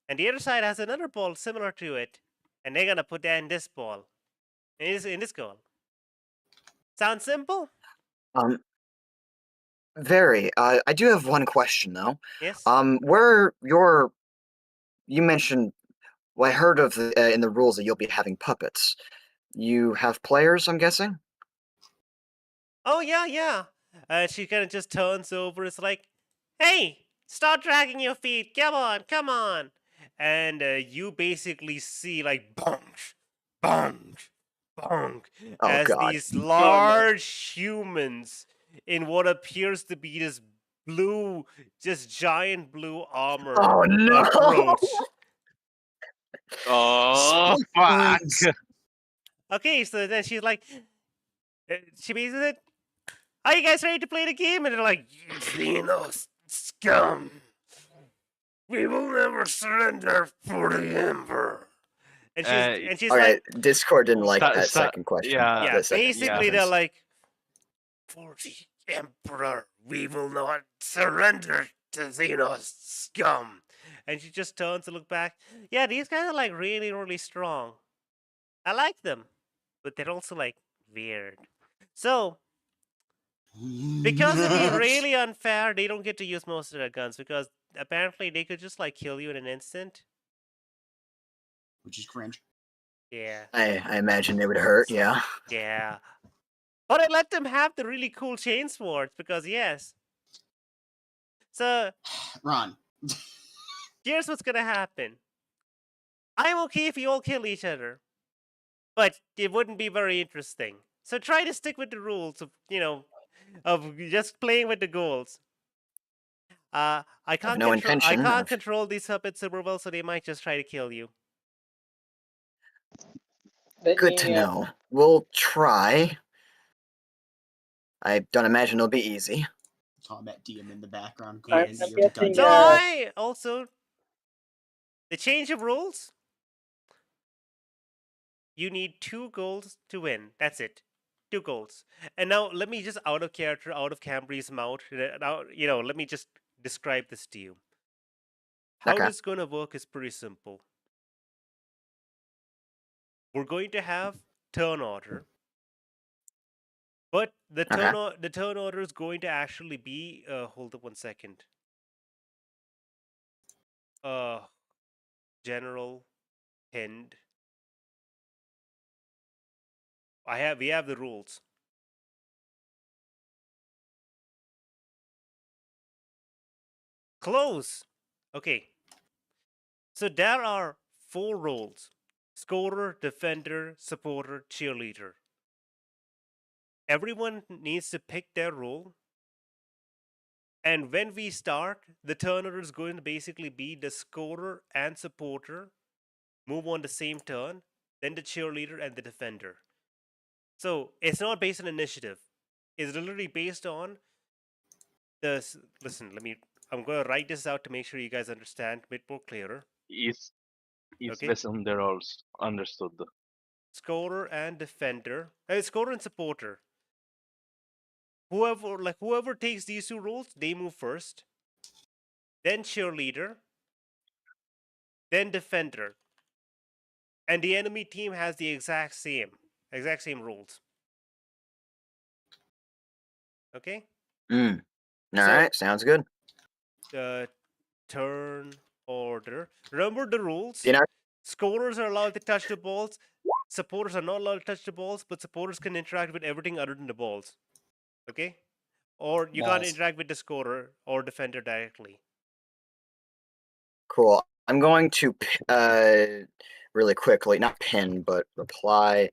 And the other side has another ball similar to it. And they're gonna put that in this ball. In this goal. Sound simple? Very. I do have one question though. Yes. You mentioned. Well, I heard of in the rules that you'll be having puppets. You have players, I'm guessing. Oh yeah. She kind of just turns over. It's like, hey, start dragging your feet. Come on. And you basically see like bonk, bonk, bonk, as God. these large humans in what appears to be this blue, just giant blue armor approach. Oh fuck! Okay, so then she's like, she basically said, "Are you guys ready to play the game?" And they're like, "You Xenos scum! We will never surrender for the Emperor." And she's okay, like, Discord didn't like that second question. Yeah, basically they're like, "For the Emperor, we will not surrender to Xenos scum." And she just turns to look back. Yeah, these guys are like really, really strong. I like them, but they're also like weird. So, because it'd be really unfair, they don't get to use most of their guns because apparently they could just like kill you in an instant. Which is cringe. Yeah. I imagine it would hurt, yeah. Yeah. But I let them have the really cool chain swords because yes. So Ron. Here's what's gonna happen. I'm okay if you all kill each other. But it wouldn't be very interesting. So try to stick with the rules of, of just playing with the goals. I can't control these puppets super well, so they might just try to kill you. Good to know. We'll try. I don't imagine it'll be easy. Combat DM in the background. Yes. So I also the change of rules. You need 2 goals to win. That's it. 2 goals. And now let me just out of character, out of Cambrie's mouth. Now, let me just describe this to you. How this gonna work is pretty simple. We're going to have turn order. But the Okay. turn order is going to actually be hold up 1 second. General pinned. We have the rules. Close. Okay. So there are 4 roles: scorer, defender, supporter, cheerleader. Everyone needs to pick their role. And when we start, the turn order is going to basically be the scorer and supporter move on the same turn, then the cheerleader and the defender. So it's not based on initiative. It's literally based on the. Listen, I'm going to write this out to make sure you guys understand a bit more clearer. It's Okay. based on the roles. Understood. Scorer and defender. Scorer and supporter. Whoever takes these 2 roles, they move first. Then cheerleader. Then defender. And the enemy team has the exact same rules. Okay? All right, sounds good. Turn order. Remember the rules. You know, Scorers are allowed to touch the balls. Supporters are not allowed to touch the balls, but supporters can interact with everything other than the balls. Okay? Or you can't Balls. interact with the scorer or defender directly. cool. I'm going to really quickly, not pin, but reply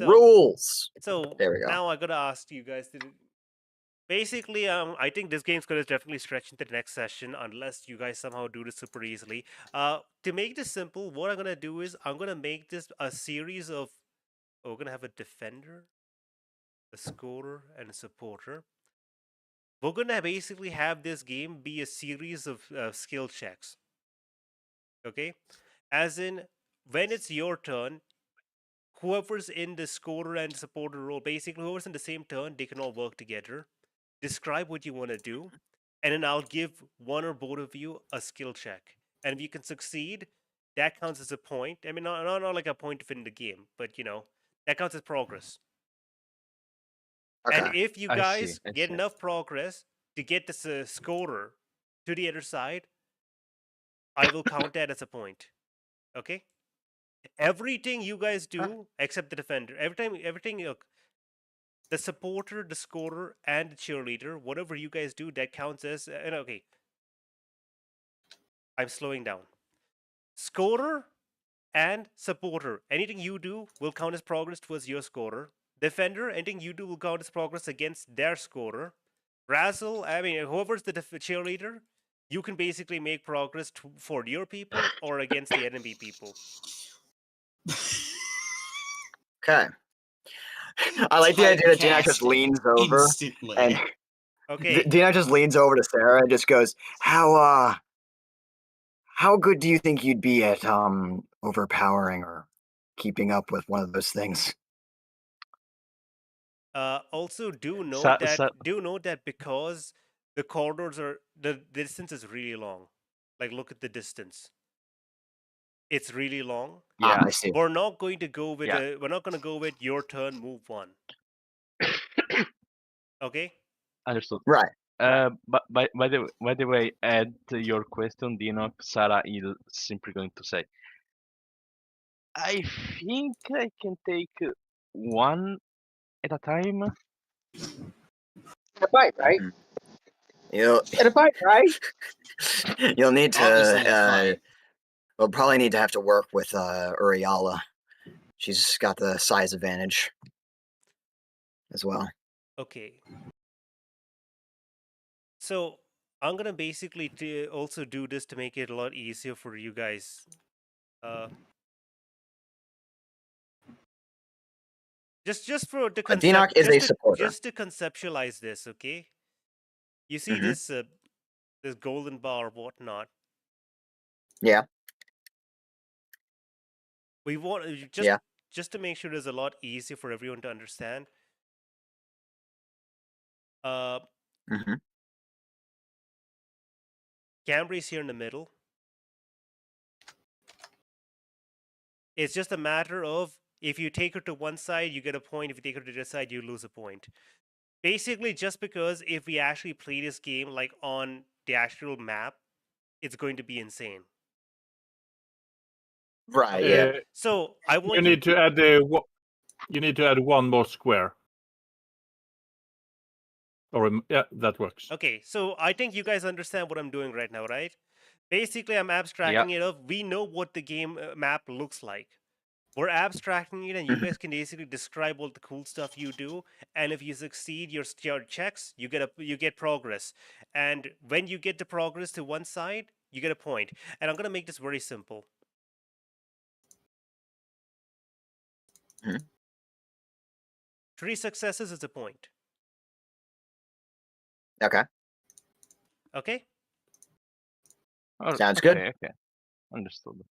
rules. So there we go. Now I gotta ask you guys. Basically, I think this game's gonna definitely stretch into the next session unless you guys somehow do this super easily. To make this simple, what I'm gonna do is I'm gonna make this a series of. We're gonna have a defender, a scorer, and a supporter. We're gonna basically have this game be a series of skill checks. Okay, as in when it's your turn, whoever's in the scorer and supporter role, basically whoever's in the same turn, they can all work together. Describe what you want to do, and then I'll give one or both of you a skill check. And if you can succeed, that counts as a point. I mean, not like a point to win the game, but that counts as progress. Okay. And if you I guys see. get enough progress to get this scorer to the other side, I will count that as a point. Okay? Everything you guys do, except the defender, everything, look, the supporter, the scorer, and the cheerleader, whatever you guys do, that counts as okay. I'm slowing down. Scorer and supporter, anything you do will count as progress towards your scorer. Defender, anything you do will count as progress against their scorer. Razzle, I mean, whoever's the cheerleader, you can basically make progress for your people or against the enemy people. Okay. I like the idea that Dina just leans over instantly. and okay. Dina just leans over to Sarah and just goes, how good do you think you'd be at overpowering or keeping up with one of those things? Also, do note that because the corridors the distance is really long. Like, look at the distance. It's really long. Yeah, I see. We're not going to go with we're not going to go with your turn, move one. Okay. Understood. Right. But by the way, add your question, Dino. Sarah is simply going to say, I think I can take one at a time. In a fight, right? In a fight, right? You'll need Obviously, to. We'll probably need to have to work with Uriala. She's got the size advantage as well. Okay. So I'm gonna basically also do this to make it a lot easier for you guys. Just for the Dinok is a supporter. Just to conceptualize this, okay? You see this this golden bar, whatnot. Yeah. We want just to make sure it's a lot easier for everyone to understand. Cambrie's here in the middle. It's just a matter of If you take her to one side, you get a point. If you take her to the other side, you lose a point. Basically, just because if we actually play this game like on the actual map, it's going to be insane. Right. Okay. Yeah. So I want You need to add you need to add one more square. Or yeah, that works. Okay, so I think you guys understand what I'm doing right now, right? Basically, I'm abstracting it off. We know what the game map looks like. We're abstracting it, and you guys can basically describe all the cool stuff you do. And if you succeed your checks, you get progress. And when you get the progress to one side, you get a point. And I'm gonna make this very simple. Mhm. 3 successes is a point. Okay. Okay. Sounds good. Okay. Understood.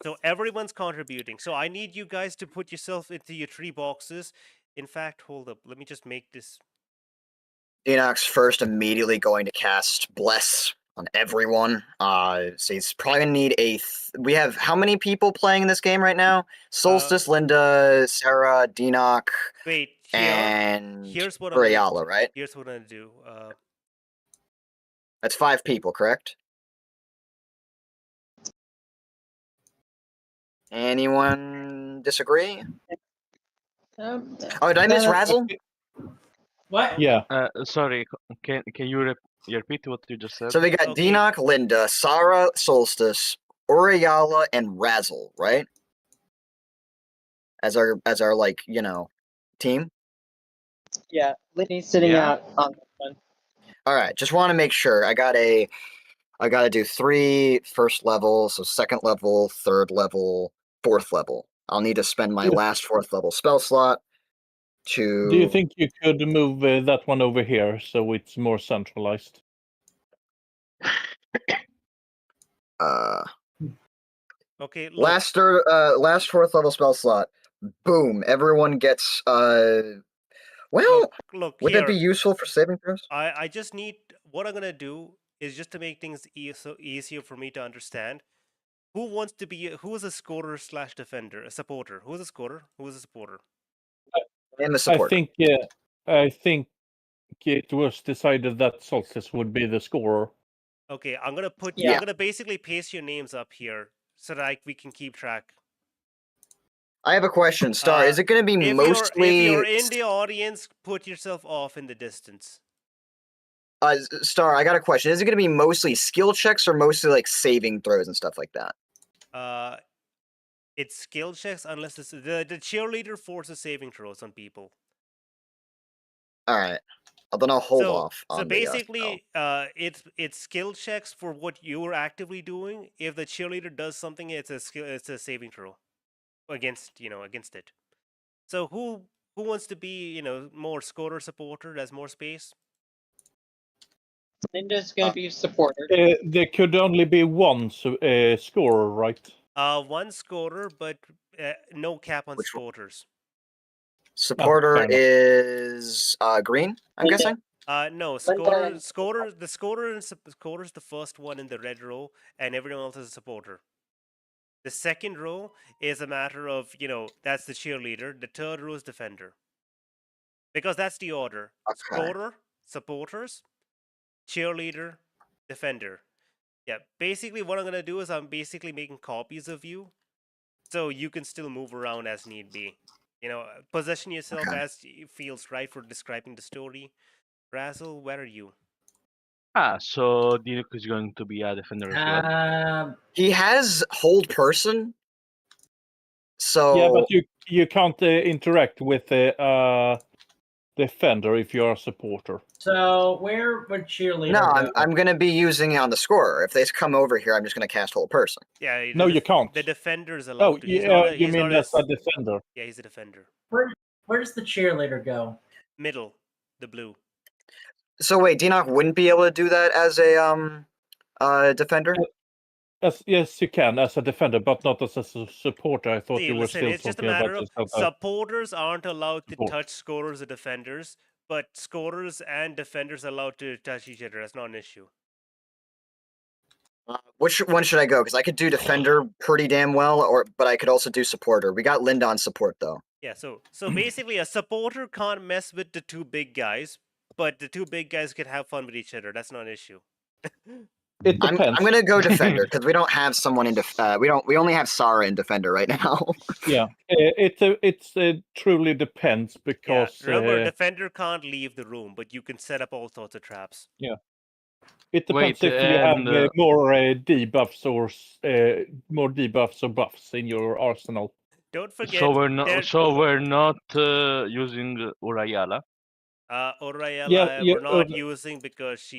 So everyone's contributing. So I need you guys to put yourself into your 3 boxes. In fact, hold up. Let me just make this. Enoch's first immediately going to cast Bless on everyone. So he's probably gonna need we have how many people playing this game right now? Solstice, Linda, Sarah, Denoch, Wait, and here's what Rayala, right? Here's what I'm gonna do. That's 5 people, correct? Anyone disagree? Oh, did I miss Razzle? What? Yeah. Sorry, can you repeat what you just said? So we got Okay. Denoch, Linda, Sarah, Solstice, Oriala, and Razzle, right? As our like, team. Yeah, Litney's sitting out on this one. All right, just want to make sure. I gotta do 3 first level, so 2nd level, 3rd level, 4th level. I'll need to spend my last 4th level spell slot to. Do you think you could move that one over here so it's more centralized? Okay. Look, Last 4th level spell slot. Boom! Everyone gets. Well, look would here. that be useful for saving throws? I just need what I'm gonna do is just to make things easier for me to understand. Who wants to be? Who is a scorer / defender? A supporter? Who's a scorer? Who is a supporter? And the support. I think it was decided that Solstice would be the scorer. Okay, I'm gonna put. Yeah. I'm gonna basically paste your names up here so that we can keep track. I have a question, Star. Is it going to be mostly? If you're in the audience, put yourself off in the distance. Star, I got a question. Is it going to be mostly skill checks or mostly like saving throws and stuff like that? It's skill checks unless the cheerleader forces saving throws on people. All right. Then I'll hold off. So basically, it's skill checks for what you're actively doing. If the cheerleader does something, it's a saving throw against it. So who wants to be more scorer supporter? There's more space. Linda's gonna be supporter. There could only be one scorer, right? One scorer, but no cap on supporters. Supporter is green, I'm guessing. No, the scorer is the first one in the red row, and everyone else is a supporter. The second row is a matter of, that's the cheerleader. The third row is defender. Because that's the order. Okay. Scorer, supporters, cheerleader, defender. Yeah, basically what I'm going to do is I'm basically making copies of you, so you can still move around as need be. Position yourself as it feels right for describing the story. Razzle, where are you? So Dinoc is going to be a defender as well. He has hold person. So yeah, but you can't interact with the defender if you're a supporter. So where would cheerleader no, go? I'm going to be using it on the scorer. If they come over here, I'm just going to cast hold person. Yeah. No, you can't. The defender's allowed to. You mean that's a defender? Yeah, he's a defender. Where does the cheerleader go? Middle, the blue. So wait, Denoch wouldn't be able to do that as a defender? Yes, you can as a defender, but not as a supporter. I thought you were Listen, still it's just a talking matter about of supporters aren't allowed to touch scorers or defenders, but scorers and defenders are allowed to touch each other. That's not an issue. Which one should I go? Because I could do defender pretty damn well, but I could also do supporter. We got Linda on support though. Yeah, so basically a supporter can't mess with the two big guys, but the two big guys can have fun with each other. That's not an issue. It I'm depends. gonna go defender because we don't have someone in we only have Sarah in defender right now. Yeah, it truly depends Yeah, because remember, defender can't leave the room, but you can set up all sorts of traps. it depends Wait, if you have and more debuffs or more debuffs or buffs in your arsenal. Don't forget, so we're not using Urayala. Orayala we're not using because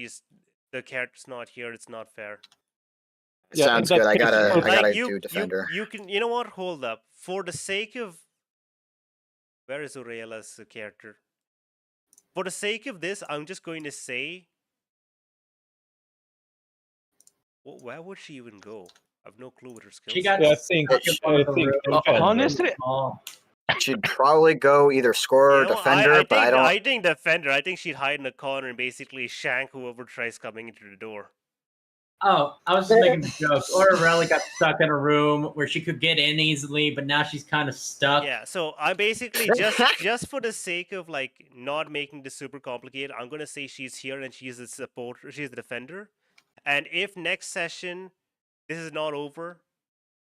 the character's not here. It's not fair. Yeah, Sounds in good. that I case, gotta you, do defender. You can. You know what? Hold up. For the sake of, where is Urayala's character? For the sake of this, I'm just going to say, well, where would she even go? I've no clue what her skills. She got Yeah, I think defender. Honestly, She'd probably go either scorer or defender, but I don't. I think defender. I think she'd hide in the corner and basically shank whoever tries coming into the door. Oh, I was just making a joke. Or Rally got stuck in a room where she could get in easily, but now she's kind of stuck. Yeah, so I basically just for the sake of like not making this super complicated, I'm gonna say she's here and she's a supporter, she's the defender. And if next session this is not over,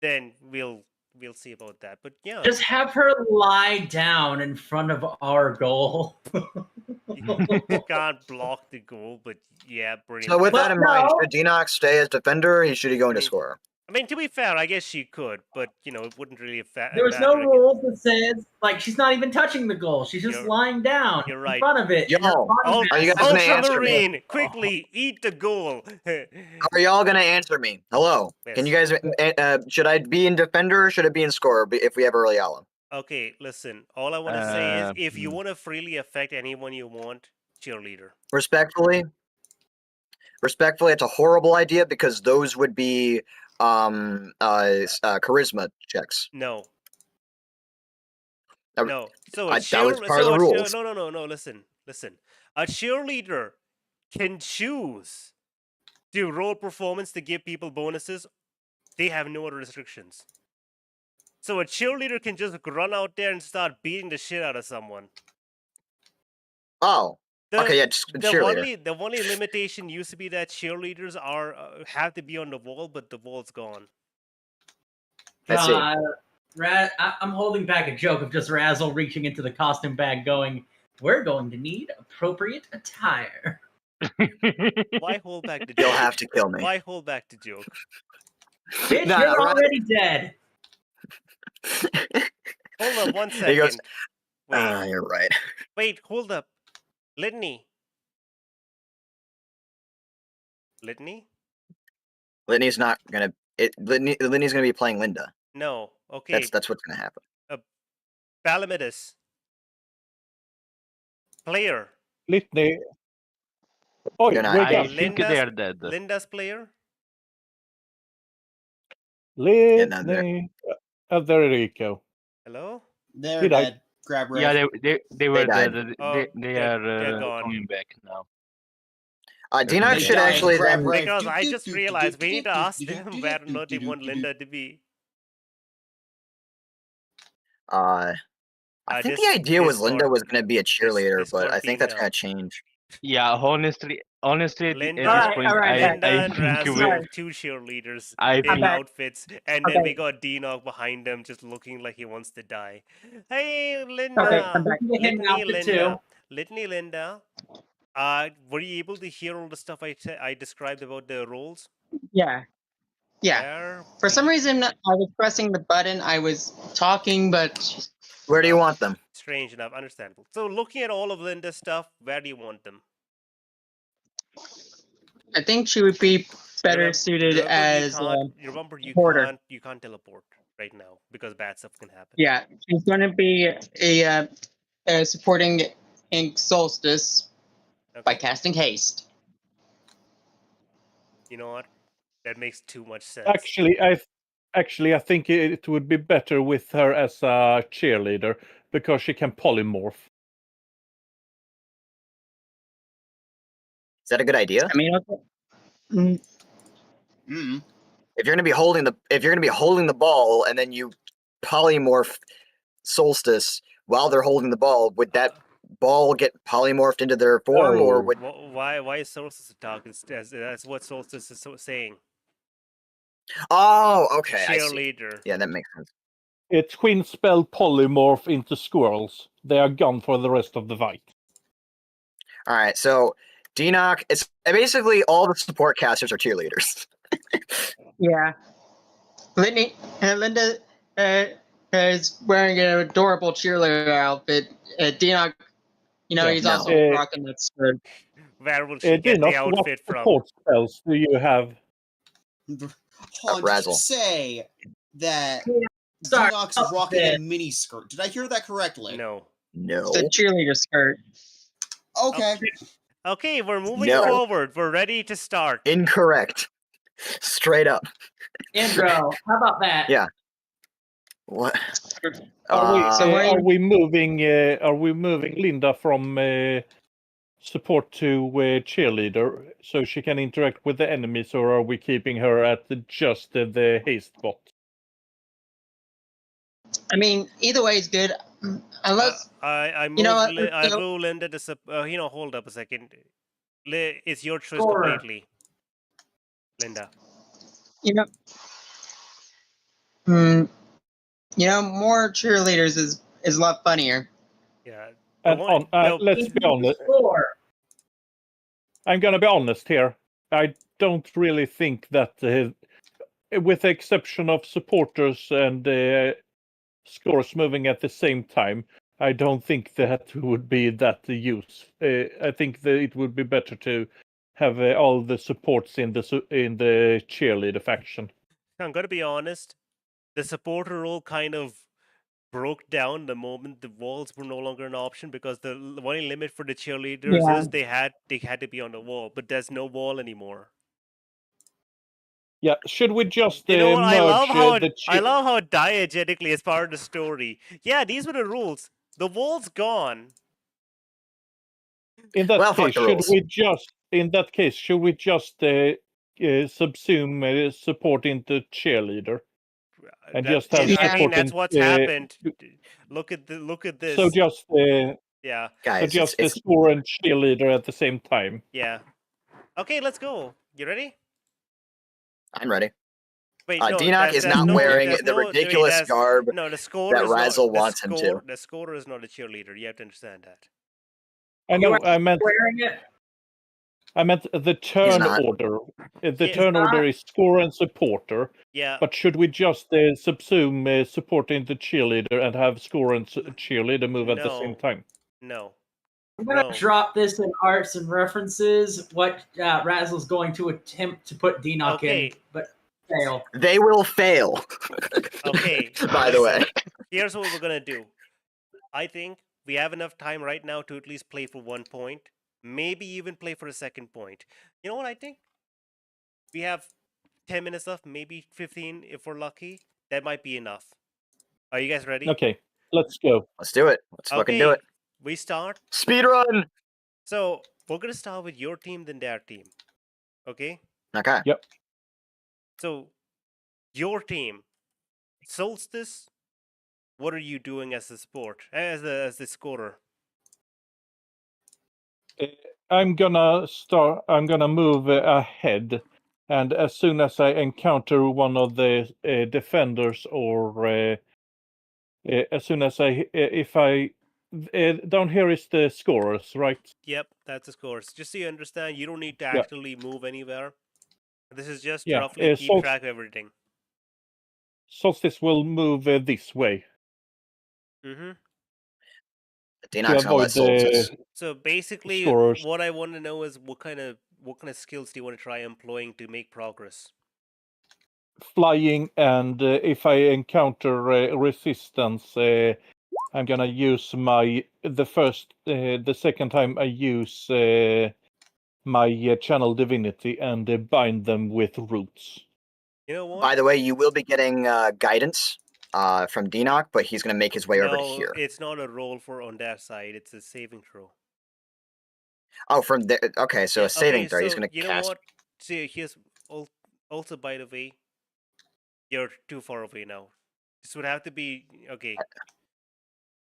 then we'll see about that. But yeah, Just have her lie down in front of our goal. you can't block the goal, but yeah, brilliant. So with that in mind, should Denox stay as defender, or should he go into scorer? I mean, to be fair, I guess she could, but it wouldn't really affect. There was no rule that says like she's not even touching the goal; she's just lying down in front of it. Yo, are you guys gonna answer me? Quickly eat the goal. Are y'all gonna answer me? Hello. Yes. Can you guys? Should I be in defender or should it be in scorer if we have early Alum? Okay, listen. All I want to say is, if you want to freely affect anyone you want, cheerleader. Respectfully, it's a horrible idea because those would be charisma checks. No. No. So that was part of the rules. No. Listen. A cheerleader can choose to roll performance to give people bonuses. They have no other restrictions. So a cheerleader can just run out there and start beating the shit out of someone. Oh. Okay, yeah, just cheerleader. The only limitation used to be that cheerleaders have to be on the wall, but the wall's gone. Let's see. I'm holding back a joke of just Razzle reaching into the costume bag going, "We're going to need appropriate attire." Why hold back the joke? You'll have to kill me. Why hold back the joke? Bitch, you're already dead. Hold on 1 second. He goes, Wait. You're right. Wait, hold up. Litney? Litney's not gonna. Litney's gonna be playing Linda. No. Okay. That's what's gonna happen. Balamidus. Player. Litney. Oh, I think they are dead. Linda's player? Litney. There you go. Hello? They're dead. Grab Red. Yeah, they were dead. They are gone. coming back now. Denox should actually then. Because I just realized we need to ask them where or not they want Linda to be. I think the idea was Linda was going to be a cheerleader, but I think that's going to change. Yeah, honestly, Linda, at this point, Linda I and think Razzle, two cheerleaders in outfits, and then we got Denox behind them, just looking like he wants to die. Hey, Linda. Litney, Linda. Were you able to hear all the stuff I described about the roles? Yeah. For some reason, I was pressing the button. I was talking, but where do you want them? Strange enough, understandable. So, looking at all of Linda's stuff, where do you want them? I think she would be better suited as remember, you porter. You can't teleport right now because bad stuff can happen. Yeah, she's going to be a supporting Ink Solstice by casting haste. You know what? That makes too much sense. Actually, I think it would be better with her as a cheerleader because she can polymorph. Is that a good idea? I mean, Mm. If you're gonna be holding the ball and then you polymorph Solstice while they're holding the ball, would that ball get polymorphed into their form, or would? Why is Solstice a talk? That's what Solstice is saying. Oh, okay. I see. Cheerleader. Yeah, that makes sense. It's Queen spell polymorph into squirrels. They are gone for the rest of the fight. All right, so Denock, it's basically all the support casters are cheerleaders. Yeah. Litney and Linda is wearing an adorable cheerleader outfit. Denock, he's no. also rocking that skirt. Where will she get Denock, the outfit what from? support spells do you have? Hold on, did you Razzle. say that Sorry. Denock's rocking a mini skirt? Did I hear that correctly? No. No. It's a cheerleader skirt. Okay. Okay, we're moving No. forward. We're ready to start. Incorrect. Straight up. Andro, how about that? Yeah. What? Are we moving Linda from support to cheerleader so she can interact with the enemies, or are we keeping her at just the haste bot? I mean, either way is good. Unless I you know what, move Linda to hold up a second. It's your choice Sure. completely, Linda. More cheerleaders is a lot funnier. Yeah. And let's be honest. I'm gonna be honest here. I don't really think that, with the exception of supporters and scores moving at the same time, I don't think that would be that use. I think that it would be better to have all the supports in the cheerleader faction. I'm gonna be honest. The supporter role kind of broke down the moment the walls were no longer an option, because the only limit for the cheerleaders is they had to be on the wall, but there's no wall anymore. Yeah, should we just merge I love how the diegetically as part of the story. Yeah, these were the rules. The wall's gone. In that case, should we just subsume support into cheerleader? And just have support that's what's happened. Look at this. So just yeah. Guys, so just the score and cheerleader at the same time. Yeah. Okay, let's go. You ready? I'm ready. Wait, Denock is not wearing the ridiculous garb that Razzle wants him to. The scorer is not a cheerleader. You have to understand that. I know. I meant wearing it. I meant the turn order. The turn order is scorer and supporter. Yeah. But should we just subsume support into cheerleader and have scorer and cheerleader move at the same time? No. I'm going to drop this in arts and references, what Razzle's going to attempt to put Denock in, but fail. They will fail. Okay. By the way. Here's what we're going to do. I think we have enough time right now to at least play for 1 point. Maybe even play for a second point. You know what I think? We have 10 minutes left, maybe 15 if we're lucky. That might be enough. Are you guys ready? Okay, let's go. Let's do it. Let's fucking do it. We start. Speed run! So, we're going to start with your team, then their team. Okay? Okay. Yep. So, your team. Solstice, what are you doing as the sport? As the scorer? I'm gonna move ahead, and as soon as I encounter one of the defenders, or as soon as if I down here is the scorers, right? Yep, that's the scores. Just so you understand, you don't need to actually move anywhere. This is just roughly keep track of everything. Solstice will move this way. Mm-hmm. Denock's gonna let Solstice. So basically, what I want to know is what kind of skills do you want to try employing to make progress? Flying, and if I encounter resistance, I'm gonna use the second time I use my channel divinity and bind them with roots. You know what? By the way, you will be getting guidance from Denock, but he's gonna make his way over to here. It's not a roll on their side. It's a saving throw. Oh, from there. Okay, so a saving throw. He's gonna cast. You know what? See, Also, by the way, you're too far away now. This would have to be okay.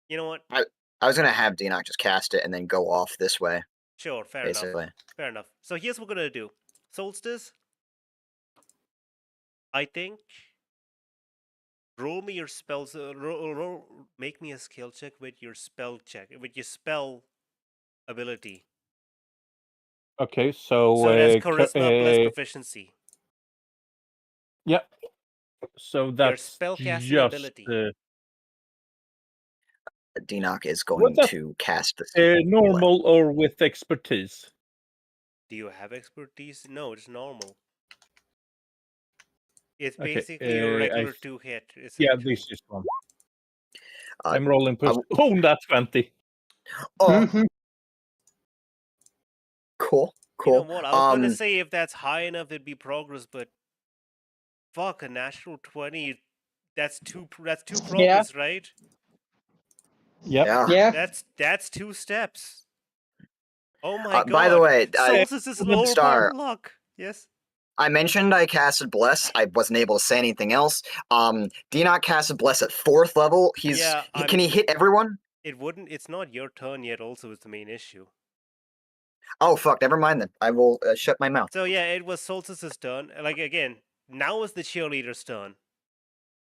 You know what? I was gonna have Dinoc just cast it and then go off this way. Sure, fair basically. enough. Fair enough. So here's what we're gonna do. Solstice, I think. Roll me your spells. Make me a skill check with your spell ability. Okay, so that's charisma plus proficiency. Yeah. So that's your spellcasting just ability. Dinoc is going to cast this. Normal or with expertise? Do you have expertise? No, it's normal. It's basically your regular 2-hit. Yeah, this is one. I'm rolling push. Oh, that's 20. Oh. Cool. You know what? I was going to say if that's high enough, it'd be progress, but fuck, a natural 20. That's two progress, right? Yep. Yeah. That's 2 steps. Oh my god. By the way, Solstice is lower bar luck. Yes. I mentioned I casted Bless. I wasn't able to say anything else. Dinoc casted Bless at 4th level. Can he hit everyone? It wouldn't. It's not your turn yet. Also, is the main issue. Oh fuck! Never mind then. I will shut my mouth. So yeah, it was Solstice's turn. Like again, now is the cheerleader's turn.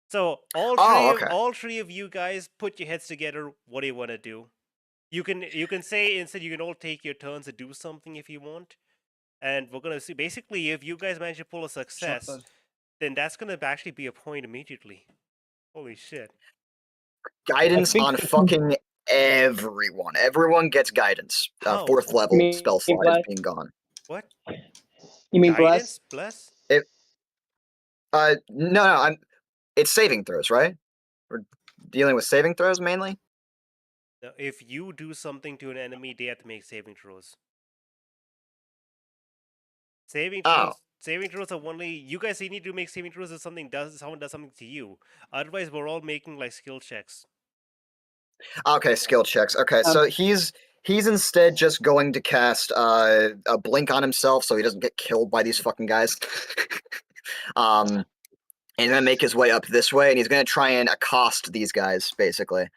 So all three of you guys put your heads together. What do you want to do? You can say instead you can all take your turns to do something if you want. And we're gonna see. Basically, if you guys manage to pull a success, then that's gonna actually be a point immediately. Holy shit! Guidance on fucking everyone. Everyone gets guidance. 4th level spell slot is being gone. What? You mean bless? Bless? No. It's saving throws, right? We're dealing with saving throws mainly. No, if you do something to an enemy, they have to make saving throws. Saving throws are only you guys need to make saving throws if someone does something to you. Otherwise, we're all making like skill checks. Okay, skill checks. Okay, so he's instead just going to cast a blink on himself so he doesn't get killed by these fucking guys. And he's gonna make his way up this way, and he's gonna try and accost these guys, basically.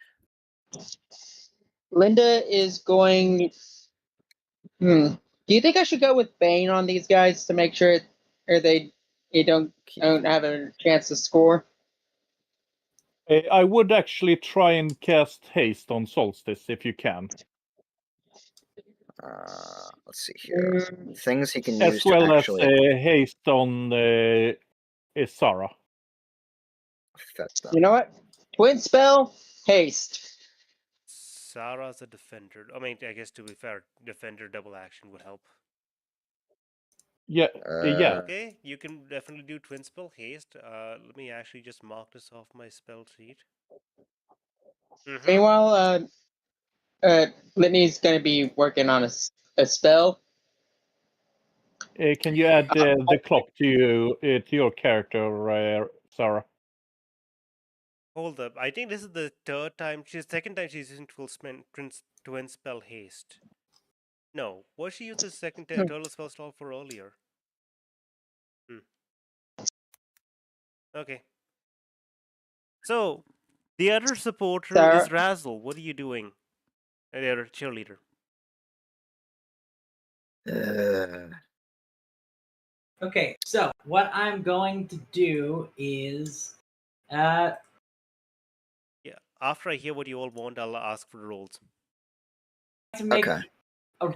Linda is going. Do you think I should go with Bane on these guys to make sure they don't have a chance to score? I would actually try and cast haste on Solstice if you can. Let's see here. Things he can use as well as haste on Zara. You know what? Twin spell, haste. Zara's a defender. I mean, I guess to be fair, defender double action would help. Yeah. Okay, you can definitely do twin spell haste. Let me actually just mark this off my spell sheet. Meanwhile, Litney's going to be working on a spell. Can you add the clock to your character, Sarah? Hold up. I think this is the second time she's using twin spell haste. No, was she used the second turtle spell slot for earlier? Okay. So, the other supporter is Razzle. What are you doing? The other cheerleader. Okay, so what I'm going to do is after I hear what you all want, I'll ask for the rolls. To make a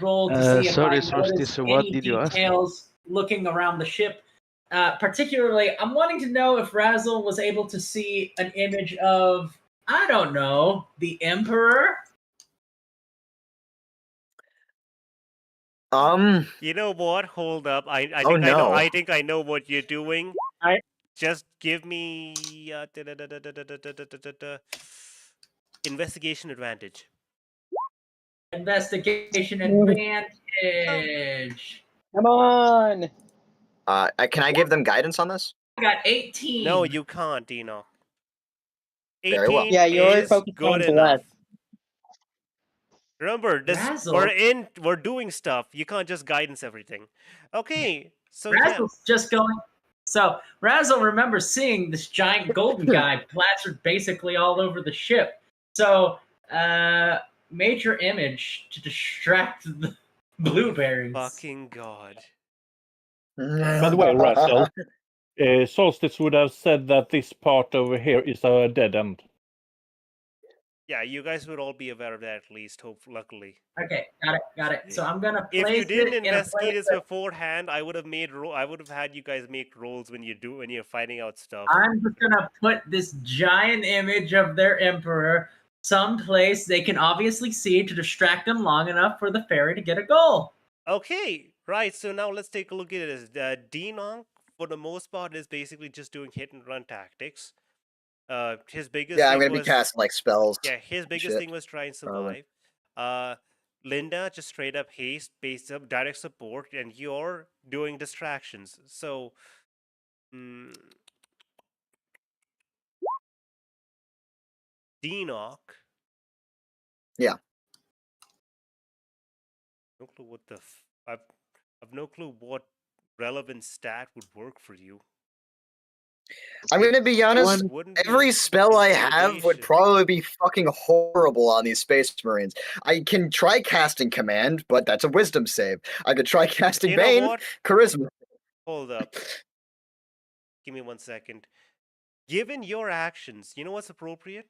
roll to see if I notice any details looking around the ship. Particularly, I'm wanting to know if Razzle was able to see an image of, I don't know, the Emperor? You know what? Hold up. I think I know what you're doing. Just give me investigation advantage. Investigation advantage. Come on. Can I give them guidance on this? I got 18. No, you can't, Dino. 18 Very well. Yeah, you're focused good on enough. Remember, Razzle. we're doing stuff. You can't just guidance everything. Okay, so Razzle's just going. So Razzle remembers seeing this giant golden guy plastered basically all over the ship. So major image to distract the blueberries. Fucking god. By the way, Razzle, Solstice would have said that this part over here is a dead end. Yeah, you guys would all be aware of that at least, luckily. Okay, got it. So I'm gonna place if you didn't it investigate in a this beforehand, I would have had you guys make rolls when you're finding out stuff. I'm just gonna put this giant image of their emperor someplace they can obviously see to distract them long enough for the fairy to get a goal. Okay, right. So now let's take a look at it. Dinok, for the most part, is basically just doing hit and run tactics. His biggest Yeah, thing I'm gonna was, be casting like spells. Yeah, his biggest thing was try and survive. Linda just straight up haste, based up direct support, and you're doing distractions. So, Dinok. Yeah. No clue what I've no clue what relevant stat would work for you. I'm gonna be honest, every spell I have would probably be fucking horrible on these Space Marines. I can try casting Command, but that's a Wisdom save. I could try casting Bane, Charisma. Hold up. Give me 1 second. Given your actions, you know what's appropriate?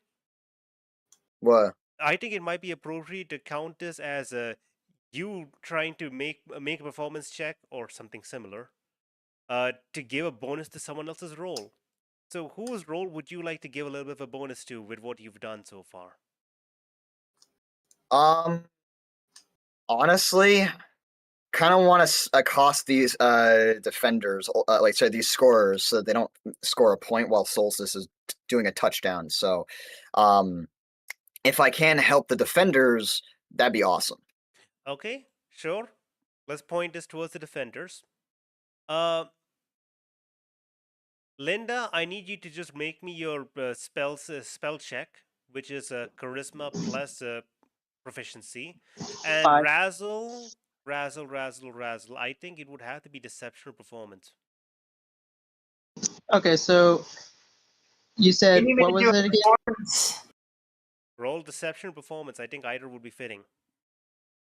What? I think it might be appropriate to count this as you trying to make a performance check or something similar to give a bonus to someone else's roll. So whose role would you like to give a little bit of a bonus to with what you've done so far? Honestly, kind of want to accost these defenders, these scorers, so that they don't score a point while Solstice is doing a touchdown. So, if I can help the defenders, that'd be awesome. Okay, sure. Let's point this towards the defenders. Linda, I need you to just make me your spell check, which is a charisma plus proficiency. And Razzle. I think it would have to be deception or performance. Okay, so you said what was it again? Roll deception or performance. I think either would be fitting.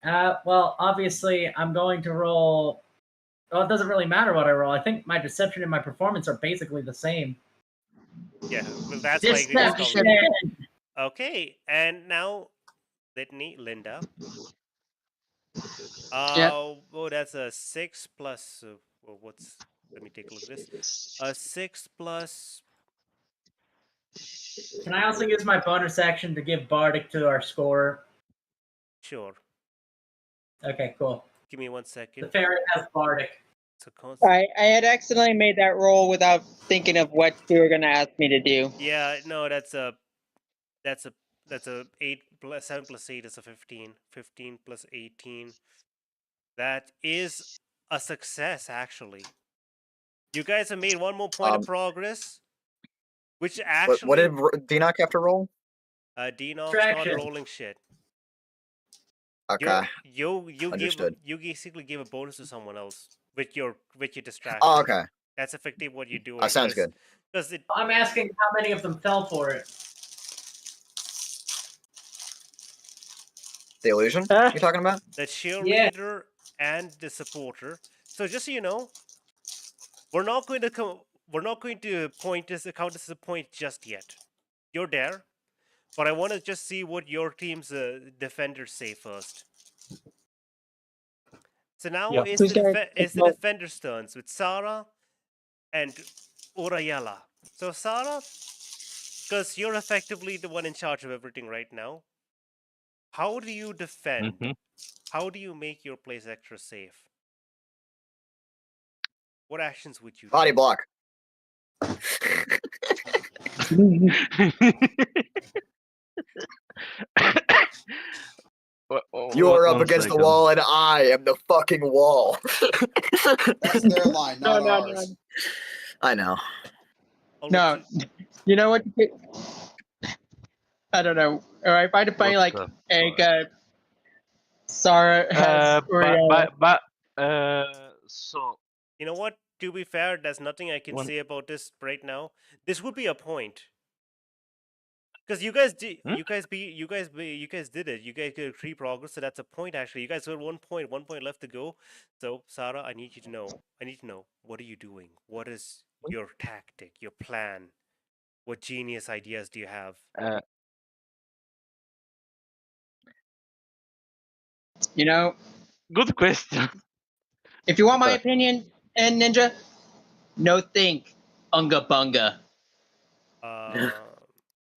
Well, obviously, I'm going to roll. Well, it doesn't really matter what I roll. I think my deception and my performance are basically the same. Yeah, well, that's deception. Okay, and now Linda. Yeah. Oh, that's a 6 plus. Let me take a look at this. A 6 plus. Can I also use my bonus action to give Bardic to our scorer? Sure. Okay, cool. Give me 1 second. The fairy has Bardic. I had accidentally made that roll without thinking of what you were gonna ask me to do. Yeah, no, that's a 8 plus 7 plus 8 is a 15. 15 plus 18. That is a success, actually. You guys have made one more point of progress, which actually. What did Dinok have to roll? Dinok's not rolling shit. Okay. You basically give a bonus to someone else with your distraction. Oh, okay. That's effectively what you do. That sounds good. I'm asking how many of them fell for it. The illusion you're talking about? The cheerleader and the supporter. So just so you know, we're not going to count this as a point just yet. You're there, but I want to just see what your team's defenders say first. So now it's the defender's turns with Sarah and Urayala. So Sarah, because you're effectively the one in charge of everything right now, how do you defend? Mm-hmm. How do you make your place extra safe? What actions would you Body do? block. You are up against the wall, and I am the fucking wall. That's their line, not ours. No. I know. No, you know what? I don't know. Or if I define like Sarah has so you know what? to be fair, there's nothing I can say about this right now. This would be a point. Because you guys did, you guys did it. You guys got 3 progress, so that's a point actually. You guys got 1 point left to go. So, Sarah, I need you to know. I need to know, what are you doing? What is your tactic, your plan? What genius ideas do you have? You know, Good question. if you want my opinion, and Ninja, no think, unga bunga.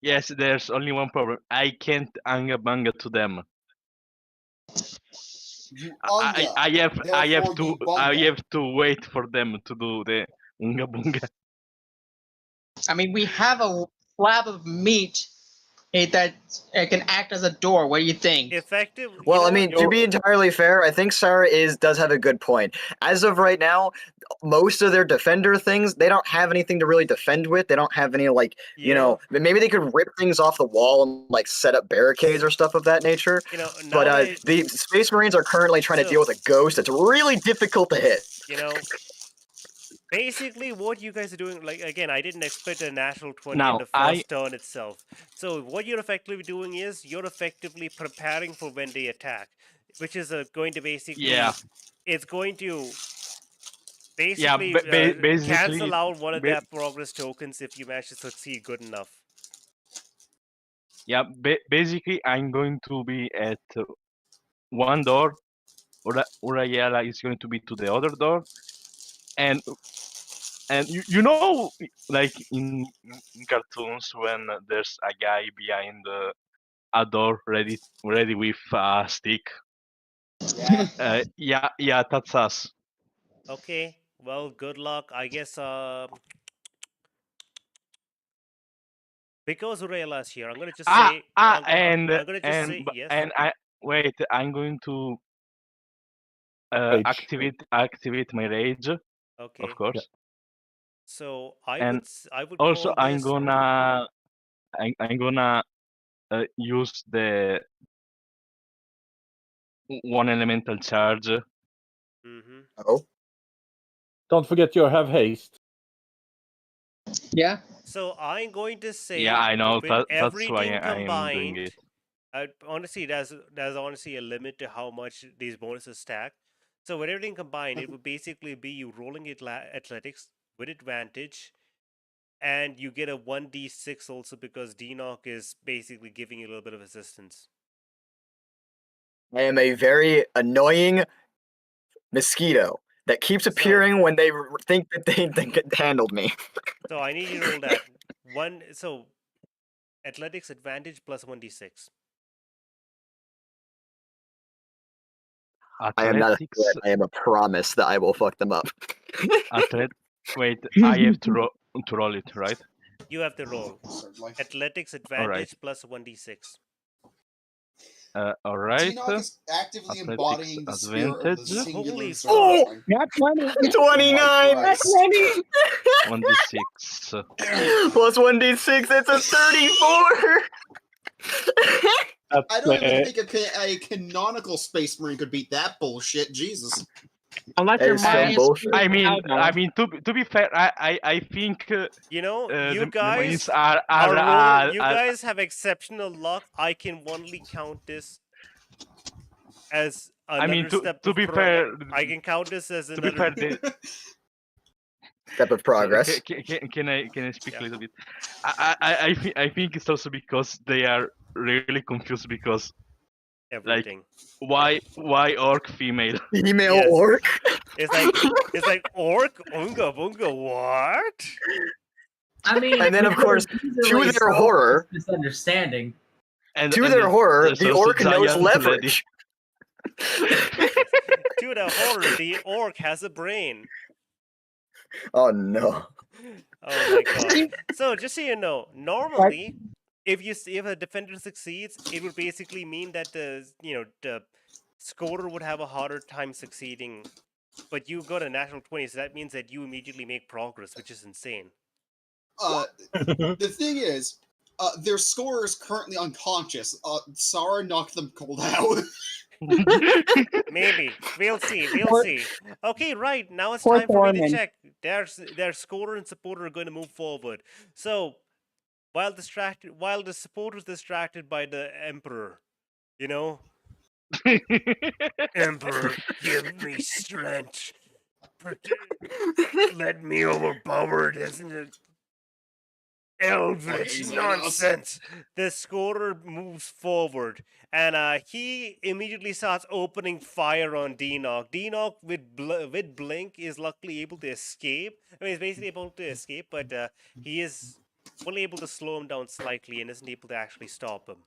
Yes, there's only one problem. I can't anga banga to them. You I have therefore to you bunga. have to wait for them to do the unga bunga. I mean, we have a slab of meat that can act as a door. What do you think? Effective. Well, I mean, to be entirely fair, I think Sarah does have a good point. As of right now, most of their defender things, they don't have anything to really defend with. They don't have any, like, you know, maybe they could rip things off the wall and, like, set up barricades or stuff of that nature. You know, but the Space Marines are currently trying to deal with a ghost that's really difficult to hit. You know, basically what you guys are doing, like, again, I didn't expect a natural 20 Now, in the first turn itself. So what you're effectively doing is you're effectively preparing for when they attack, which is going to basically, it's going to basically, basically cancel out one of their progress tokens if you manage to succeed good enough. Yeah, basically I'm going to be at one door, Urayela is going to be to the other door, and you know, like in cartoons when there's a guy behind a door ready with a stick. Yeah, that's us. Okay, well, good luck. I guess because Urayela is here, I'm gonna just say I'm gonna just say yes. And I'm going to activate my rage. Okay. Of course. Yeah. So I would also call this... I'm gonna use the one elemental charge. Oh. Don't forget you have haste. Yeah. So I'm going to say... Yeah, I know. That's why combined, I'm doing it. Honestly, there's honestly a limit to how much these bonuses stack. So with everything combined, it would basically be you rolling athletics with advantage, and you get a 1d6 also because D-Knock is basically giving you a little bit of assistance. I am a very annoying mosquito that keeps appearing when they think that they handled me. So I need you to roll that. So athletics advantage plus 1d6. I am not a threat. I am a promise that I will fuck them up. Wait, I have to roll it, right? You have to roll. Athletics advantage plus 1d6. All right. D-Knock is actively embodying the spirit of the singular. Oh! Not 20. 29! That's 20! 1d6. Plus 1d6, that's a 34! I don't even think a canonical Space Marine could beat that bullshit. Jesus. Unless you're bullshit. I mean, to be fair, I think you know, you the guys you guys have exceptional luck. I can only count this as another step. To be fair, I can count this as another. To be fair, step of progress. Can I speak a little bit? I think it's also because they are really confused because everything. Like, why orc female? Female orc? It's like orc unga bunga what? I mean, and then of course, to their horror, misunderstanding. To their horror, the orc knows leverage. To their horror, the orc has a brain. Oh no. Oh my god. So just so you know, normally if a defender succeeds, it would basically mean that the scorer would have a harder time succeeding. But you got a natural 20, so that means that you immediately make progress, which is insane. The thing is, their scorer is currently unconscious. Sarah knocked them cold out. Maybe. We'll see. We'll Or- see. Okay, right. Now it's Or time for me to Thorman. check. Their scorer and supporter are going to move forward. So, while the supporter is distracted by the Emperor, you know, Emperor, give me strength. Let me overpower it, isn't it? Eldritch nonsense. The scorer moves forward, and he immediately starts opening fire on Denock. Denock with blink is luckily able to escape. I mean, he's basically able to escape, but he is only able to slow him down slightly and isn't able to actually stop him.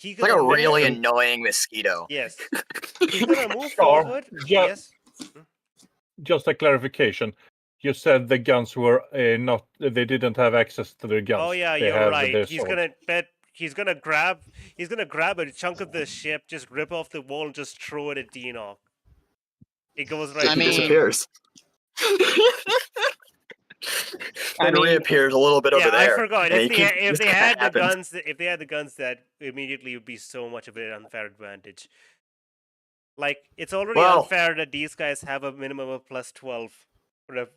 It's like a really annoying mosquito. Yes. He's gonna move forward. Yes. Just a clarification. You said the guns were not. They didn't have access to their guns. Oh yeah, they you're right. Their He's swords. gonna grab a chunk of the ship, just rip off the wall, and just throw it at Denock. It goes right. He disappears. And reappears a little bit over there. I forgot. And If they had the guns, that immediately would be so much of an unfair advantage. Like, it's already unfair that these guys have a minimum of plus 12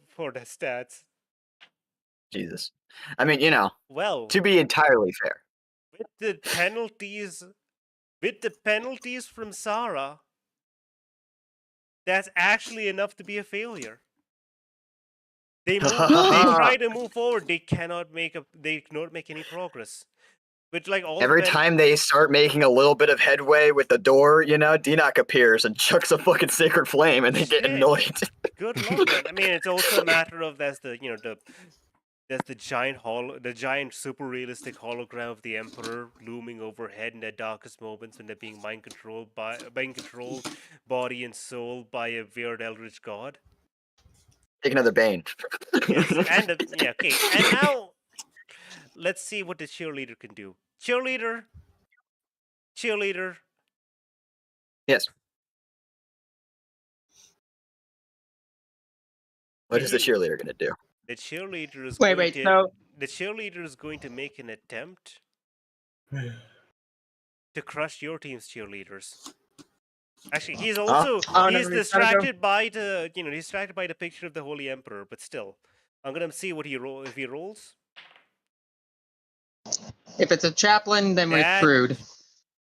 for the stats. Jesus. I mean, you know. Well, to be entirely fair. With the penalties from Sarah, that's actually enough to be a failure. They try to move forward. They cannot make any progress. But like every time they start making a little bit of headway with the door, you know, Denock appears and chucks a fucking sacred flame, and they get annoyed. Good luck, man. I mean, it's also a matter of that's the giant super realistic hologram of the Emperor looming overhead in their darkest moments when they're being controlled body and soul by a weird eldritch god. Take another Bane. Yes, okay. And now let's see what the cheerleader can do. Cheerleader. Yes. What is the cheerleader going to do? The cheerleader is the cheerleader is going to make an attempt to crush your team's cheerleaders. Actually, he's also he's distracted by the picture of the Holy Emperor, but still, I'm gonna see what if he rolls. If it's a chaplain, then we're screwed.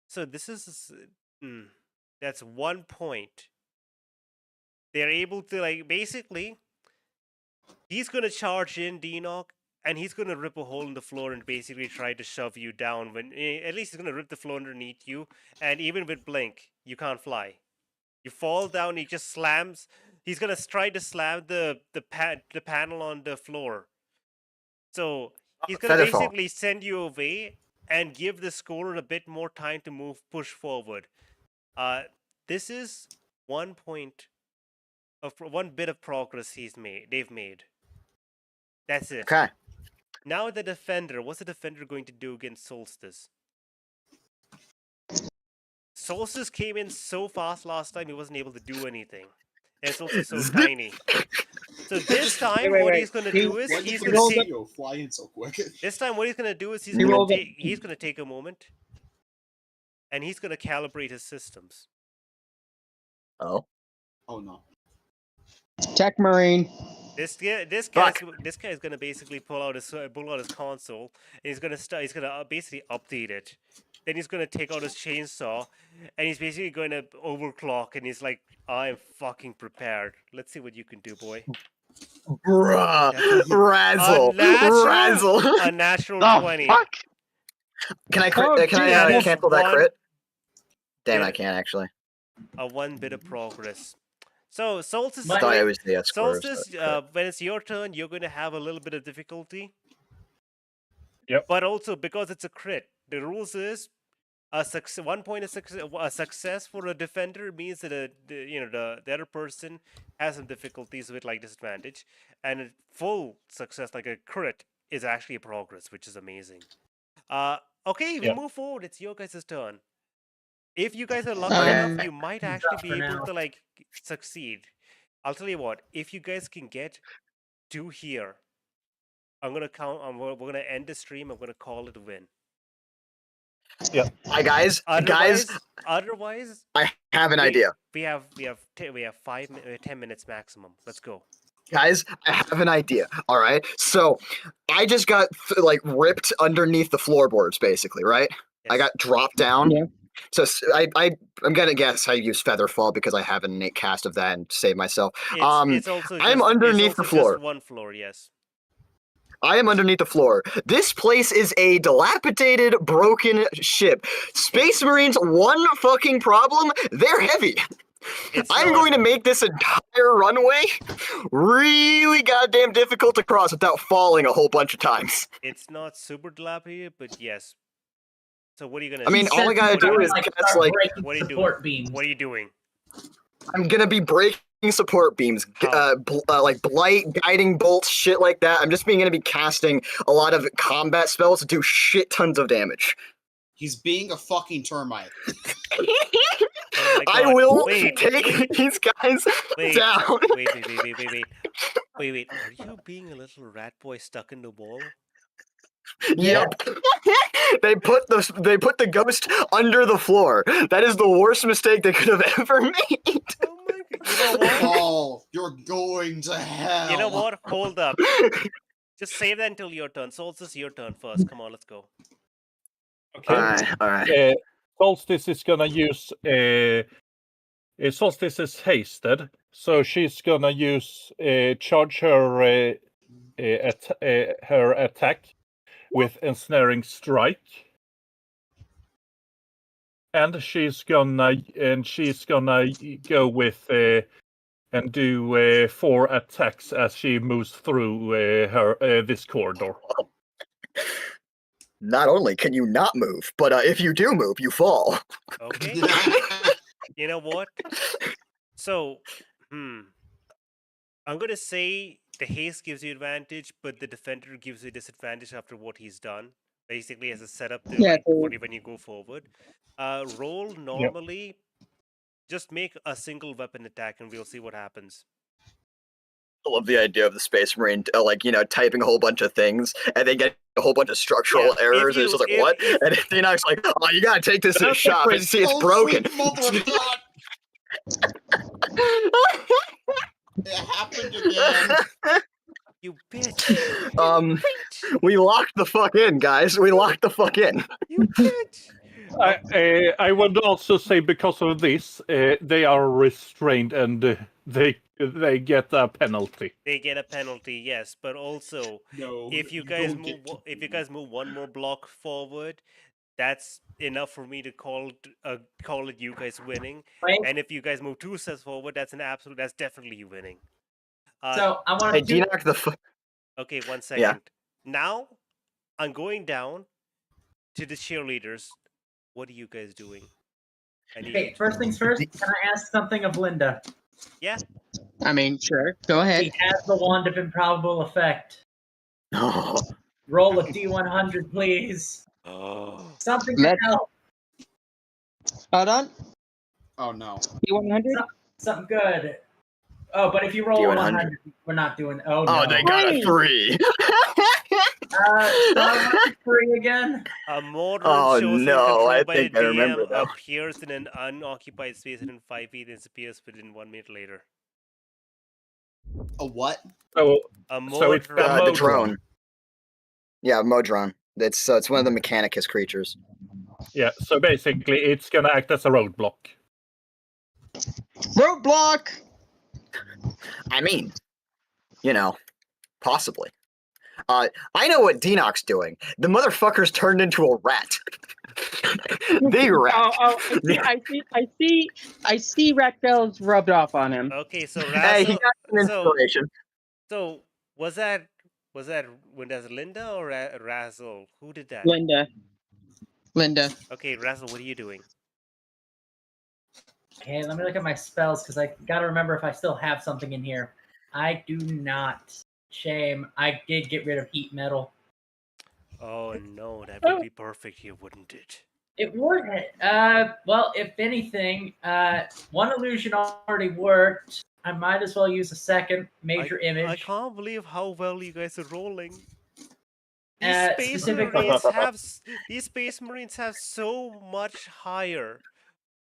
So this is that's 1 point. They're able to basically. He's gonna charge in Denock, and he's gonna rip a hole in the floor and basically try to shove you down. At least he's gonna rip the floor underneath you, and even with blink, you can't fly. You fall down. He just slams. He's gonna try to slam the panel on the floor. So he's gonna basically send you away and give the scorer a bit more time to push forward. This is 1 point of 1 bit of progress they've made. That's it. Okay. Now the defender. What's the defender going to do against Solstice? Solstice came in so fast last time he wasn't able to do anything. And Solstice is so tiny. So this time what he's gonna do is he's gonna fly in so quick. This time what he's gonna do is he's gonna take a moment and he's gonna calibrate his systems. Oh no. Tech Marine. This guy is gonna basically pull out his console and he's gonna basically update it. Then he's gonna take out his chainsaw and he's basically gonna overclock and he's like, I'm fucking prepared. Let's see what you can do, boy. Bruh, Razzle. A natural 20. Fuck? Can I cancel that crit? Damn, I can't actually. A 1 bit of progress. So Solstice, I thought it was the Solstice, when it's your turn, you're going to have a little bit of difficulty. Yep. But also because it's a crit, the rules is a 1 point of success for a defender means that the other person has some difficulties with disadvantage, and a full success like a crit is actually a progress, which is amazing. Okay, we move forward. It's your guys' turn. If you guys are lucky enough, you might actually be able to succeed. I'll tell you what. If you guys can get 2 here, I'm gonna count. We're gonna end the stream. I'm gonna call it a win. Yeah. Hi guys. Otherwise, I have an idea. We have 10 minutes maximum. Let's go. Guys, I have an idea. All right. So I just got like ripped underneath the floorboards, basically, right? Yes. I got dropped down. Yeah. So I'm gonna guess I use Featherfall because I have an innate cast of that and save myself. It's also I'm underneath the floor. Just one floor, yes. I am underneath the floor. This place is a dilapidated, broken ship. Space Marines, one fucking problem, they're heavy. I'm going to make this entire runway really goddamn difficult to cross without falling a whole bunch of times. It's not super dilapidated, but yes. So what are you gonna? I mean, all I gotta do is cast like. What are you support doing? beams. What are you doing? I'm gonna be breaking support beams, like blight, guiding bolts, shit like that. I'm just gonna be casting a lot of combat spells to do shit tons of damage. He's being a fucking termite. Oh my I God. will Wait. take these guys down. Wait. Are you being a little rat boy stuck in the wall? Yep. They put the ghost under the floor. That is the worst mistake they could have ever made. Oh my God. You know what? Oh, you're going to hell. You know what? Hold up. Just save that until your turn. Solstice, your turn first. Come on, let's go. Okay. All right. Solstice is gonna use Solstice is hasted, so she's gonna use charge her her attack with ensnaring strike, and she's gonna go with and do 4 attacks as she moves through her this corridor. Not only can you not move, but if you do move, you fall. Okay. You know what? So, I'm gonna say the haste gives you advantage, but the defender gives you disadvantage after what he's done. Basically, as a setup to when you go forward. Roll normally. Just make a single weapon attack, and we'll see what happens. I love the idea of the Space Marine, typing a whole bunch of things and then getting a whole bunch of structural errors. And it's just like, what? And Enoch's like, oh, you gotta take this to the shop and see it's broken. It happened again. You bitch. We locked the fuck in, guys. We locked the fuck in. You bitch. I would also say because of this, they are restrained and they get a penalty. They get a penalty, yes, but also if you guys move one more block forward, that's enough for me to call it you guys winning. Right. And if you guys move 2 steps forward, that's definitely you winning. So I want to Okay, 1 second. Yeah. Now I'm going to the cheerleaders. What are you guys doing? Okay, first things first, can I ask something of Linda? Yeah. I mean, sure. Go ahead. He has the wand of improbable effect. Oh. Roll a D100, please. Oh. Something to help. Hold on. Oh no. D100? Something good. Oh, but if you roll a 100, we're not doing. Oh no. Oh, they got a 3. 3 again. A mortal chosen I by the think I remember DM that. appears in an unoccupied space within 5 feet and disappears within 1 minute later. A what? So it's the drone. Yeah, Modron. It's one of the Mechanicus creatures. Yeah, so basically it's gonna act as a roadblock. Roadblock! I mean, possibly. I know what Denox's doing. The motherfucker's turned into a rat. Big rat. I see rat bells rubbed off on him. Okay, so Hey, he got some inspiration. So was that Linda or Razzle? Who did that? Linda. Okay, Razzle, what are you doing? Okay, let me look at my spells because I gotta remember if I still have something in here. I do not. Shame. I did get rid of heat metal. Oh no, that would be perfect here, wouldn't it? It would. Well, if anything, one illusion already worked. I might as well use a second major image. I can't believe how well you guys are rolling. These Space Marines have so much higher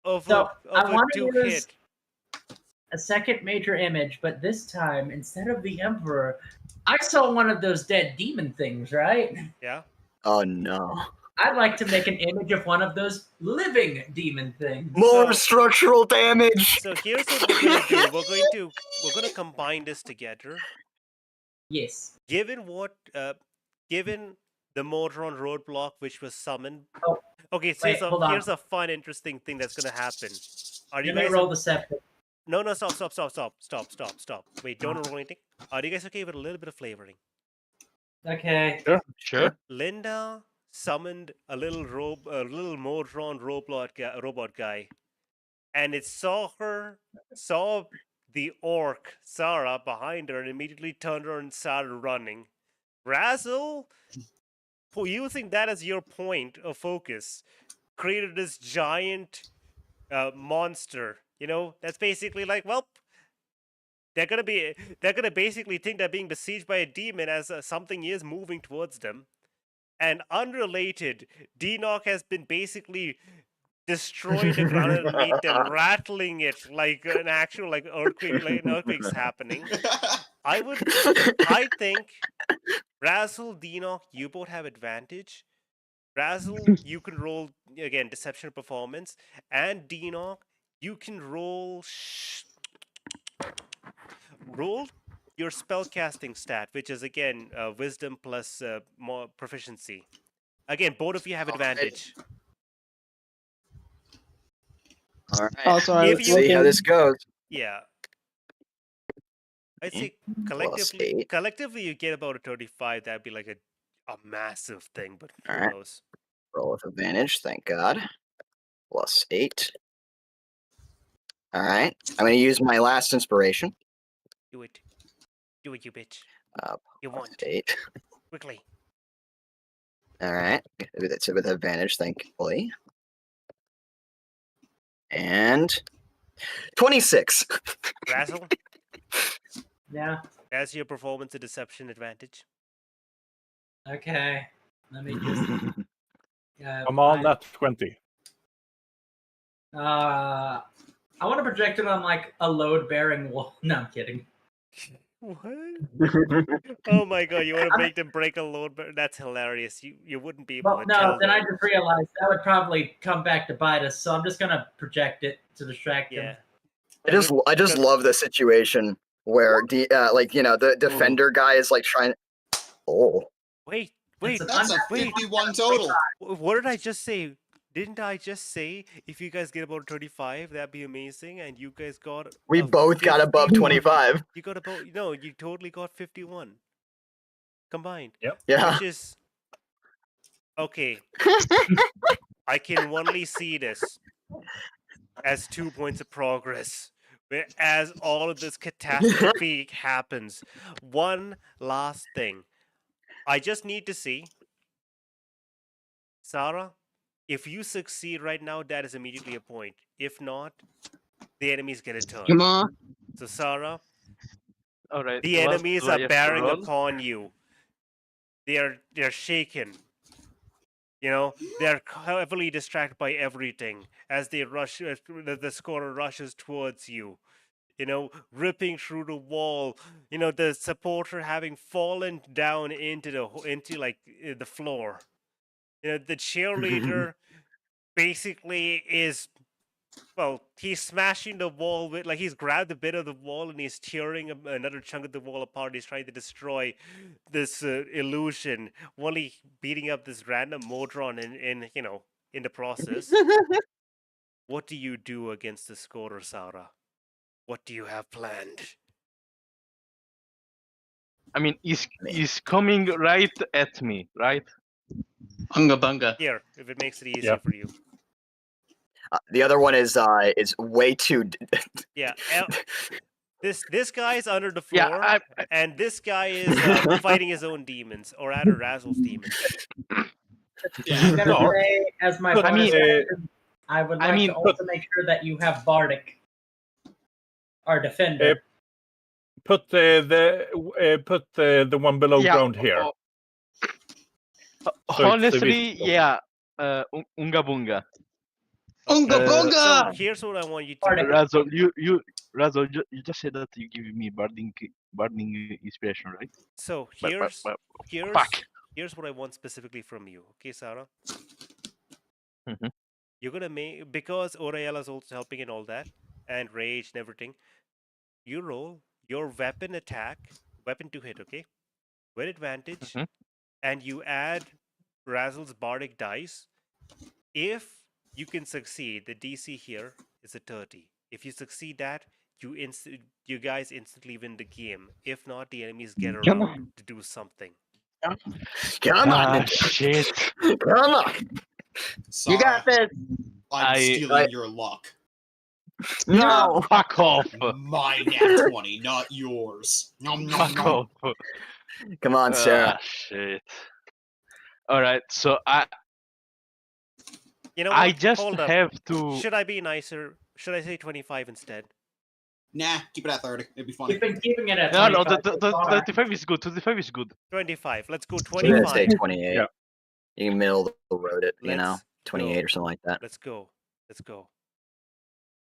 So I a want to Duke use hit. a second major image, but this time instead of the Emperor, I saw one of those dead demon things, right? Yeah. Oh no. I'd like to make an image of one of those living demon things. More So- structural damage. So here's what we're gonna do. We're gonna combine this together. Yes. Given the Modron roadblock which was summoned. Oh, Okay, so wait, hold on. here's a fun, interesting thing that's gonna happen. Are you Let me guys roll deception. No, stop. Wait, don't roll anything. Are you guys okay with a little bit of flavoring? Okay. Sure. Linda summoned a little Modron robot guy, and it saw the orc Sarah behind her, and immediately turned her and started running. Razzle, using that as your point of focus, created this giant monster. That's basically like, well, they're gonna basically think they're being besieged by a demon as something is moving towards them. And unrelated, D-Knock has been basically destroying the ground underneath and rattling it like an actual earthquake, like an earthquake's happening. I think Razzle, D-Knock, you both have advantage. Razzle, you can roll again deception performance, and D-Knock, you can roll your spellcasting stat, which is again wisdom plus more proficiency. Again, both of you have advantage. All right. Also, I If was you- See how looking. this goes. Yeah. I'd say Plus 8. collectively you get about a 35. That'd be like a massive thing, but who Alright. knows? Roll with advantage, thank God. Plus 8. Alright. I'm going to use my last inspiration. Do it, you bitch. You Plus want 8. quickly. Alright. It's with advantage, thankfully. And 26. Razzle, Yeah. that's your performance and deception advantage. Okay. Let me just. Come on, that's 20. I want to project it on like a load-bearing wall. No, I'm kidding. What? Oh my god, you want to make them break a load? That's hilarious. You wouldn't be able Well, to no, tell then I them. just realized that would probably come back to bite us, so I'm just gonna project it to distract Yeah. them. I just love the situation where the defender guy is like trying. Oh. Wait. That's a wait. 51 total. What did I just say? Didn't I just say if you guys get about 35, that'd be amazing, and you guys got We both got above 25. You got about you totally got 51 combined. Yep. Yeah. Which is okay. I can only see this as 2 points of progress. As all of this catastrophe happens. One last thing. I just need to see, Sarah, if you succeed right now, that is immediately a point. If not, the enemies get a turn. Come on. So, Sarah, All right. the what enemies do I are have to bearing roll? upon you. They're shaken. They're heavily distracted by everything as they rush. The scorer rushes towards you. Ripping through the wall. The supporter having fallen down into the floor. The cheerleader basically is, well, he's smashing the wall with, he's grabbed a bit of the wall and he's tearing another chunk of the wall apart. He's trying to destroy this illusion, while he beating up this random Modron in the process. What do you do against the scorer, Sarah? What do you have planned? I mean, he's coming right at me, right? Bunga bunga. Here, if it makes it easier for you. The other one is way too. Yeah. This guy is under the floor, Yeah, and this guy is fighting his own demons, or rather Razzle's demons. I'm gonna say, as my But, bonus action, I would like to but- also make sure that you have Bardic, our defender. Put the one below yeah, ground here. So it's honestly, visible. yeah. Unga bunga. Unga bunga! So here's what I want you to do. Razzle, Razzle, you just said that you give me burning inspiration, right? So But here's what I want specifically from you. Okay, Sarah? Mhm. You're gonna make, because Oriela's also helping and all that, and rage and everything. You roll your weapon to hit, okay? With advantage, Mhm. and you add Razzle's bardic dice. If you can succeed, the DC here is a 30. If you succeed that, you guys instantly win the game. If not, the enemies get Come around to do something. Come on. Shit. Come on. You got this. I'm stealing your luck. No. Fuck off. My nat 20, not yours. Nom, nom, Fuck nom. off. Come on, Sarah. Shit. All right, so You know what? I just Hold up. have to. Should I be nicer? Should I say 25 instead? Nah, keep it at 30. It'd be funny. You've been keeping it at No, 25 the so far. 25 is good. 25 is good. 25. Let's go I'm gonna say 25. 28. Yeah. You can middle the road it, you know, Let's 28 go. or something like that. Let's go. Let's go.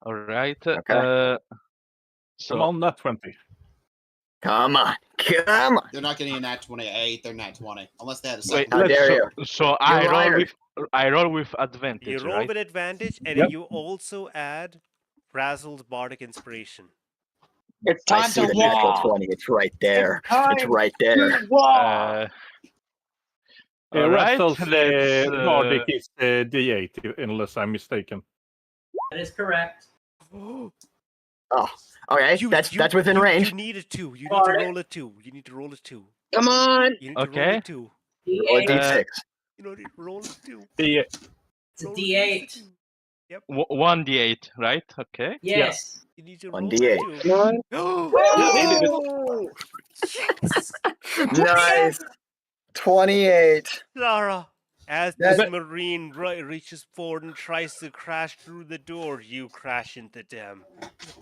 All right. Okay. So Come on, nat 20. Come on. Come on. They're not getting a nat 28, they're nat 20. Unless they had a wait, second. How one. dare you? so I liars. roll with advantage, You roll right? with advantage, and Yep. you also add Razzle's bardic inspiration. It's I time see to the natural walk. 20. It's right there. time It's right there. to walk. All right, Razzle's let's, Bardic is D8, unless I'm mistaken. That is correct. Oh, okay. That's within you range. need a 2. You need to Bardic. roll a 2. You need to roll a 2. Come on. You need to roll Okay. a 2. Roll a D8. D6. You know, roll a 2. D8. It's a Roll D8. 2. 1d8, right? Okay. Yes. You need to On roll D8. a 2. Come on. Oh! Yes! Nice. 28. Zara, as That's- this marine reaches forward and tries to crash through the door, you crash into them.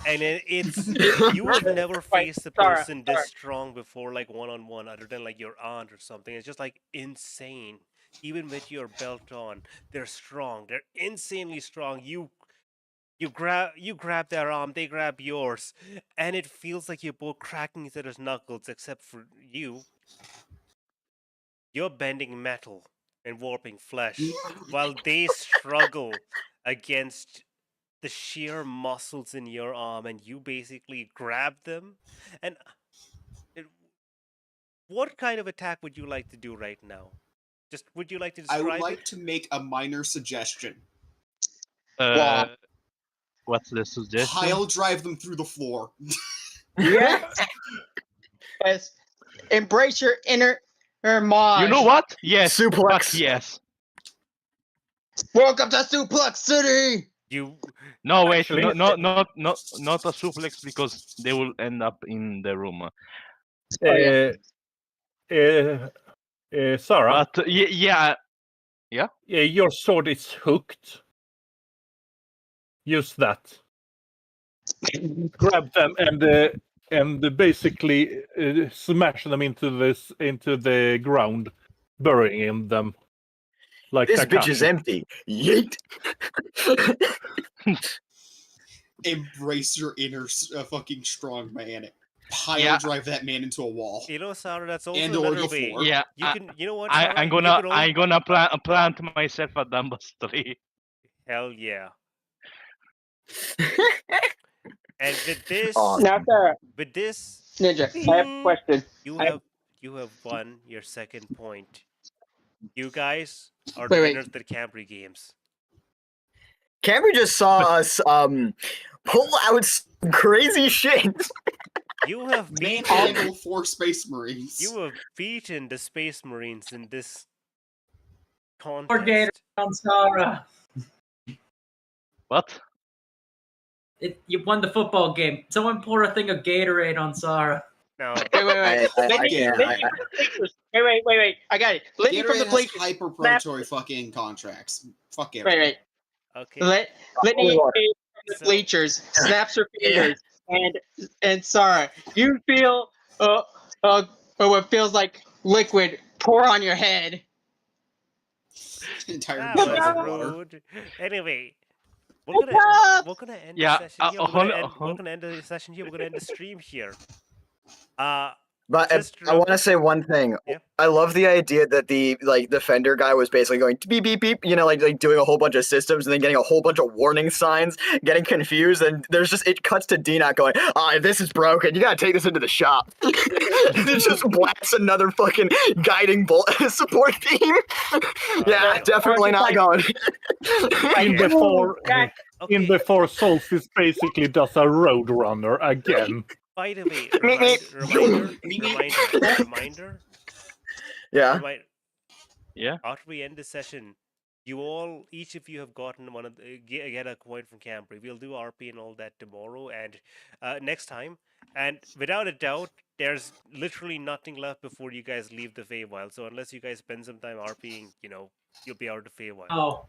And it's you have never faced a Zara, person this strong before, like one-on-one, other than like your aunt or something. It's just like insane. Even with your belt on, they're strong. They're insanely strong. You grab their arm, they grab yours, and it feels like you're both cracking each other's knuckles, except for you. You're bending metal and warping flesh, while they struggle against the sheer muscles in your arm, and you basically grab them. And what kind of attack would you like to do right now? Just would you like to I describe would like it? to make a minor suggestion. What's the suggestion? Pile drive them through the floor. Yes. Yes. Embrace your inner mind. You know what? Yes. Suplex. Fuck yes. Welcome to Suplex City. You No, wait. Actually- Not a suplex because they will end up in the room. Sarah, But yeah. your sword is hooked. Use that. Grab them and basically smash them into the ground, burying them. Like This Takashi. bitch is empty. Yeet. Embrace your inner fucking strong man. Pile Yeah. drive that man into a wall. you know, Sarah, that's also And or another the way. floor. Yeah. You can, you know what? Sarah? I'm You can gonna plant myself a Dumbus tree. Hell yeah! And with this, Awesome. Now, Sarah, with this, Ninja, I have a question. you have won your second point. You guys are Wait, the wait. winners of the Cambrie Games. Cambrie just saw us pull out some crazy shit. You have beaten. Manhandle 4 Space Marines. You have beaten the Space Marines in this Or contest. Gator on Sarah. What? You won the football game. Someone pour a thing of Gatorade on Sarah. Now, Wait. I Litney, can't. Wait. I got it. Litney from Gatorade the has bleachers. hyper predatory fucking contracts. Fuck it. Wait. okay. Litney Lord. from the So- bleachers snaps her fingers, and Sarah, you feel what feels like liquid pour on your head. Entire That bucket was of water. rude. Anyway, We're gonna end the session here. We're gonna end the session here. We're gonna end the stream here. But I want to say one thing. Yeah. I love the idea that the defender guy was basically going beep beep beep, like doing a whole bunch of systems and then getting a whole bunch of warning signs, getting confused, and it cuts to D-Knock going, this is broken. You gotta take this into the shop. It just blasts another fucking guiding bolt support theme. Yeah, definitely not going. Before Solstice basically does a Roadrunner again. By the way, reminder. Yeah. Yeah. After we end this session, each of you have gotten get a coin from Cambrie. We'll do RP and all that tomorrow and next time. And without a doubt, there's literally nothing left before you guys leave the Feywild. So unless you guys spend some time RPing, you'll be out of the Feywild. Oh.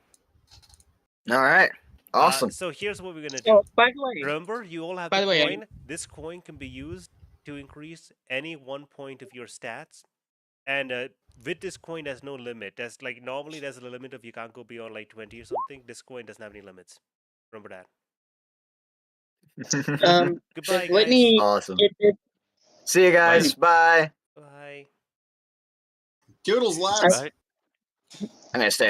All right. Awesome. So here's what we're gonna do. Oh, by the way, remember, you all have the coin. This coin can be used to increase any 1 point of your stats, and with this coin, there's no limit. Normally there's a limit of you can't go beyond 20 or something. This coin doesn't have any limits. Remember that. Goodbye, guys. Awesome. See you guys. Bye. Bye. Doodles, lads. I'm gonna stay.